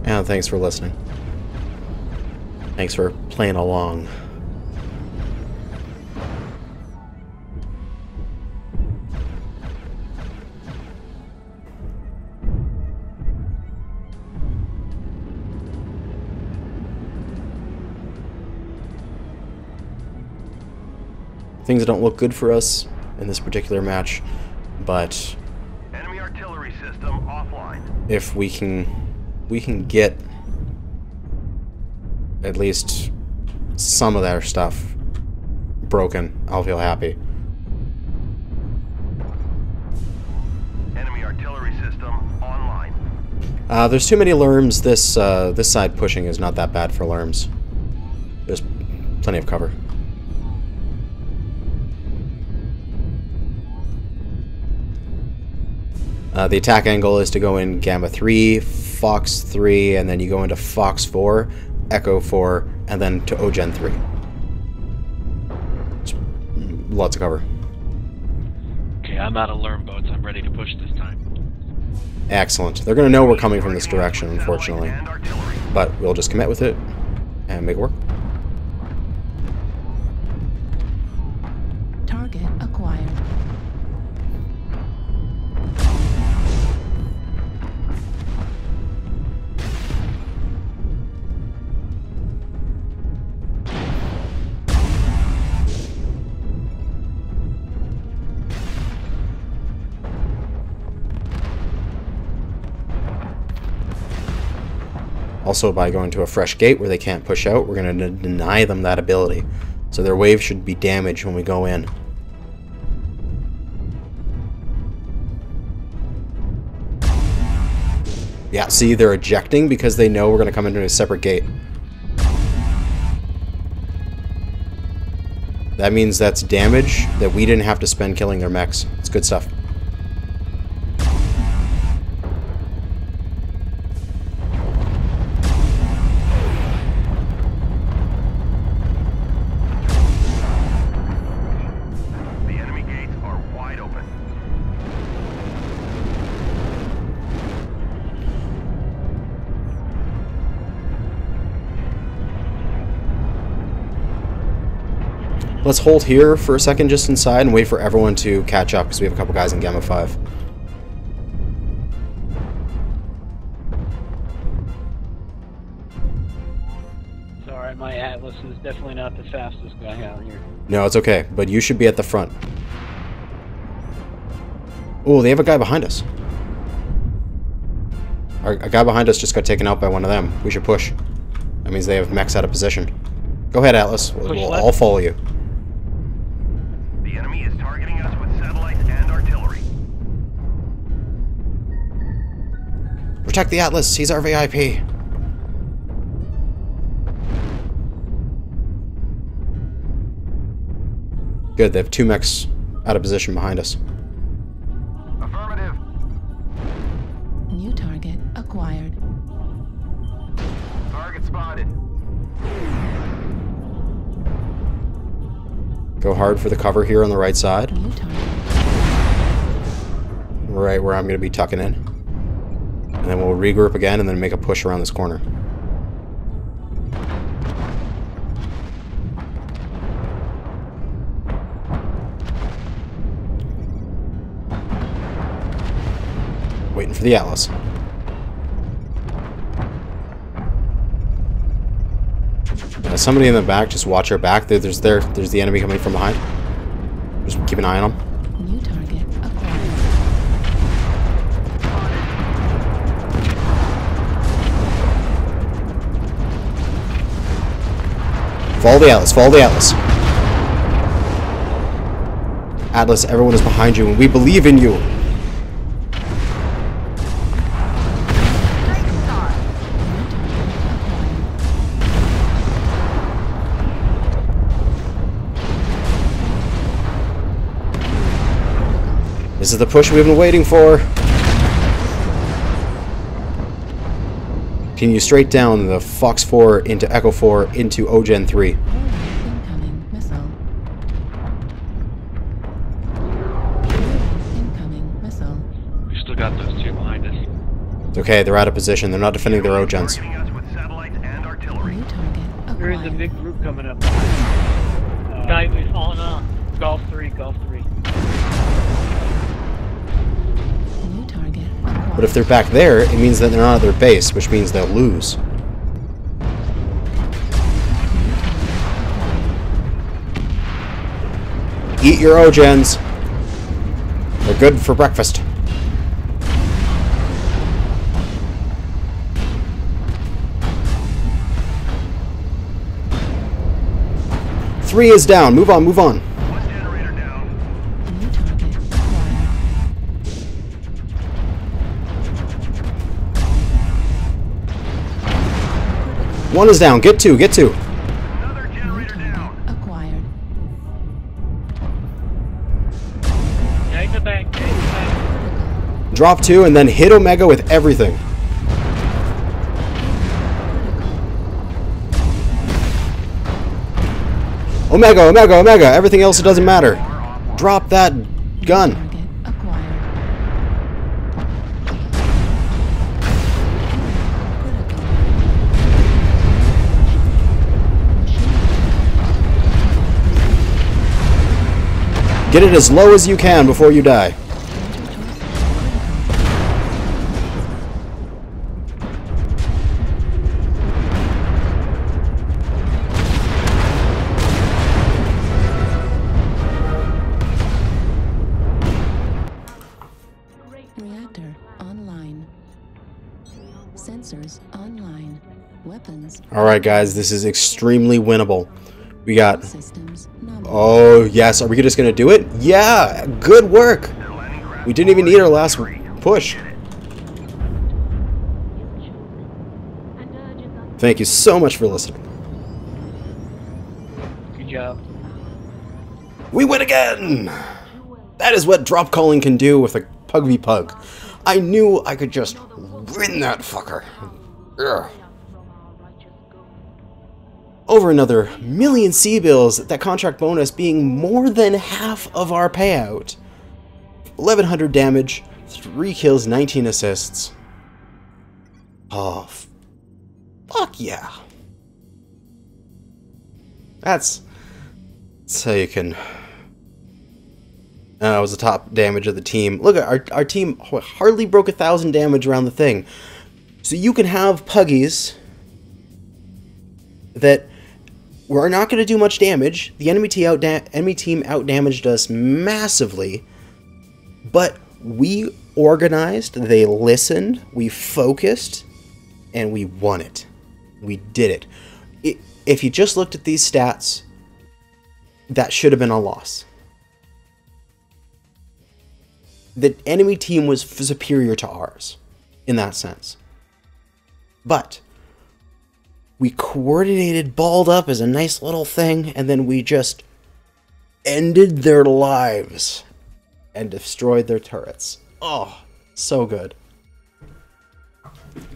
And thanks for listening. Thanks for playing along. Things don't look good for us in this particular match, but enemy artillery system offline. If we can get at least some of their stuff broken, I'll feel happy. Enemy artillery system online. There's too many lerms. This side pushing is not that bad for lerms. There's plenty of cover. The attack angle is to go in Gamma 3, Fox 3, and then you go into Fox 4, Echo 4, and then to Ogen 3. Lots of cover. Okay, I'm out of lerm boats. I'm ready to push this time. Excellent. They're going to know we're coming from this direction, unfortunately. But we'll just commit with it and make it work. Target acquired. Also, by going to a fresh gate where they can't push out, we're going to deny them that ability. So their wave should be damaged when we go in. Yeah, see, they're ejecting because they know we're going to come into a separate gate. That means that's damage that we didn't have to spend killing their mechs. It's good stuff. Let's hold here for a second just inside and wait for everyone to catch up because we have a couple guys in Gamma 5. Sorry, my Atlas is definitely not the fastest guy out here. No, it's okay, but you should be at the front. Oh, they have a guy behind us. A guy behind us just got taken out by one of them. We should push. That means they have mechs out of position. Go ahead, Atlas. We'll all follow you. The enemy is targeting us with satellites and artillery. Protect the Atlas. He's our VIP. Good. They have 2 mechs out of position behind us. Affirmative. New target acquired. Target spotted. Go hard for the cover here on the right side. New target. Right where I'm going to be tucking in. And then we'll regroup again and then make a push around this corner. Waiting for the Atlas. Somebody in the back, just watch our back. There's the enemy coming from behind. Just keep an eye on them. New target acquired. Follow the Atlas, follow the Atlas. Atlas, everyone is behind you and we believe in you. This is the push we've been waiting for. Continue straight down the Fox 4 into Echo 4 into Ogen 3. Incoming missile. Incoming missile. We still got those 2 behind us. It's okay, they're out of position. They're not defending their Ogens. Targeting us with satellites and artillery. New target acquired. There is a big group coming up. Guy who's falling off. Golf 3, Golf 3. New target acquired. But if they're back there, it means that they're not at their base, which means they'll lose. Eat your Ogens. They're good for breakfast. Three is down. Move on, move on. One generator down. New target acquired. One is down. Get 2, get 2. Another New generator target down. acquired. Take the back, take the back. Drop 2 and then hit Omega with everything. Omega, Omega, Omega. Everything else, it doesn't matter. Drop that gun. Target acquired. Get it as low as you can before you die. Reactor online. Sensors online. Weapons. Alright guys, this is extremely winnable. We got... Systems nominal. Oh yes, are we just gonna do it? Yeah, good work. We didn't even need our last push. Thank you so much for listening. Good job. We win again! That is what drop calling can do with a Pug v Pug. I knew I could just win that fucker. Ugh. Over another million C-bills, that contract bonus being more than half of our payout. 1100 damage, 3 kills, 19 assists. Oh, fuck yeah. That's how you can... That was the top damage of the team. Look, our team hardly broke 1,000 damage around the thing. So you can have puggies that were not going to do much damage. The enemy team outdamaged us massively. But we organized, they listened, we focused, and we won it. We did it. If you just looked at these stats, that should have been a loss. The enemy team was superior to ours, in that sense. But we coordinated, balled up as a nice little thing, and then we just ended their lives and destroyed their turrets. Oh, so good.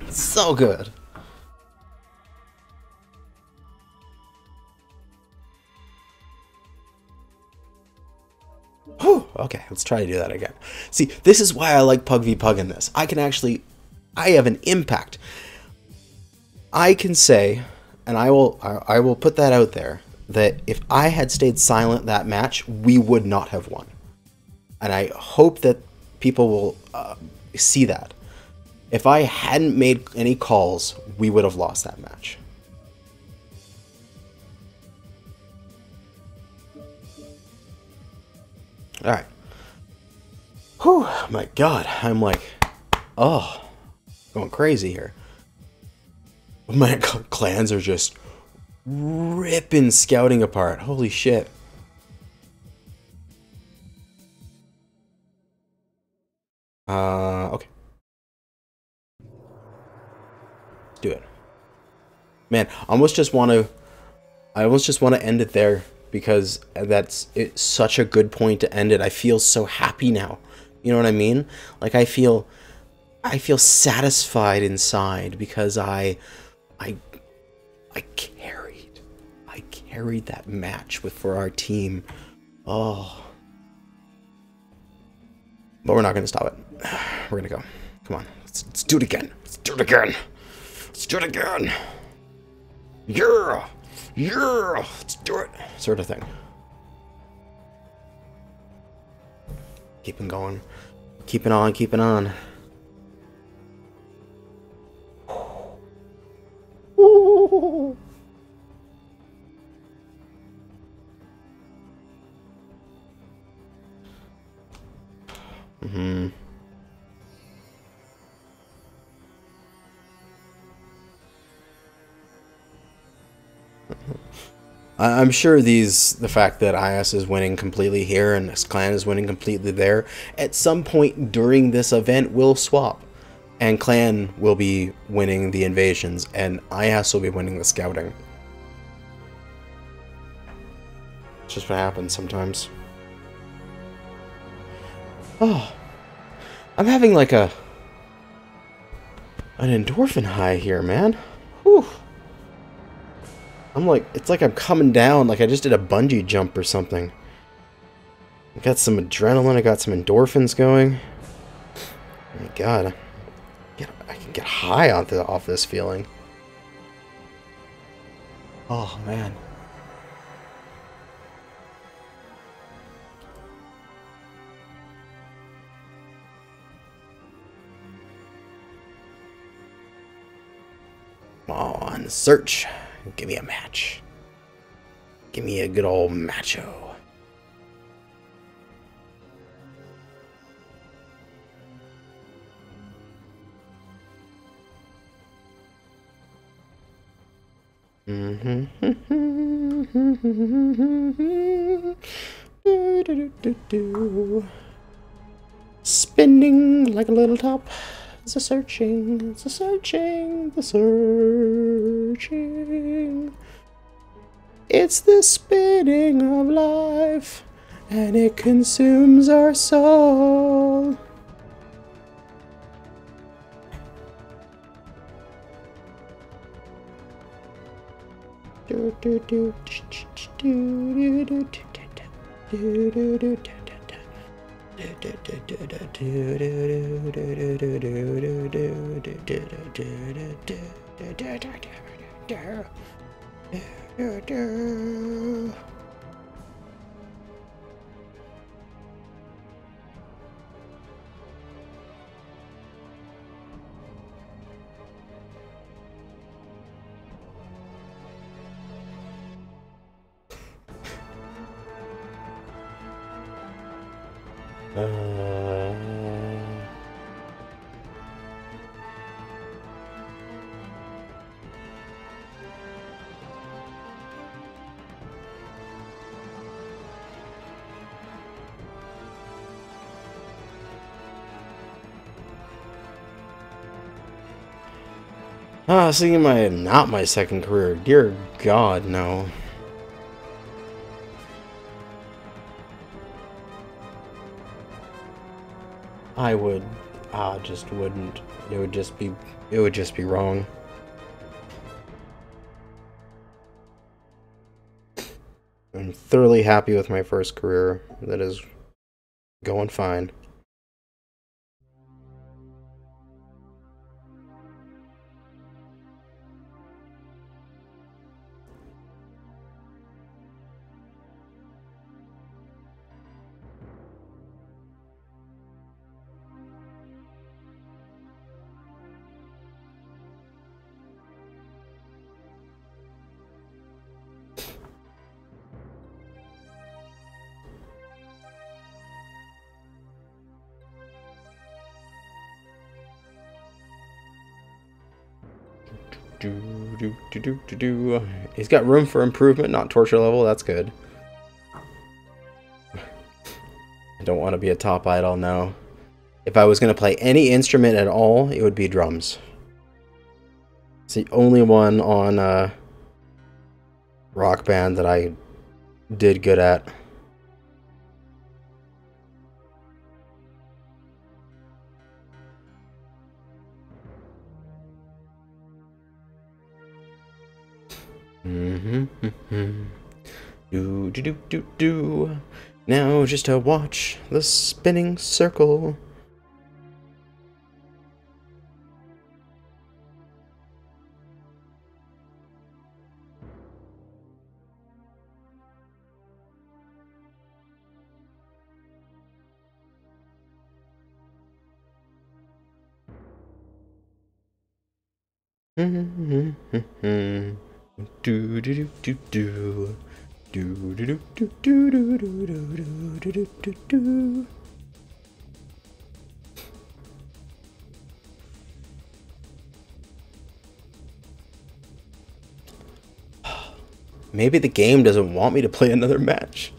So good. Whew, okay, let's try to do that again. See, this is why I like Pug v Pug in this. I have an impact. I can say, and I will put that out there, that if I had stayed silent that match, we would not have won. And I hope that people will see that. If I hadn't made any calls, we would have lost that match. Alright. Whew, my god, I'm like, oh, going crazy here. My clans are just ripping scouting apart. Holy shit. Okay. Let's do it. Man, I almost just want to end it there because it's such a good point to end it. I feel so happy now. You know what I mean? Like I feel satisfied inside because I carried that match for our team. Oh. But we're not going to stop it. We're going to go. Come on. Let's do it again. Let's do it again. Let's do it again. Yeah. Yeah. Let's do it. Sort of thing. Keeping going. Keeping on. Keeping on. Ooh. Mm-hmm. I'm sure the fact that IS is winning completely here and this clan is winning completely there, at some point during this event will swap. And clan will be winning the invasions and IS will be winning the scouting. It's just what happens sometimes. Oh, I'm having like an endorphin high here, man. Whew. I'm like, it's like I'm coming down, like I just did a bungee jump or something. I got some adrenaline, I got some endorphins going. Oh my god, I can get high off this feeling. Oh man. Come on, search. Give me a match. Give me a good old macho. Spinning like a little top. It's a searching, it's a searching, the searching. It's the spinning of life, and it consumes our soul. Seeing not my second career. Dear God, no. I would, just wouldn't. It would just be wrong. I'm thoroughly happy with my first career. That is going fine. He's got room for improvement, not torture level. That's good. I don't want to be a top idol now. If I was going to play any instrument at all, it would be drums. It's the only one on Rock Band that I did good at. Do. Now just to watch the spinning circle. Maybe the game doesn't want me to play another match.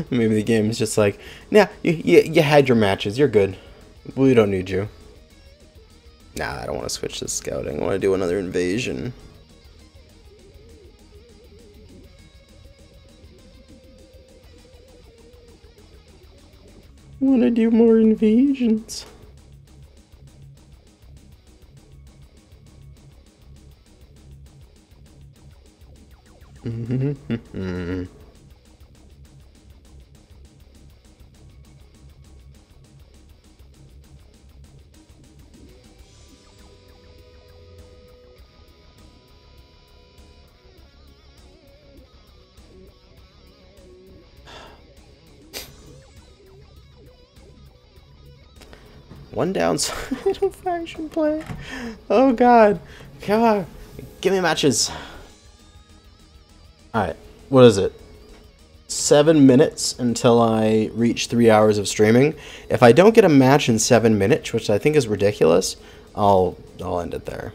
Maybe the game is just like, nah, you had your matches, you're good. We don't need you. Nah, I don't want to switch to scouting. I want to do another invasion. I want to do more invasions. One downside of faction play. Oh god. Come on. Give me matches. Alright. What is it? 7 minutes until I reach 3 hours of streaming. If I don't get a match in 7 minutes, which I think is ridiculous, I'll end it there.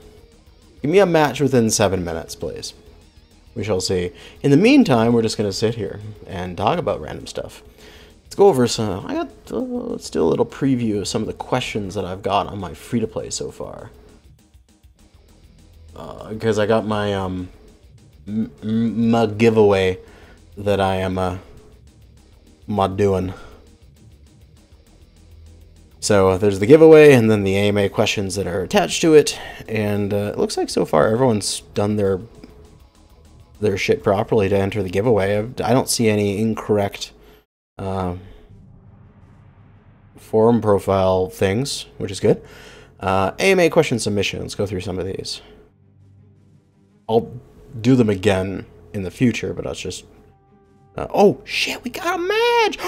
Give me a match within 7 minutes, please. We shall see. In the meantime, we're just going to sit here and talk about random stuff. let's go over some. Let's do a little preview of some of the questions that I've got on my free-to-play so far. Because I got my my giveaway that I am doing. So there's the giveaway, and then the AMA questions that are attached to it, and it looks like so far everyone's done their shit properly to enter the giveaway. I don't see any incorrect forum profile things, which is good. AMA question submission. Let's go through some of these. I'll do them again in the future, but that's just... oh, shit, we got a match!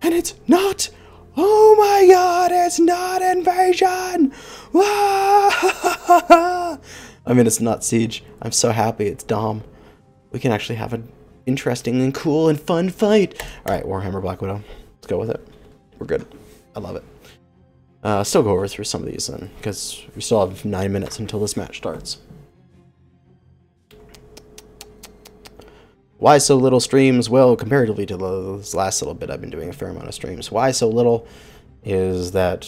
And it's not... Oh my god, it's not Invasion! I mean, it's not Siege. I'm so happy it's Dom. We can actually have an interesting and cool and fun fight. Alright, Warhammer Black Widow. Let's go with it. We're good. I love it. Still go over through some of these then, because we still have 9 minutes until this match starts. Why so little streams? Well, comparatively to this last little bit, I've been doing a fair amount of streams. Why so little is that,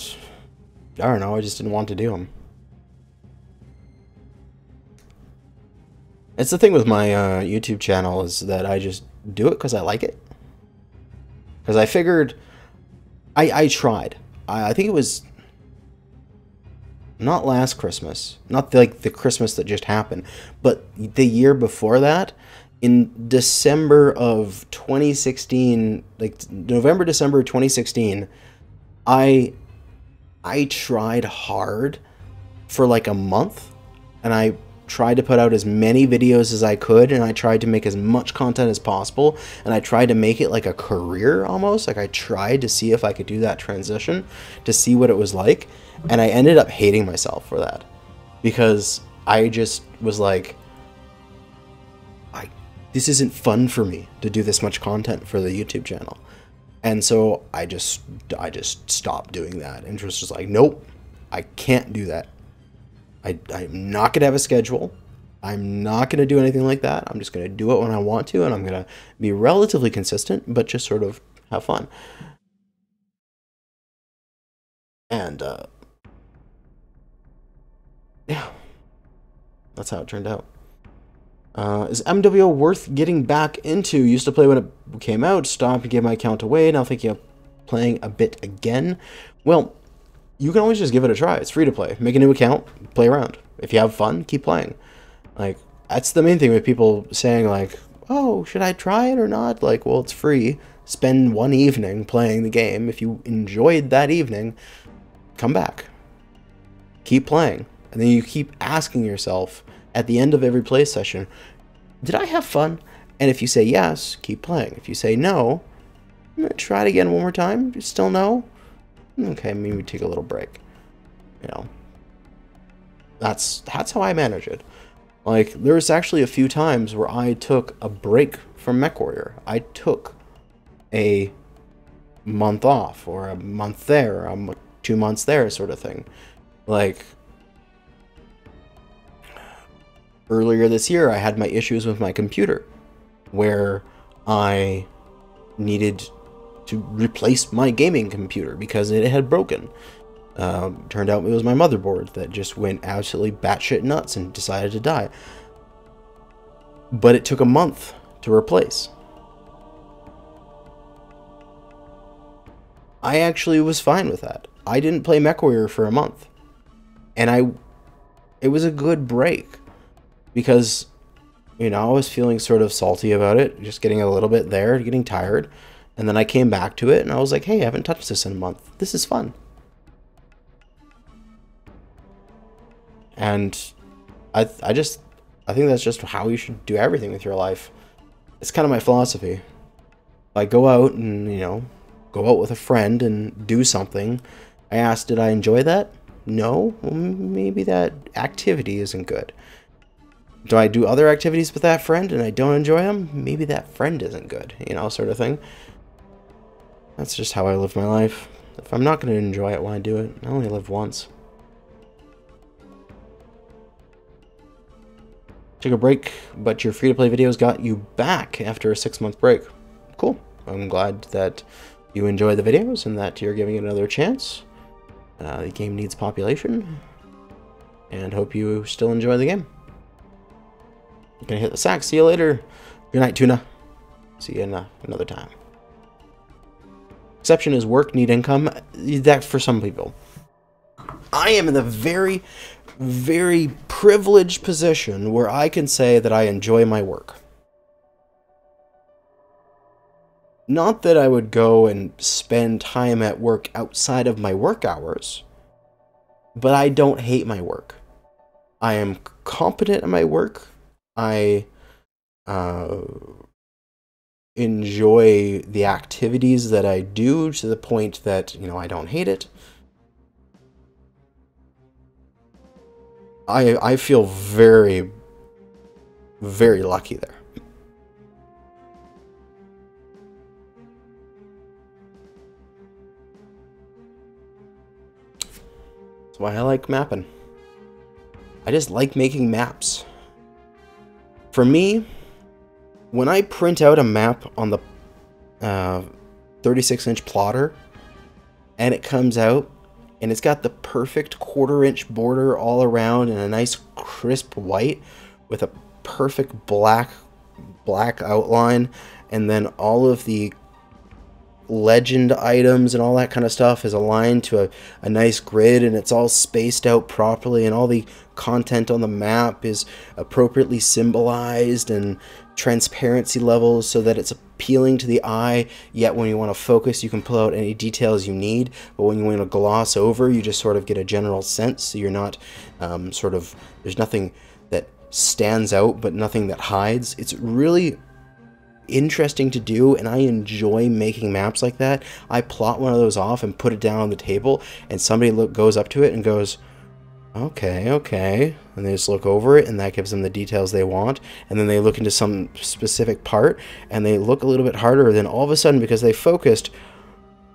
I don't know, I just didn't want to do them. It's the thing with my YouTube channel is that I just do it because I like it. Because I figured, I tried. I think it was not last Christmas, not like the Christmas that just happened, but the year before that, in December of 2016, like November, December 2016, I tried hard for like a month, and I tried to put out as many videos as I could, and I tried to make as much content as possible, and I tried to make it like a career almost. Like I tried to see if I could do that transition, to see what it was like, and I ended up hating myself for that, because I just was like, this isn't fun for me to do this much content for the YouTube channel. And so I just stopped doing that and was just like, nope, I can't do that. I'm not going to have a schedule. I'm not going to do anything like that. I'm just going to do it when I want to, and I'm going to be relatively consistent, but just sort of have fun. And, yeah, that's how it turned out. Is MWO worth getting back into? Used to play when it came out, stopped, gave my account away, now thinking of playing a bit again. Well, you can always just give it a try. It's free to play. Make a new account, play around. If you have fun, keep playing. Like, that's the main thing with people saying, like, oh, should I try it or not? Like, well, it's free. Spend one evening playing the game. If you enjoyed that evening, come back. Keep playing. And then you keep asking yourself, at the end of every play session, did I have fun? And if you say yes, keep playing. If you say no, try it again one more time. You still no? Okay, maybe take a little break. You know, that's how I manage it. Like, there's actually a few times where I took a break from Mechwarrior. I took a month off, or a month there, or 2 months there, sort of thing. Like, earlier this year, I had my issues with my computer, where I needed to replace my gaming computer because it had broken. Turned out it was my motherboard that just went absolutely batshit nuts and decided to die. But it took a month to replace. I actually was fine with that. I didn't play Mechwarrior for a month. And it was a good break. Because, you know, I was feeling sort of salty about it, just getting a little bit there, getting tired. And then I came back to it, and I was like, hey, I haven't touched this in a month. This is fun. And I think that's just how you should do everything with your life. It's kind of my philosophy. I go out and, you know, go out with a friend and do something. I asked, did I enjoy that? No? Well, maybe that activity isn't good. Do I do other activities with that friend and I don't enjoy them? Maybe that friend isn't good, you know, sort of thing. That's just how I live my life. If I'm not going to enjoy it, why do it? I only live once. Took a break, but your free-to-play videos got you back after a 6-month break. Cool. I'm glad that you enjoy the videos and that you're giving it another chance. The game needs population, and hope you still enjoy the game. I'm gonna hit the sack. See you later. Good night, Tuna. See you another time. Exception is work, need income. That for some people. I am in the very, very privileged position where I can say that I enjoy my work. Not that I would go and spend time at work outside of my work hours, but I don't hate my work. I am competent at my work. I enjoy the activities that I do to the point that, you know, I don't hate it. I feel very, very lucky there. That's why I like mapping. I just like making maps. For me, when I print out a map on the 36-inch plotter, and it comes out, and it's got the perfect 1/4-inch border all around and a nice crisp white with a perfect black outline, and then all of the legend items and all that kind of stuff is aligned to a nice grid, and it's all spaced out properly, and all the content on the map is appropriately symbolized and transparency levels so that it's appealing to the eye, yet when you want to focus you can pull out any details you need, but when you want to gloss over you just sort of get a general sense, so you're not there's nothing that stands out but nothing that hides. It's really interesting to do, and I enjoy making maps like that. I plot one of those off and put it down on the table, and somebody goes up to it and goes, okay, and they just look over it, and that gives them the details they want, and then they look into some specific part and they look a little bit harder, then all of a sudden, because they focused,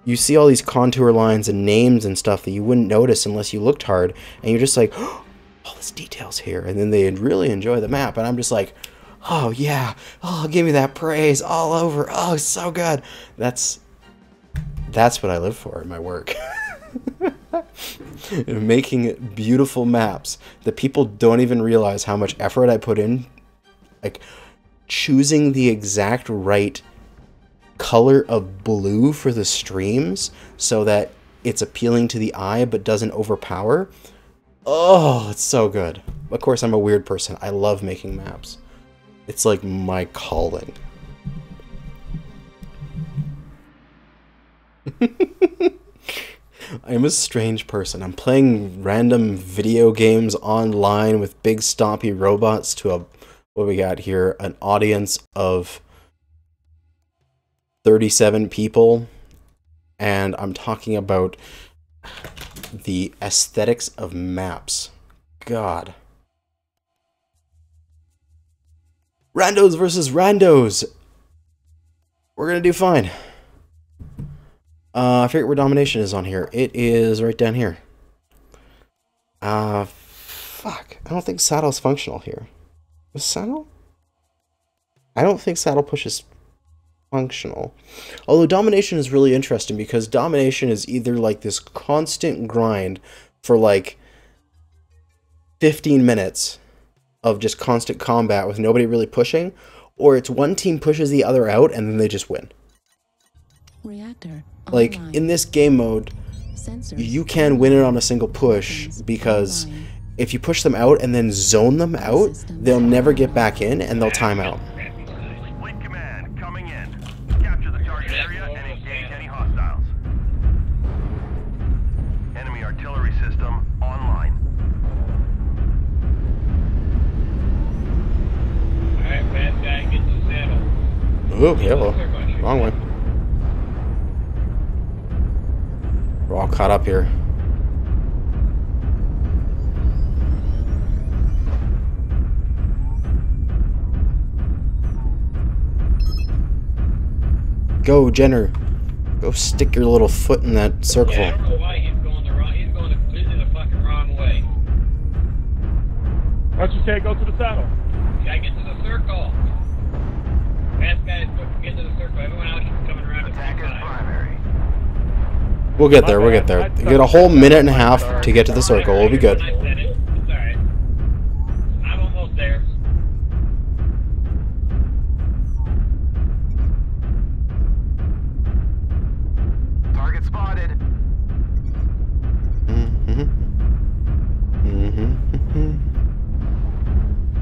you see all these contour lines and names and stuff that you wouldn't notice unless you looked hard, and you're just like, oh, all this detail's here, and then they really enjoy the map, and I'm just like, oh yeah, oh give me that praise all over, oh so good. That's what I live for in my work. Making beautiful maps that people don't even realize how much effort I put in, like choosing the exact right color of blue for the streams so that it's appealing to the eye but doesn't overpower. Oh, it's so good. Of course, I'm a weird person. I love making maps. It's like my calling. I'm a strange person. I'm playing random video games online with big stompy robots to what we got here, an audience of 37 people, and I'm talking about the aesthetics of maps. God. Randos versus randos. We're gonna do fine. I forget where domination is on here. It is right down here. Fuck. I don't think saddle's functional here. Is saddle? I don't think saddle push is functional. Although domination is really interesting because domination is either like this constant grind for like 15 minutes of just constant combat with nobody really pushing, or it's one team pushes the other out and then they just win. Reactor like online. In this game mode, Sensors you can win it on a single push because if you push them out and then zone them out, they'll never get back in and they'll time out. Fleet command coming in. Capture the target area and engage any hostiles. Enemy artillery system online. Alright, bad guy, get to the saddle. Ooh, hello. Wrong way. We're all caught up here. Go, Jenner. Go stick your little foot in that circle. Yeah, I don't know why he's going completely the fucking wrong way. Why don't you say go to the saddle? Gotta get to the circle. Fast guys, get to the circle. Everyone else is coming around at the same time. Primary. We'll get there, we'll get there. You get a whole minute and a half to get to the circle, we'll be good. I said it. It's alright. I'm almost there. Target spotted.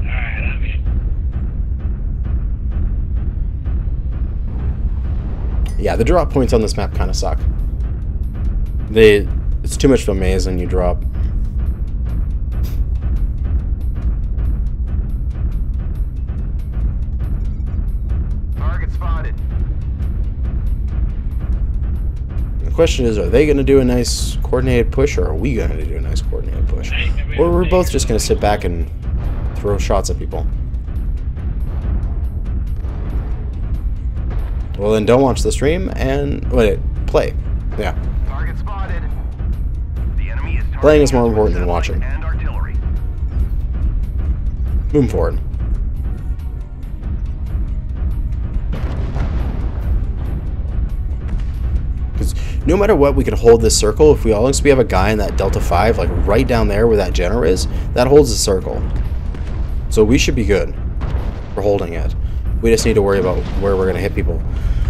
Alright, I'm in. Yeah, the drop points on this map kind of suck. It's too much of a maze when you drop. Target spotted. The question is, are they going to do a nice coordinated push, or are we going to do a nice coordinated push? Or we're both just going to sit back and throw shots at people. Well, then don't watch the stream and wait, play. Yeah. Target spotted. The enemy is Playing is more important than watching. and artillery. Move forward. Because no matter what, we can hold this circle. If we all we have a guy in that Delta 5, like right down there where that Jenner is, that holds the circle. So we should be good for holding it. We just need to worry about where we're going to hit people.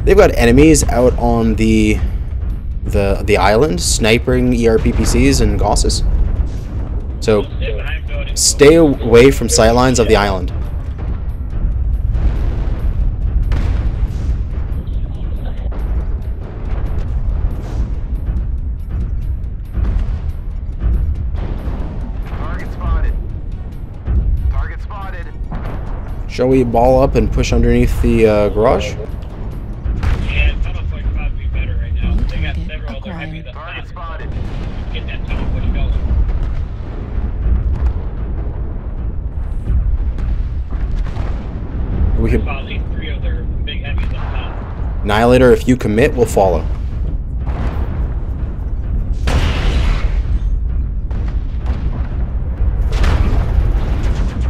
They've got enemies out on the island, sniping ERPPCs and Gauss's. So stay away from sightlines of the island. Target spotted. Target spotted. Shall we ball up and push underneath the garage? Yeah, it's almost like about to be better right now. They got several other heavies up Target top. spotted. Get that tunnel push going. We could At least 3 other big heavies up top. Annihilator, if you commit, we'll follow.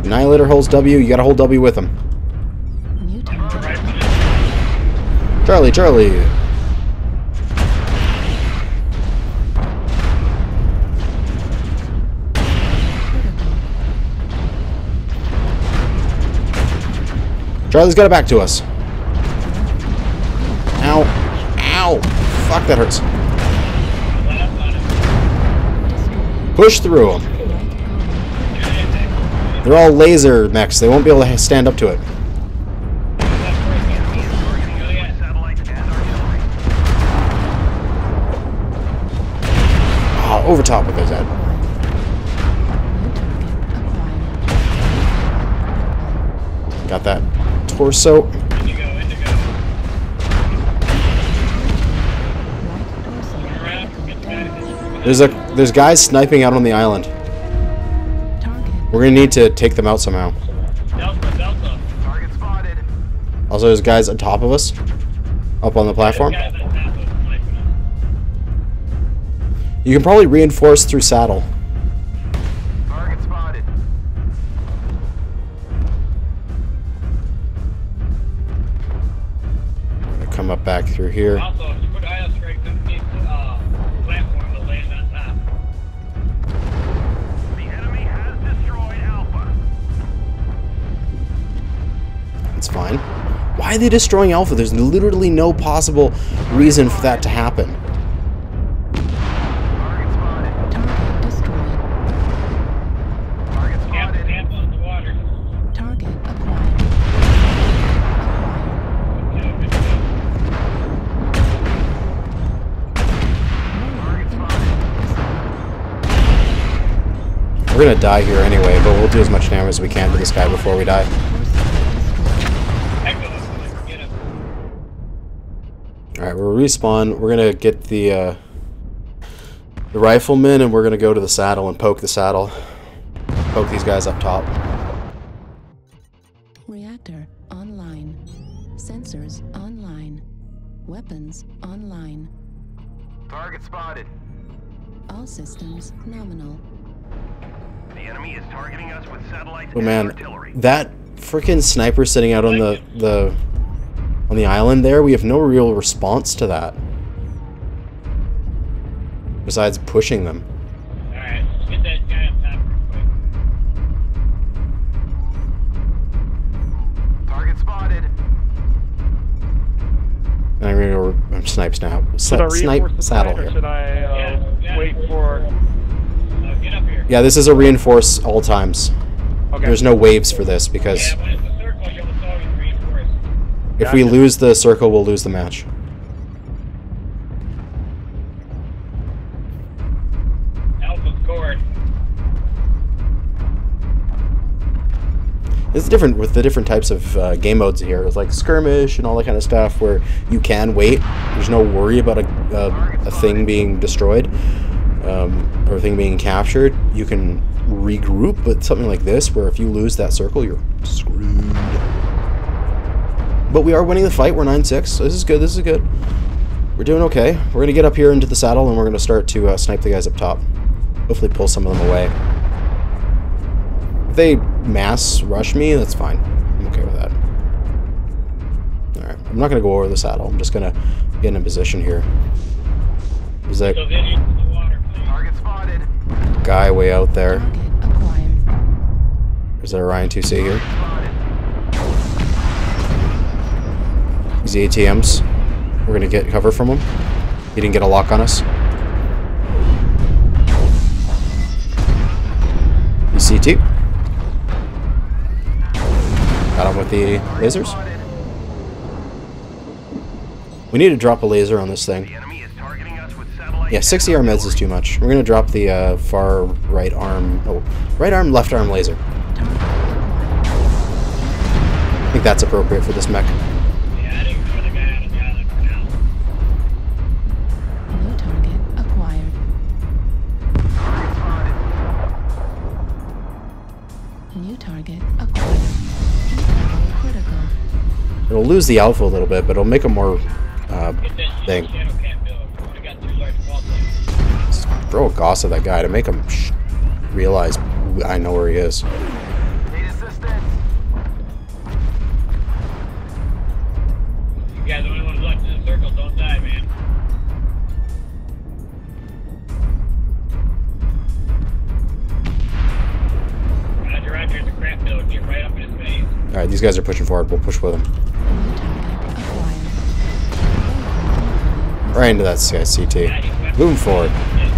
Annihilator holds W, you gotta hold W with him. New target. Charlie, Charlie. Charlie's got it back to us. Ow. Ow. Fuck, that hurts. Push through them. They're all laser mechs. They won't be able to stand up to it. Oh, over top with his head. Got that torso. There's guys sniping out on the island. We're gonna need to take them out somehow. Delta. Target spotted. Also, there's guys on top of us, up on the platform. You can probably reinforce through saddle. Target spotted. I'm gonna come up back through here. Also, if you put IO strikes underneath the platform, they'll land on top. The enemy has destroyed Alpha. It's fine. Why are they destroying Alpha? There's literally no possible reason for that to happen. Target spotted. Target destroyed. Target spotted. Ample in the water. Target acquired. Target spotted. We're gonna die here anyway, but we'll do as much damage as we can to this guy before we die. Alright, we'll respawn. We're gonna get the rifleman, and we're gonna go to the saddle and poke the saddle. Poke these guys up top. Reactor online. Sensors online. Weapons online. Target spotted. All systems nominal. The enemy is targeting us with satellites Oh and man, artillery. that freaking sniper sitting out on the island there, we have no real response to that. besides pushing them. Alright, let's get that guy up top real quick. Target spotted. And I'm gonna go snipes now. Should I Snipe reinforce the saddle side, or here. should I wait for... Get up here. Yeah, this is a reinforce all times. Okay. There's no waves for this because Yeah, when it's a circle, you'll always reinforce. if we lose the circle, we'll lose the match. Alpha scored. It's different with the different types of game modes here. It's like skirmish and all that kind of stuff where you can wait. There's no worry about a thing being destroyed or a thing being captured. You can regroup, but something like this where if you lose that circle, you're screwed. But we are winning the fight. We're 9-6. So this is good. This is good. We're doing okay. We're going to get up here into the saddle and we're going to start to snipe the guys up top. Hopefully pull some of them away. If they mass rush me, that's fine. I'm okay with that. Alright, I'm not going to go over the saddle. I'm just going to get in a position here. There's that Target spotted. guy way out there. Target acquired. There's that Orion 2C here. These ATMs. We're going to get cover from him. He didn't get a lock on us. ECT. Got him with the lasers. We need to drop a laser on this thing. Yeah, 60 arm meds is too much. We're going to drop the far right arm... Oh, right arm, left arm laser. I think that's appropriate for this mech. Yeah, I didn't throw the guy out of the island for now. New target acquired. New target acquired. Critical. It'll lose the alpha a little bit, but it'll make a more thing. Just throw a Gauss at that guy to make him realize I know where he is. Need assistance. You guys are the only ones left in the circle. Don't die, man. Roger, here's a crap build. Get right up in his face. Alright, these guys are pushing forward. We'll push with them. Right into that guy's CT. Moving forward.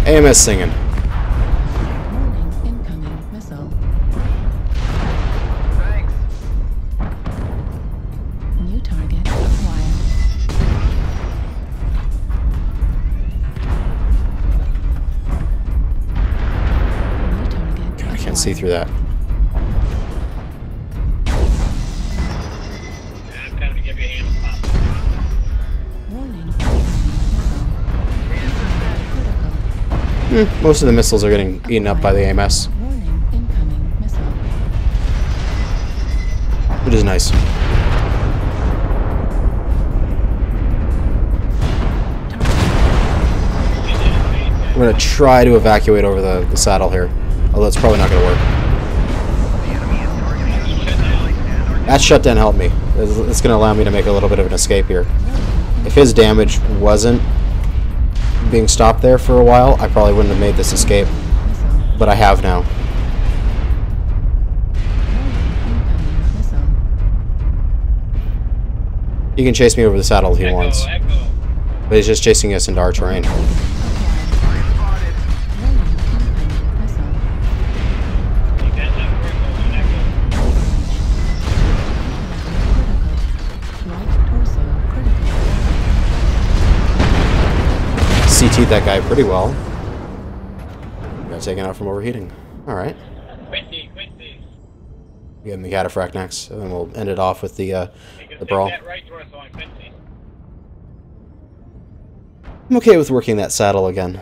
AMS singing. Warning, incoming missile. Thanks. New target acquired. New target God, I can't see through that. I'm coming to give you a hand pop. Warning, Most of the missiles are getting eaten up by the AMS, warning, incoming missile. which is nice. We're going to try to evacuate over the saddle here, although it's probably not going to work. That shutdown helped me. It's going to allow me to make a little bit of an escape here. If his damage wasn't being stopped there for a while, I probably wouldn't have made this escape. But I have now. He can chase me over the saddle if he wants. But he's just chasing us into our terrain. CT'd that guy pretty well. Got taken out from overheating. Alright. Get him the cataphract next, and then we'll end it off with the brawl. I'm okay with working that saddle again.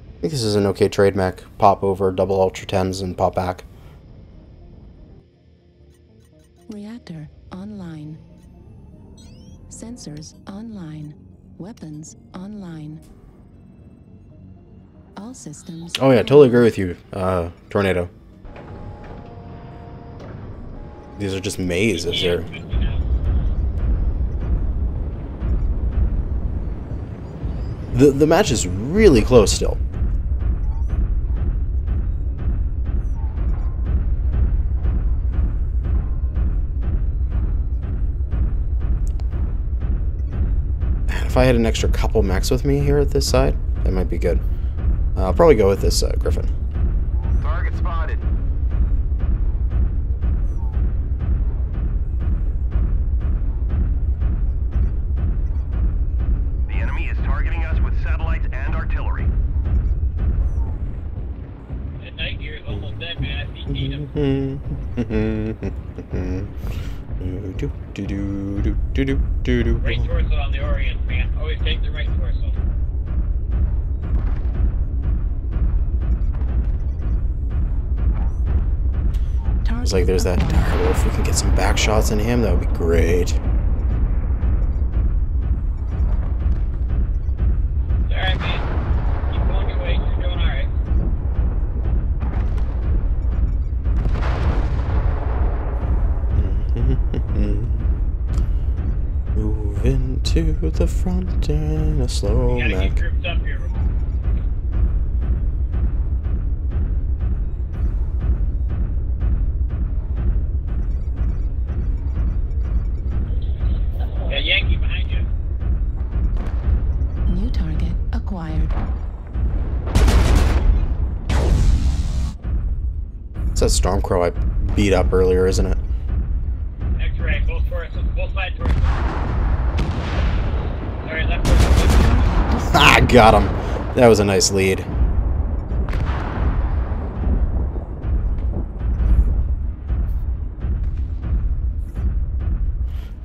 I think this is an okay trade mech. Pop over double Ultra 10s and pop back. Reactor online. Sensors online. Weapons online. All systems. Oh yeah, totally agree with you, Tornado. These are just mazes here. The match is really close still. And if I had an extra couple mechs with me here at this side, that might be good. I'll probably go with this Griffin. Target spotted. The enemy is targeting us with satellites and artillery. That night gear is almost dead, man. I see him. Right torso on the Orient, man. Always take the right torso. It's like there's that dire wolf. If we can get some back shots in him, that would be great. It's alright, man. Keep going your way. You're doing alright. Moving to the front in a slow You gotta mech. get grouped up here. Yeah, Yankee behind you. New target acquired. It's that Stormcrow I beat up earlier, isn't it? X-ray, both torsos, both side torsos. Sorry, left torso. Ah, got him. That was a nice lead.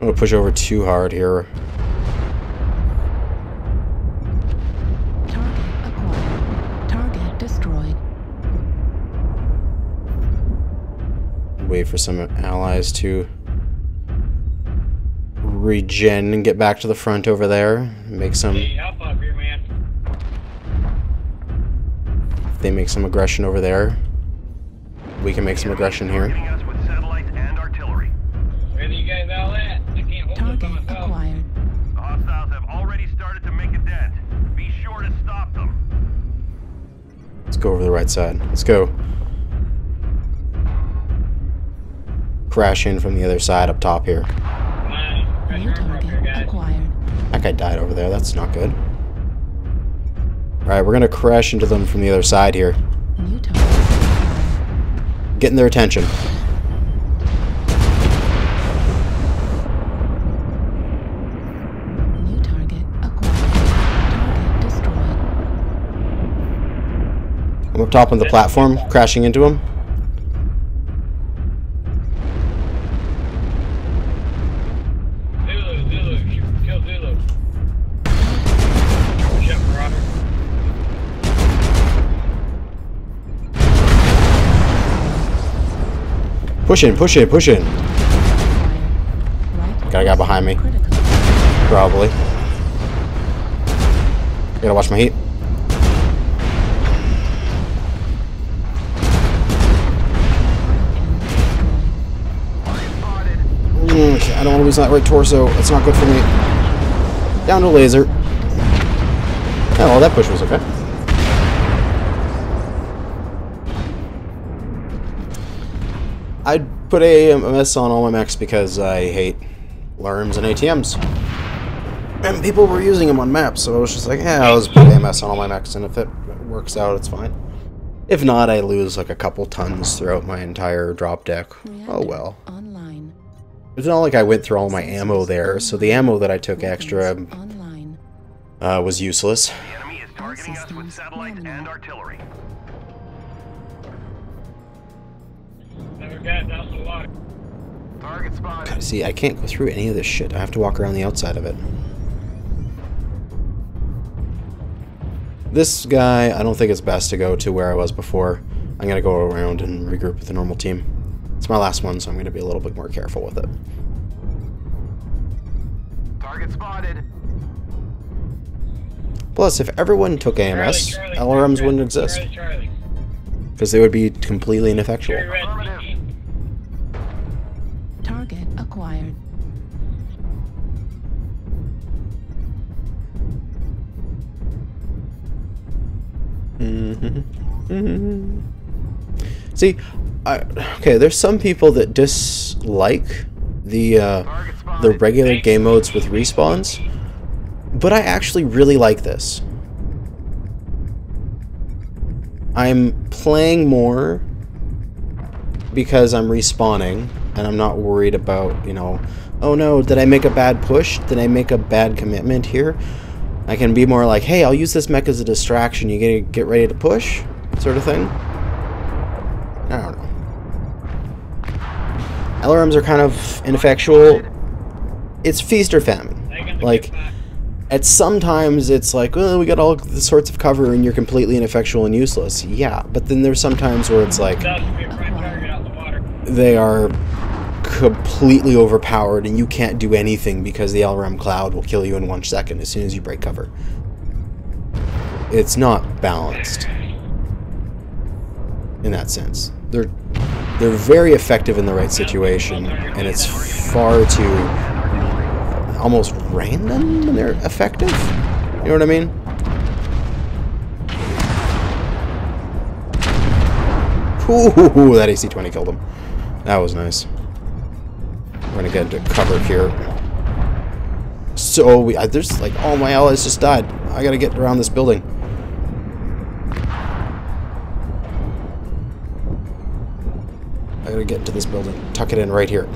I'm gonna push over too hard here. Target acquired. Target destroyed. Wait for some allies to regen and get back to the front over there. Make some. Hey, help up here, man. If they make some aggression over there, we can make some aggression here. Targeting us with satellites and artillery. Where are you guys all at? I can't hold Target this by myself. acquired. The hostiles have already started to make a dent. Be sure to stop them. Let's go over the right side. Let's go. Crash in from the other side up top here. Come on, press New your armor up here, target guys. acquired. That guy died over there. That's not good. Alright, we're gonna crash into them from the other side here. New target acquired. Getting their attention. New target acquired. Target destroyed. I'm up top on the platform, crashing into them. Zulu, kill Zulu. Push up, Marauder. Push in, push in, push in. Right. Got a guy behind me. Critical. Probably. Gotta watch my heat. Okay, I don't want to lose that right torso. That's not good for me. Down to laser. Oh, well, that push was okay. I'd put AMS on all my mechs because I hate LRMs and ATMs. And people were using them on maps, so I was just like, yeah, I'll just put AMS on all my mechs, and if it works out, it's fine. If not, I lose like a couple tons throughout my entire drop deck. Oh well. Online. It's not like I went through all my ammo there, so the ammo that I took extra Online. was useless. The enemy is targeting us with satellites and artillery. Another guy down the water. Target spotted. God, see, I can't go through any of this shit. I have to walk around the outside of it. This guy, I don't think it's best to go to where I was before. I'm going to go around and regroup with the normal team. It's my last one, so I'm going to be a little bit more careful with it. Target spotted. Plus, if everyone took AMS, Charlie, LRMs wouldn't exist. Charlie. Because they would be completely ineffectual. Cherry red, Affirmative. Target acquired. See, okay, there's some people that dislike the regular game modes with respawns, but I actually really like this. I'm playing more because I'm respawning, and I'm not worried about, you know, oh no, did I make a bad push? Did I make a bad commitment here? I can be more like, hey, I'll use this mech as a distraction. You gonna get ready to push? Sort of thing. I don't know. LRMs are kind of ineffectual. It's feast or famine. Like, at sometimes it's like, well, we got all the sorts of cover and you're completely ineffectual and useless. Yeah, but then there's some times where it's like, they are completely overpowered and you can't do anything because the LRM cloud will kill you in 1 second as soon as you break cover. It's not balanced in that sense. They're very effective in the right situation, and it's far too almost random when they're effective. You know what I mean? Ooh, that AC-20 killed him. That was nice. We're gonna get into cover here. So there's like all my allies just died. I gotta get around this building. I gotta get into this building. Tuck it in right here.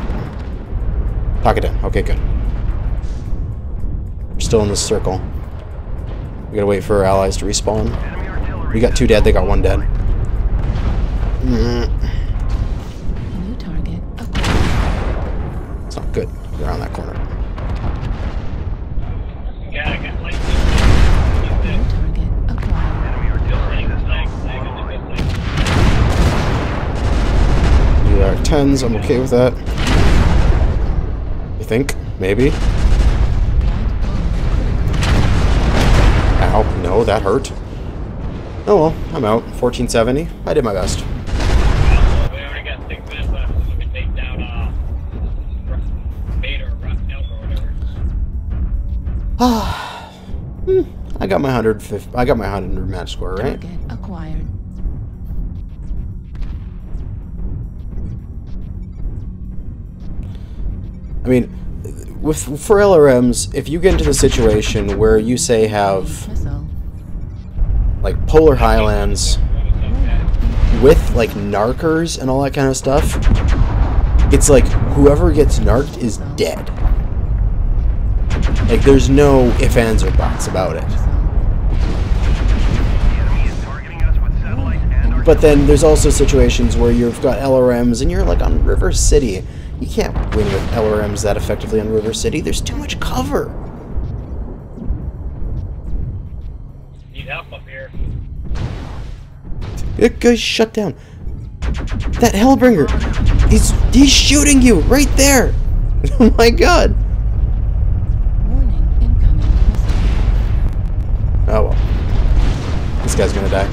Tuck it in. Okay, good. We're still in this circle. We gotta wait for our allies to respawn. We got 2 dead. They got 1 dead. New target acquired. It's not good. Around that corner. New target acquired. We are 10s. I'm okay with that. I think. Maybe. Ow. No, that hurt. Oh well, I'm out. 1470. I did my best. I got my 150. I got my 100 match score, right? Target acquired. I mean, for LRMs, if you get into the situation where you say have like polar highlands with like narkers and all that kind of stuff, it's like whoever gets narked is dead. Like there's no ifs, ands, or buts about it. But then there's also situations where you've got LRMs and you're like on River City. You can't win with LRMs that effectively on River City. There's too much cover. Need help up here. That guy's shut down. That Hellbringer. He's shooting you right there. Oh my god. Warning, incoming missile. Oh well. This guy's gonna die.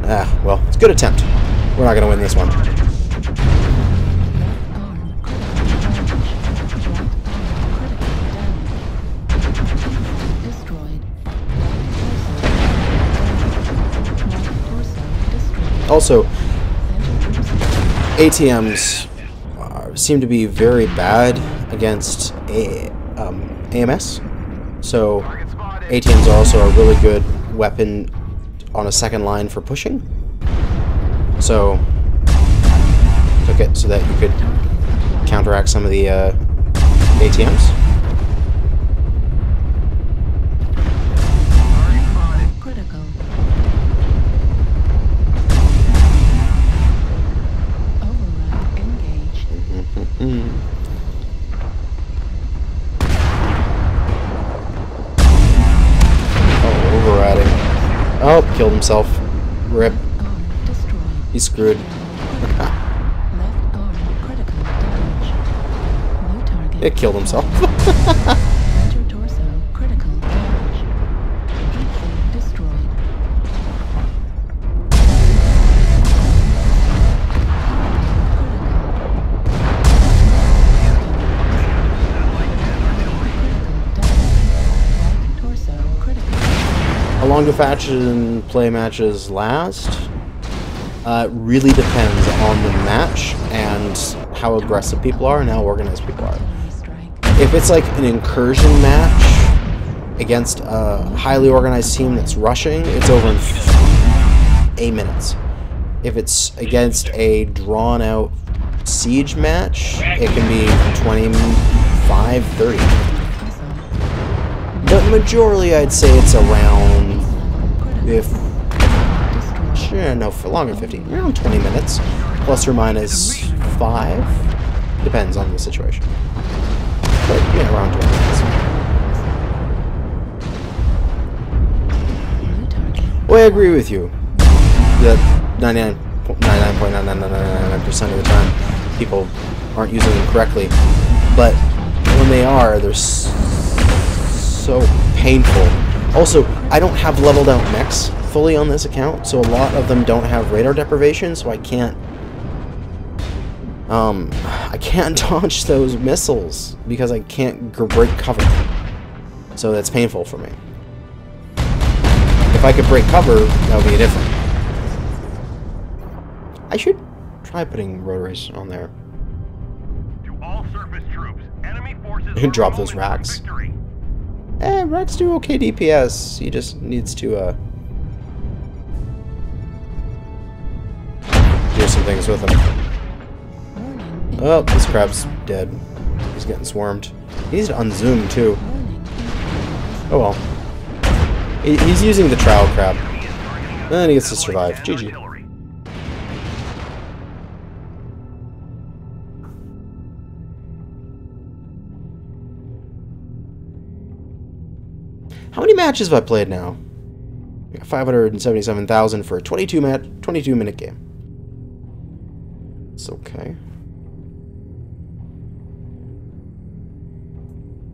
Ah, well, it's a good attempt. We're not gonna win this one. Left arm critical damage. Also, ATMs seem to be very bad against AMS. So ATMs are also a really good weapon on a second line for pushing. So took it so that you could counteract some of the ATMs. Critical. Override engaged. Oh, overriding. Oh, killed himself. Rip. He's screwed. Left arm critical damage. New target. It killed himself. Center torso critical damage. Deeply destroyed. How long do faction play matches last? It really depends on the match and how aggressive people are and how organized people are. If it's like an incursion match against a highly organized team that's rushing, it's over in 8 minutes. If it's against a drawn-out siege match, it can be 25, 30. The majority, I'd say it's around, for longer than 15, around 20 minutes, plus or minus 5, depends on the situation. But yeah, around 20 minutes. Well, I agree with you that 99.99999% of the time people aren't using them correctly, but when they are, they're so painful. Also, I don't have leveled out mechs fully on this account, so a lot of them don't have radar deprivation, so I can't dodge those missiles because I can't break cover. So that's painful for me. If I could break cover, that would be different. I should try putting rotaries on there. To all surface troops, enemy forces You can drop those racks. Racks do okay DPS. He just needs to do some things with them. Oh, this crab's dead. He's getting swarmed. He needs to unzoom too. Oh well. He's using the trowel crab. And he gets to survive. GG. How many matches have I played now? 577,000 for a 22-minute game. It's okay.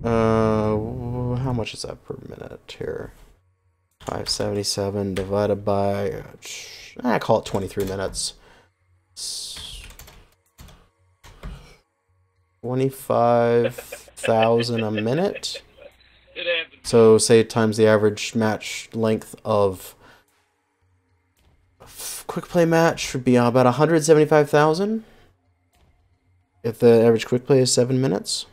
How much is that per minute here? 577 divided by, I call it 23 minutes. 25,000 a minute. So say times the average match length of quick play match would be about 175,000. If the average quick play is 7 minutes.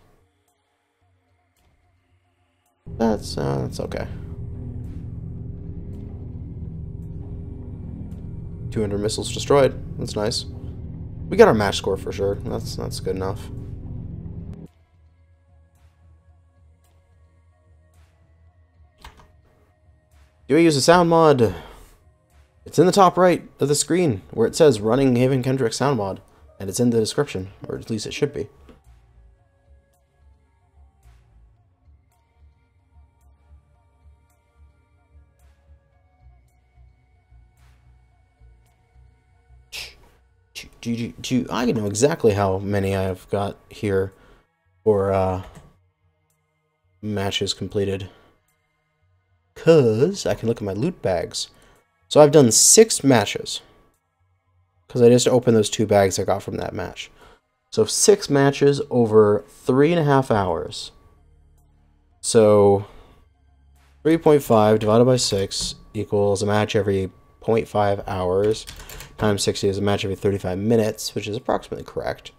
That's okay. 200 missiles destroyed. That's nice. We got our match score for sure. That's good enough. Do I use a sound mod? It's in the top right of the screen where it says running Haven Kendrick sound mod, and it's in the description, or at least it should be. I know exactly how many I've got here for matches completed. Because I can look at my loot bags. So I've done 6 matches. Because I just opened those 2 bags I got from that match. So 6 matches over 3.5 hours. So 3.5 divided by 6 equals a match every 0.5 hours. Times 60 is a match every 35 minutes, which is approximately correct.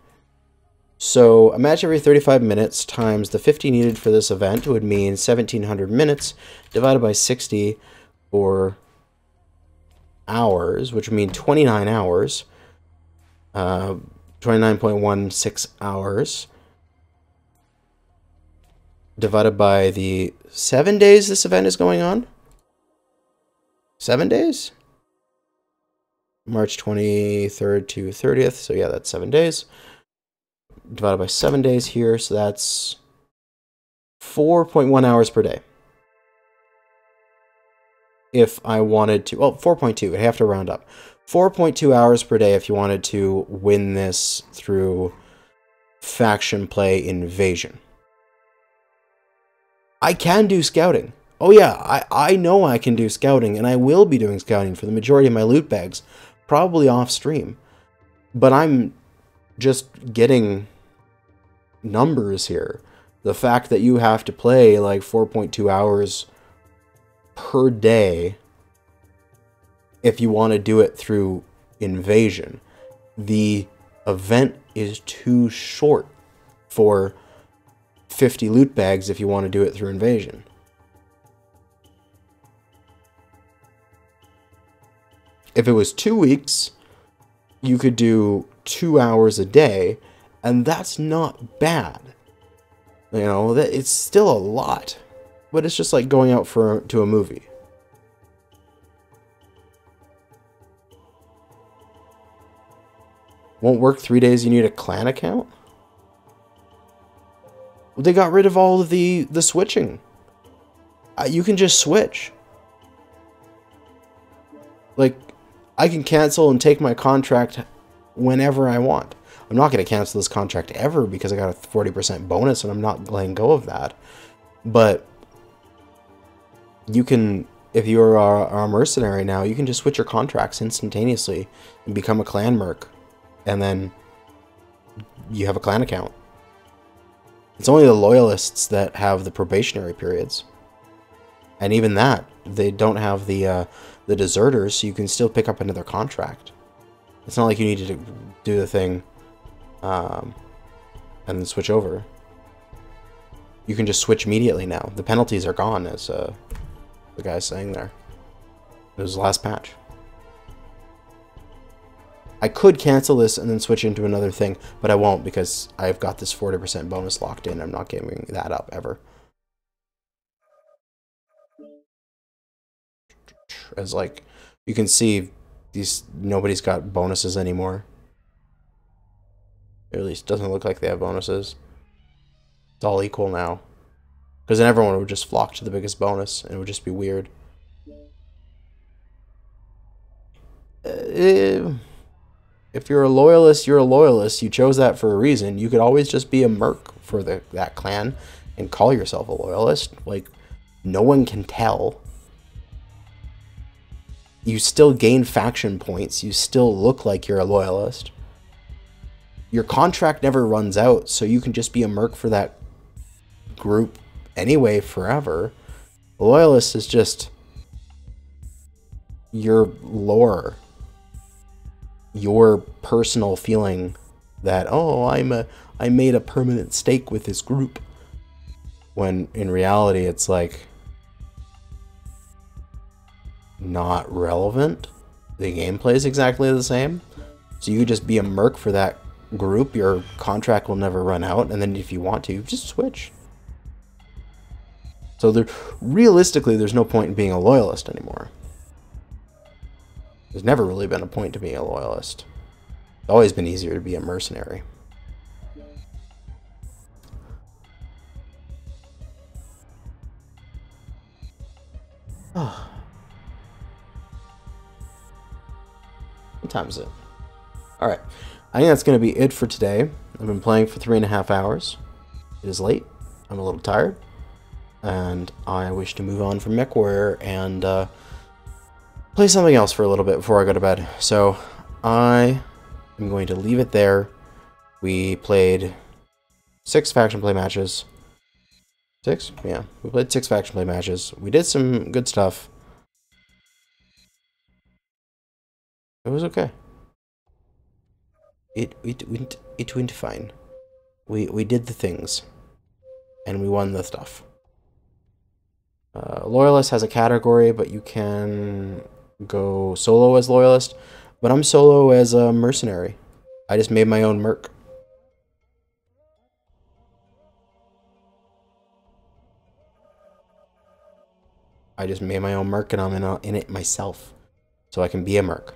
So a match every 35 minutes times the 50 needed for this event would mean 1,700 minutes divided by 60 for hours, which would mean 29 hours. 29.16 hours divided by the 7 days this event is going on. 7 days? March 23rd to 30th, so yeah, that's 7 days. Divided by 7 days here, so that's 4.1 hours per day. If I wanted to, well, 4.2, I have to round up. 4.2 hours per day if you wanted to win this through faction play invasion. I can do scouting. Oh yeah, I know I can do scouting, and I will be doing scouting for the majority of my loot bags, probably off stream. But I'm just getting numbers here. The fact that you have to play like 4.2 hours per day if you want to do it through invasion. The event is too short for 50 loot bags if you want to do it through invasion. If it was 2 weeks, you could do 2 hours a day, and that's not bad. You know, that it's still a lot, but it's just like going out to a movie. Won't work 3 days, you need a clan account? Well, they got rid of all of the switching. You can just switch. Like, I can cancel and take my contract whenever I want. I'm not going to cancel this contract ever because I got a 40% bonus and I'm not letting go of that. But you can, if you're a mercenary now, you can just switch your contracts instantaneously and become a clan merc. And then you have a clan account. It's only the loyalists that have the probationary periods. And even that, they don't have the deserters, so you can still pick up another contract. It's not like you need to do the thing and then switch over. You can just switch immediately now. The penalties are gone, as the guy's saying there. It was the last patch. I could cancel this and then switch into another thing, but I won't because I've got this 40% bonus locked in. I'm not giving that up ever. As like, you can see, nobody's got bonuses anymore. Or at least doesn't look like they have bonuses. It's all equal now. Because then everyone would just flock to the biggest bonus, and it would just be weird. If you're a loyalist, you're a loyalist. You chose that for a reason. You could always just be a merc for that clan and call yourself a loyalist. Like, no one can tell. You still gain faction points. You still look like you're a loyalist. Your contract never runs out, so you can just be a merc for that group anyway forever. A loyalist is just your lore. Your personal feeling that, oh, I made a permanent stake with this group. When in reality, it's like not relevant. The gameplay is exactly the same. So you could just be a merc for that group. Your contract will never run out. And then if you want to, just switch. So realistically, there's no point in being a loyalist anymore. There's never really been a point to being a loyalist. It's always been easier to be a mercenary. Oh. What time is it? Alright. I think that's going to be it for today. I've been playing for 3.5 hours. It is late. I'm a little tired. And I wish to move on from Mechwarrior and play something else for a little bit before I go to bed. So I am going to leave it there. We played 6 faction play matches. 6? Yeah, we played 6 faction play matches. We did some good stuff. It was okay. It went fine. We did the things, and we won the stuff. Loyalist has a category, but you can go solo as loyalist. But I'm solo as a mercenary. I just made my own merc. I just made my own merc and I'm in it myself. So I can be a merc.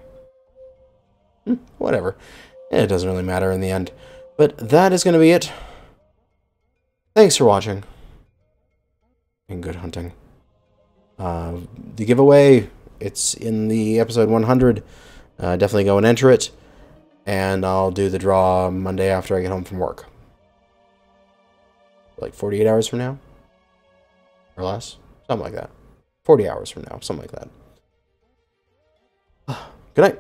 Whatever. It doesn't really matter in the end. But that is going to be it. Thanks for watching. And good hunting. The giveaway, it's in the episode 100. Definitely go and enter it. And I'll do the draw Monday after I get home from work. Like 48 hours from now? Or less? Something like that. 40 hours from now. Something like that. Good night.